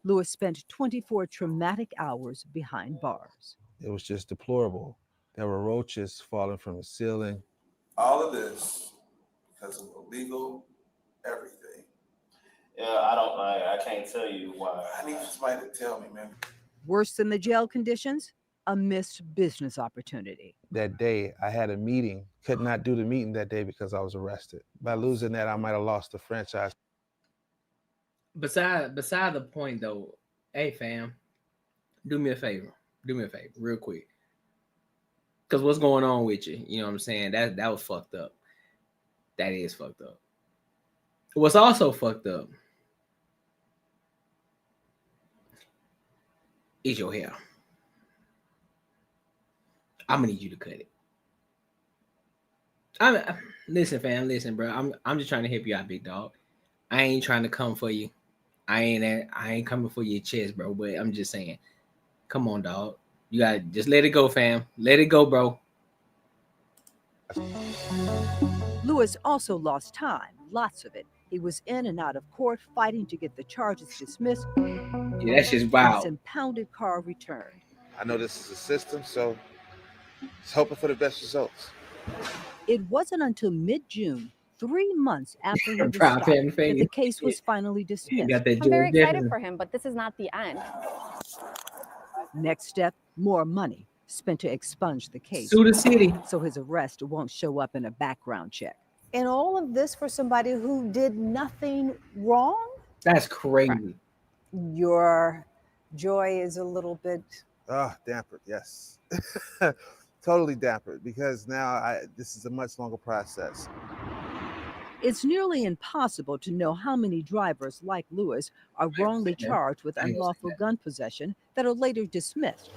Lewis spent 24 traumatic hours behind bars. It was just deplorable. There were roaches falling from the ceiling. all of this because of illegal everything. Yeah, I can't tell you why. I need somebody to tell me, man. Worse than the jail conditions, a missed business opportunity. That day, I had a meeting. Could not do the meeting that day because I was arrested. By losing that, I might have lost the franchise. Beside the point, though, hey, fam, do me a favor, real quick. Because what's going on with you? You know what I'm saying? That was fucked up. That is fucked up. What's also fucked up is your hair. I'm gonna need you to cut it. Listen, fam. Listen, bro. I'm just trying to help you out, big dog. I ain't trying to come for you. I ain't coming for your chest, bro. But I'm just saying, come on, dog. You gotta just let it go, fam. Let it go, bro. Lewis also lost time, lots of it. He was in and out of court fighting to get the charges dismissed. Yeah, that's just wild. His impounded car returned. I know this is a system, so just hoping for the best results. It wasn't until mid-June, 3 months after he was Proud stopped, family, that family. the case was finally dismissed. Got that I'm very George excited Jefferson. for him, but this is not the end. Next step, more money spent to expunge the case. Sue the city. So his arrest won't show up in a background check. And all of this for somebody who did nothing wrong? That's crazy. Your joy is a little bit... Dampered, yes. Totally dampered, because now this is a much longer process. It's nearly impossible to know how many drivers like Lewis are wrongly charged with unlawful gun possession that are later dismissed.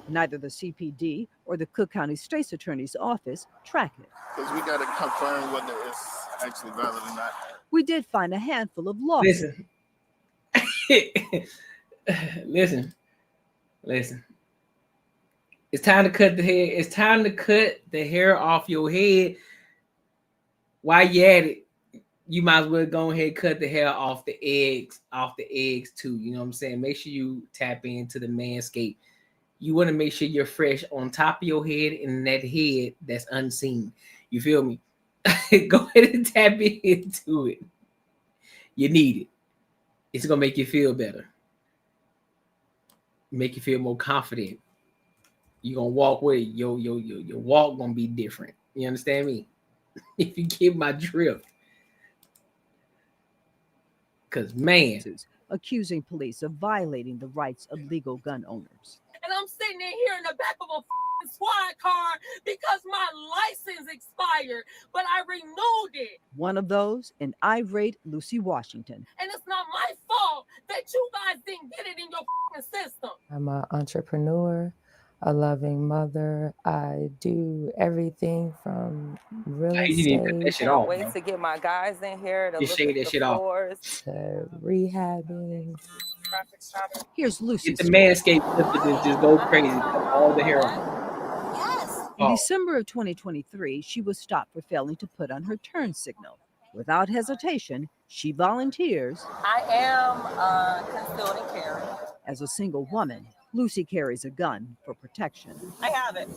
Neither the CPD or the Cook County State's Attorney's Office track it. Because we got to confirm whether it's actually valid or not. We did find a handful of lawsuits. Listen. It's time to cut the hair. It's time to cut the hair off your head. While you at it, you might as well go ahead and cut the hair off the eggs too. You know what I'm saying? Make sure you tap into the Manscaped. You want to make sure you're fresh on top of your head and that head that's unseen. You feel me? Go ahead and tap into it. You need it. It's gonna make you feel better. Make you feel more confident. You're gonna walk with it. Your walk gonna be different. You understand me? If you get my drift. Because, man. Accusing police of violating the rights of legal gun owners. And I'm sitting in here in the back of a squad car because my license expired, but I renewed it. One of those, an irate Lucy Washington. And it's not my fault that you guys didn't get it in your system. I'm an entrepreneur, a loving mother. I do everything from real estate Can't wait to get my guys in here to look at the floors. to rehabbing. Here's Lucy. Get the Manscaped clip and just go crazy. Cut all the hair off. In December of 2023, she was stopped for failing to put on her turn signal. Without hesitation, she volunteers. I am concealed and carry. As a single woman, Lucy carries a gun for protection. I have it.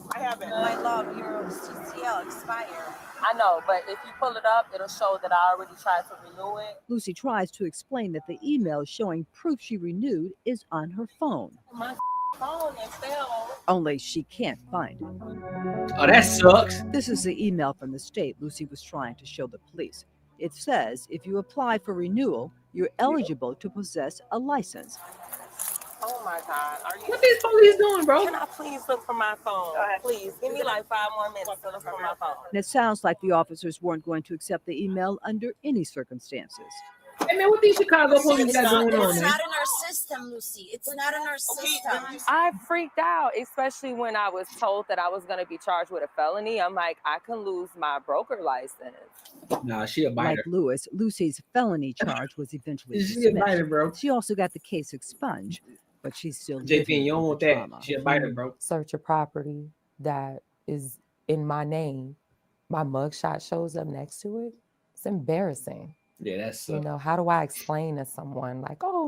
My love, your CCL expired. I know, but if you pull it up, it'll show that I already tried to renew it. Lucy tries to explain that the email showing proof she renewed is on her phone. My phone is fell. Only she can't find it. Oh, that sucks. This is the email from the state Lucy was trying to show the police. It says if you apply for renewal, you're eligible to possess a license. Oh my God. What these police doing, bro? Can I please look for my phone? Please, give me like 5 more minutes to look for my phone. And it sounds like the officers weren't going to accept the email under any circumstances. Hey man, what these Chicago police got going on, It's man? not in our system, Lucy. It's not in our system. I freaked out, especially when I was told that I was going to be charged with a felony. I'm like, I can lose my broker license. Nah, she a biter. Like Lewis, Lucy's felony charge was eventually She a biter, dismissed. bro. She also got the case expunged, but she's still JP, living you don't with want the that. trauma. She a biter, bro. Search a property that is in my name, my mugshot shows up next to it. It's embarrassing. Yeah, that's You know, how do I explain to someone like, oh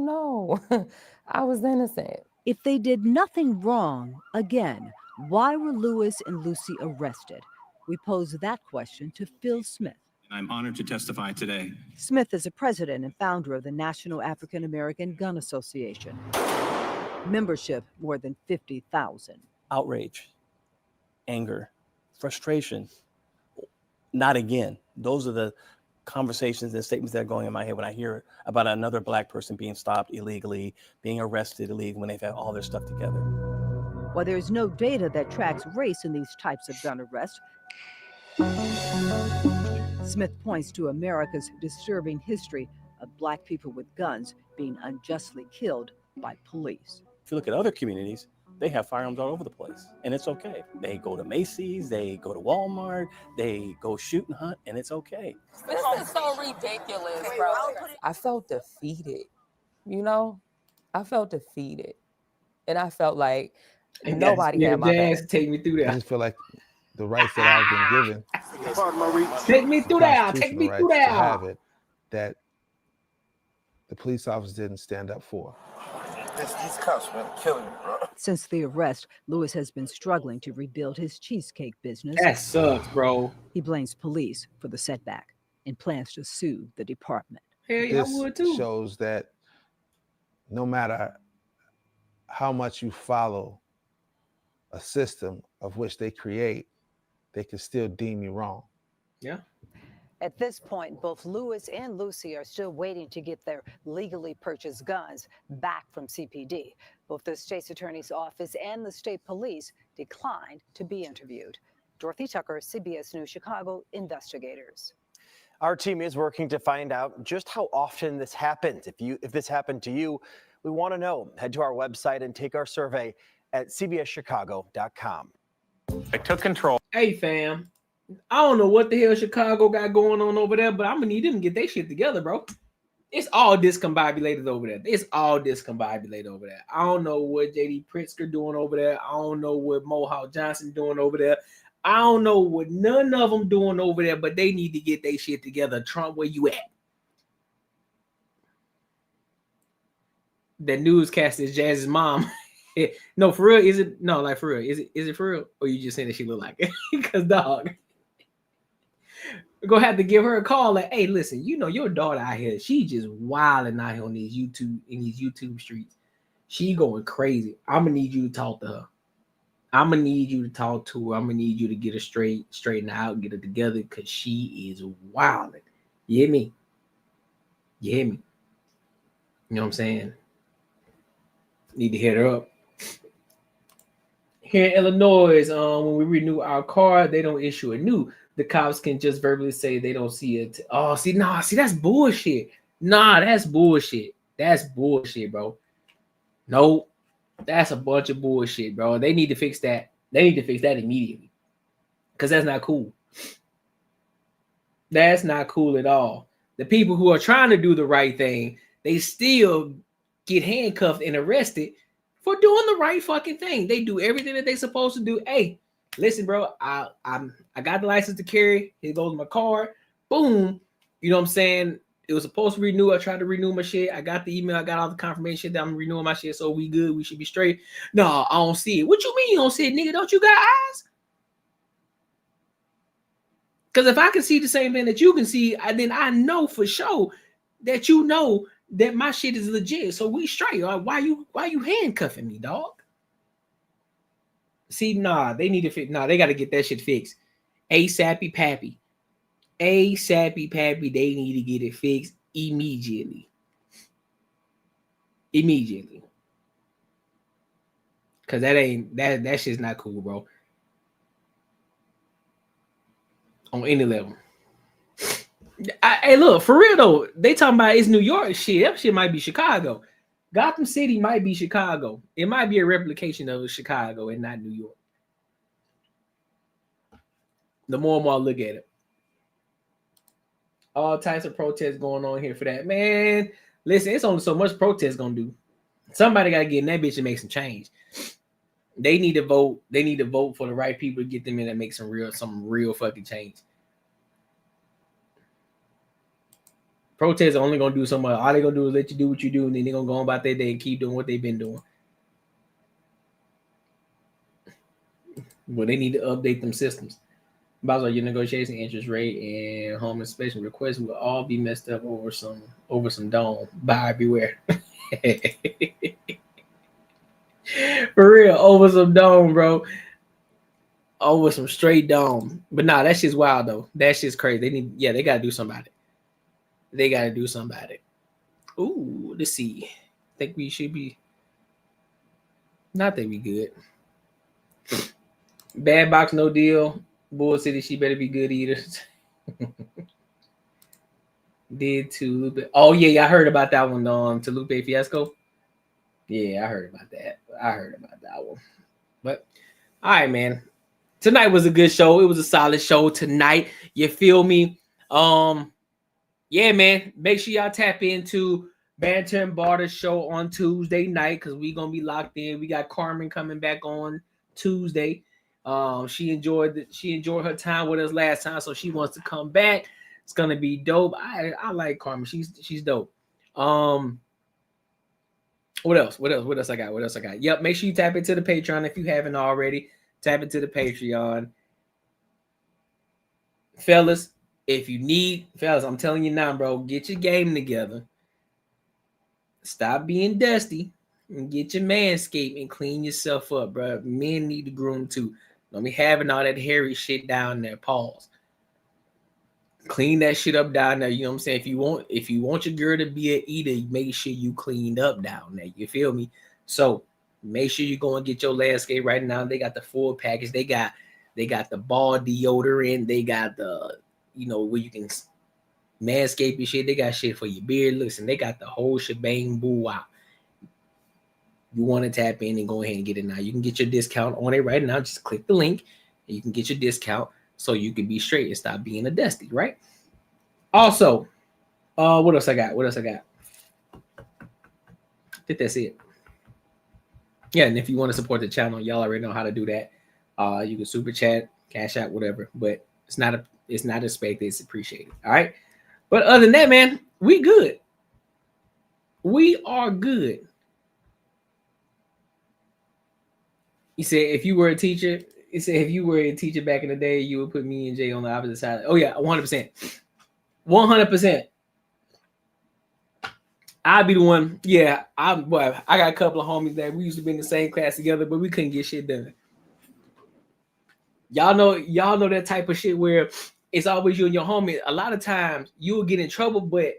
no, I was innocent? If they did nothing wrong, again, why were Lewis and Lucy arrested? We pose that question to Phil Smith. I'm honored to testify today. Smith is a president and founder of the National African American Gun Association. Membership more than 50,000. Outrage, anger, frustration. Not again. Those are the conversations and statements that are going in my head when I hear about another Black person being stopped illegally, being arrested illegally when they've had all their stuff together. While there is no data that tracks race in these types of gun arrests, Smith points to America's disturbing history of Black people with guns being unjustly killed by police. If you look at other communities, they have firearms all over the place, and it's okay. They go to Macy's, they go to Walmart, they go shoot and hunt, and it's okay. This is so ridiculous, bro. I felt defeated, you know? I felt defeated. And I felt like nobody had my back. Take me through that. I just feel like the rights that I've been given, Take me through that. Take me through constitutional rights to that. have it, that the police officers didn't stand up for. These cops, man, killing me, bro. Since the arrest, Lewis has been struggling to rebuild his cheesecake business. That sucks, bro. He blames police for the setback and plans to sue the department. Hell yeah, I This would too. shows that no matter how much you follow a system of which they create, they can still deem you wrong. Yeah. At this point, both Lewis and Lucy are still waiting to get their legally purchased guns back from CPD. Both the state's attorney's office and the state police declined to be interviewed. Dorothy Tucker, CBS News Chicago, investigators. Our team is working to find out just how often this happens. If this happened to you, we want to know. Head to our website and take our survey at cbschicago.com. I took control. Hey, fam. I don't know what the hell Chicago got going on over there, but I'm gonna need them to get their shit together, bro. It's all discombobulated over there. It's all discombobulated over there. I don't know what JD Pritzker doing over there. I don't know what Mohawk Johnson doing over there. I don't know what none of them doing over there, but they need to get their shit together. Trump, where you at? The newscaster is Jazz's mom. No, for real, is it? No, like for real, is it for real? Or you just saying that she look like it? Because dog, we're gonna have to give her a call. Like, hey, listen, you know your daughter out here, she just wilding out here on these YouTube streets. She going crazy. I'm gonna need you to talk to her. I'm gonna need you to talk to her. I'm gonna need you to get her straighten out, get her together, because she is wilding. You hear me? You hear me? You know what I'm saying? Need to hit her up. Here in Illinois, when we renew our card, they don't issue a new. The cops can just verbally say they don't see it. See, that's bullshit. Nah, that's bullshit. That's bullshit, bro. No, that's a bunch of bullshit, bro. They need to fix that. They need to fix that immediately. Because that's not cool. That's not cool at all. The people who are trying to do the right thing, they still get handcuffed and arrested for doing the right fucking thing. They do everything that they're supposed to do. Hey, listen, bro, I got the license to carry. Here goes my card. Boom. You know what I'm saying? It was supposed to renew. I tried to renew my shit. I got the email. I got all the confirmation that I'm renewing my shit. So we good. We should be straight. No, I don't see it. What you mean you don't see it, nigga? Don't you got eyes? Because if I can see the same thing that you can see, then I know for sure that you know that my shit is legit. So we straight. Like, why you handcuffing me, dog? See, nah, they need to fix. Nah, they got to get that shit fixed. ASAPy Pappy. ASAPy Pappy. They need to get it fixed immediately. Immediately. Cause that shit's not cool, bro. On any level. Hey, look, for real though, they talking about it's New York shit. That shit might be Chicago. Gotham City might be Chicago. It might be a replication of Chicago and not New York. The more and more I look at it. All types of protests going on here for that. Man, listen, it's only so much protest gonna do. Somebody gotta get in that bitch and make some change. They need to vote. They need to vote for the right people to get them in and make some real fucking change. Protests are only gonna do so much. All they gonna do is let you do what you do, and then they're gonna go on about their day and keep doing what they've been doing. Well, they need to update them systems. About your negotiation interest rate and home inspection requests will all be messed up over some dome. Buyer beware. For real, over some dome, bro. Over some straight dome. But nah, that shit's wild though. That shit's crazy. They gotta do something about it. They gotta do something about it. Ooh, let's see. I think we should be. Not that we good. Bad box, no deal. Bull City, she better be good eaters. Did Lupe? Oh yeah, I heard about that one. To Lupe Fiasco. Yeah, I heard about that. One. But all right, man. Tonight was a good show. It was a solid show tonight. You feel me? Yeah, man. Make sure y'all tap into Banter and Barter show on Tuesday night because we gonna be locked in. We got Carmen coming back on Tuesday. She enjoyed her time with us last time, so she wants to come back. It's gonna be dope. I like Carmen. She's dope. What else I got? Yep, make sure you tap into the Patreon if you haven't already. Tap into the Patreon. Fellas, I'm telling you now, bro, get your game together. Stop being dusty and get your manscaped and clean yourself up, bro. Men need to groom too. Don't be having all that hairy shit down there. Pause. Clean that shit up down there. You know what I'm saying? If you want your girl to be an eater, make sure you cleaned up down there. You feel me? So make sure you go and get your landscape right now. They got the full package. They got the ball deodorant. They got the, where you can manscape your shit. They got shit for your beard. Listen, they got the whole shebang boo out. You want to tap in and go ahead and get it now. You can get your discount on it right now. Just click the link and you can get your discount so you can be straight and stop being a dusty, right? Also, what else I got? I think that's it. Yeah, and if you want to support the channel, y'all already know how to do that. You can super chat, cash out, whatever, but it's not expected, it's appreciated. All right. But other than that, man, we good. We are good. He said, if you were a teacher back in the day, you would put me and Jay on the opposite side. Oh yeah, 100%. 100%. I'd be the one. Yeah, I got a couple of homies that we used to be in the same class together, but we couldn't get shit done. Y'all know that type of shit where it's always you and your homie. A lot of times you will get in trouble, but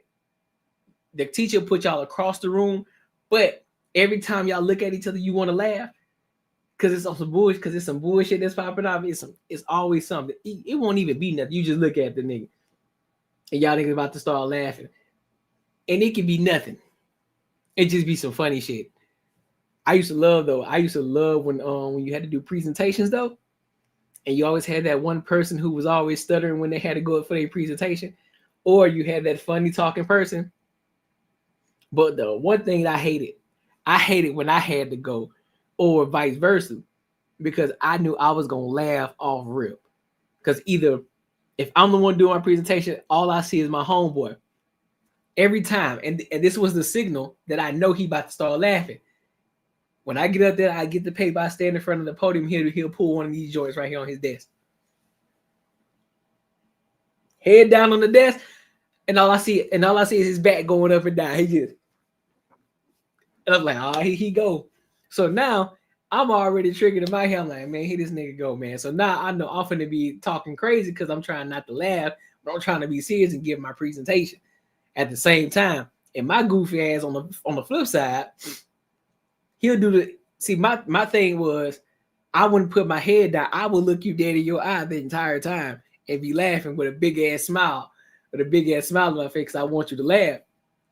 the teacher put y'all across the room. But every time y'all look at each other, you want to laugh because it's some bullshit. Because it's some bullshit that's popping off. It's always something. It won't even be nothing. You just look at the nigga, and y'all niggas about to start laughing, and it can be nothing. It just be some funny shit. I used to love when you had to do presentations though. And you always had that one person who was always stuttering when they had to go up for their presentation, or you had that funny talking person. But the one thing I hated when I had to go, or vice versa, because I knew I was gonna laugh off rip. Because either if I'm the one doing my presentation, all I see is my homeboy, every time. And this was the signal that I know he about to start laughing. When I get up there, I get the paper, I stand in front of the podium, he'll pull one of these joints right here on his desk. Head down on the desk, and all I see is his back going up and down. He just, and I'm like, oh, he go. So now I'm already triggered in my head. I'm like, man, here this nigga go, man. So now I know I'm finna be talking crazy because I'm trying not to laugh, but I'm trying to be serious and give my presentation at the same time. And my goofy ass on the flip side, he'll do the, see, my thing was, I wouldn't put my head down. I would look you dead in your eye the entire time and be laughing with a big ass smile, on my face. I want you to laugh.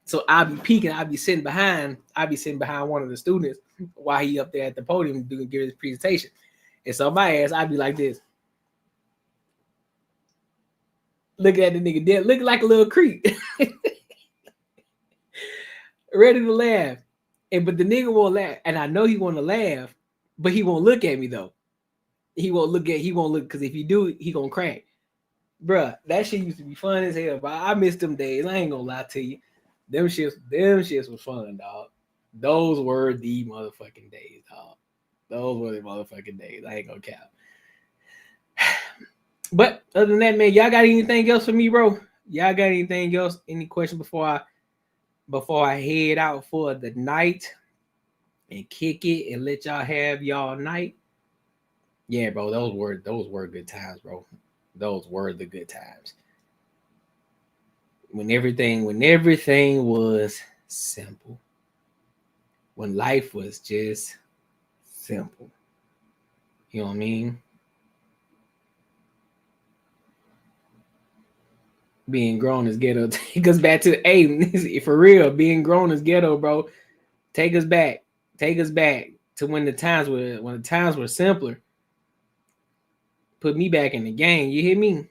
So I'll be peeking. I'll be sitting behind one of the students while he up there at the podium give his presentation. And so my ass, I'd be like this. Looking at the nigga dead, looking like a little creep. Ready to laugh. But the nigga won't laugh. And I know he want to laugh, but he won't look at me though. He won't look, because if he do, he gonna crack. Bruh, that shit used to be fun as hell, but I miss them days. I ain't gonna lie to you. Them shits was fun, dog. Those were the motherfucking days, dog. Those were the motherfucking days. I ain't gonna cap. But other than that, man, y'all got anything else for me, bro? Y'all got anything else? Any question before I head out for the night and kick it and let y'all have y'all night? Yeah, bro, those were good times, bro. Those were the good times. When everything was simple. When life was just simple. You know what I mean? Being grown is ghetto. Take us back to for real. Being grown is ghetto, bro. Take us back. Take us back to when the times were simpler. Put me back in the game. You hear me?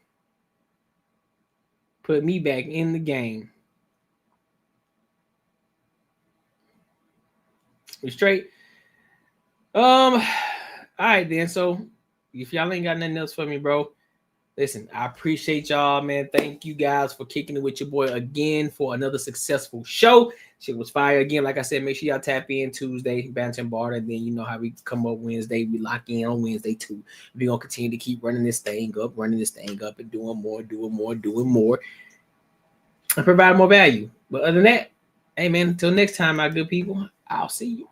Put me back in the game. We straight. All right then. So if y'all ain't got nothing else for me, bro, listen, I appreciate y'all, man. Thank you guys for kicking it with your boy again for another successful show. Shit was fire again. Like I said, make sure y'all tap in Tuesday, Banter and Barter. Then you know how we come up Wednesday. We lock in on Wednesday too. We're gonna continue to keep running this thing up, and doing more, and provide more value. But other than that, hey man, until next time, my good people, I'll see you.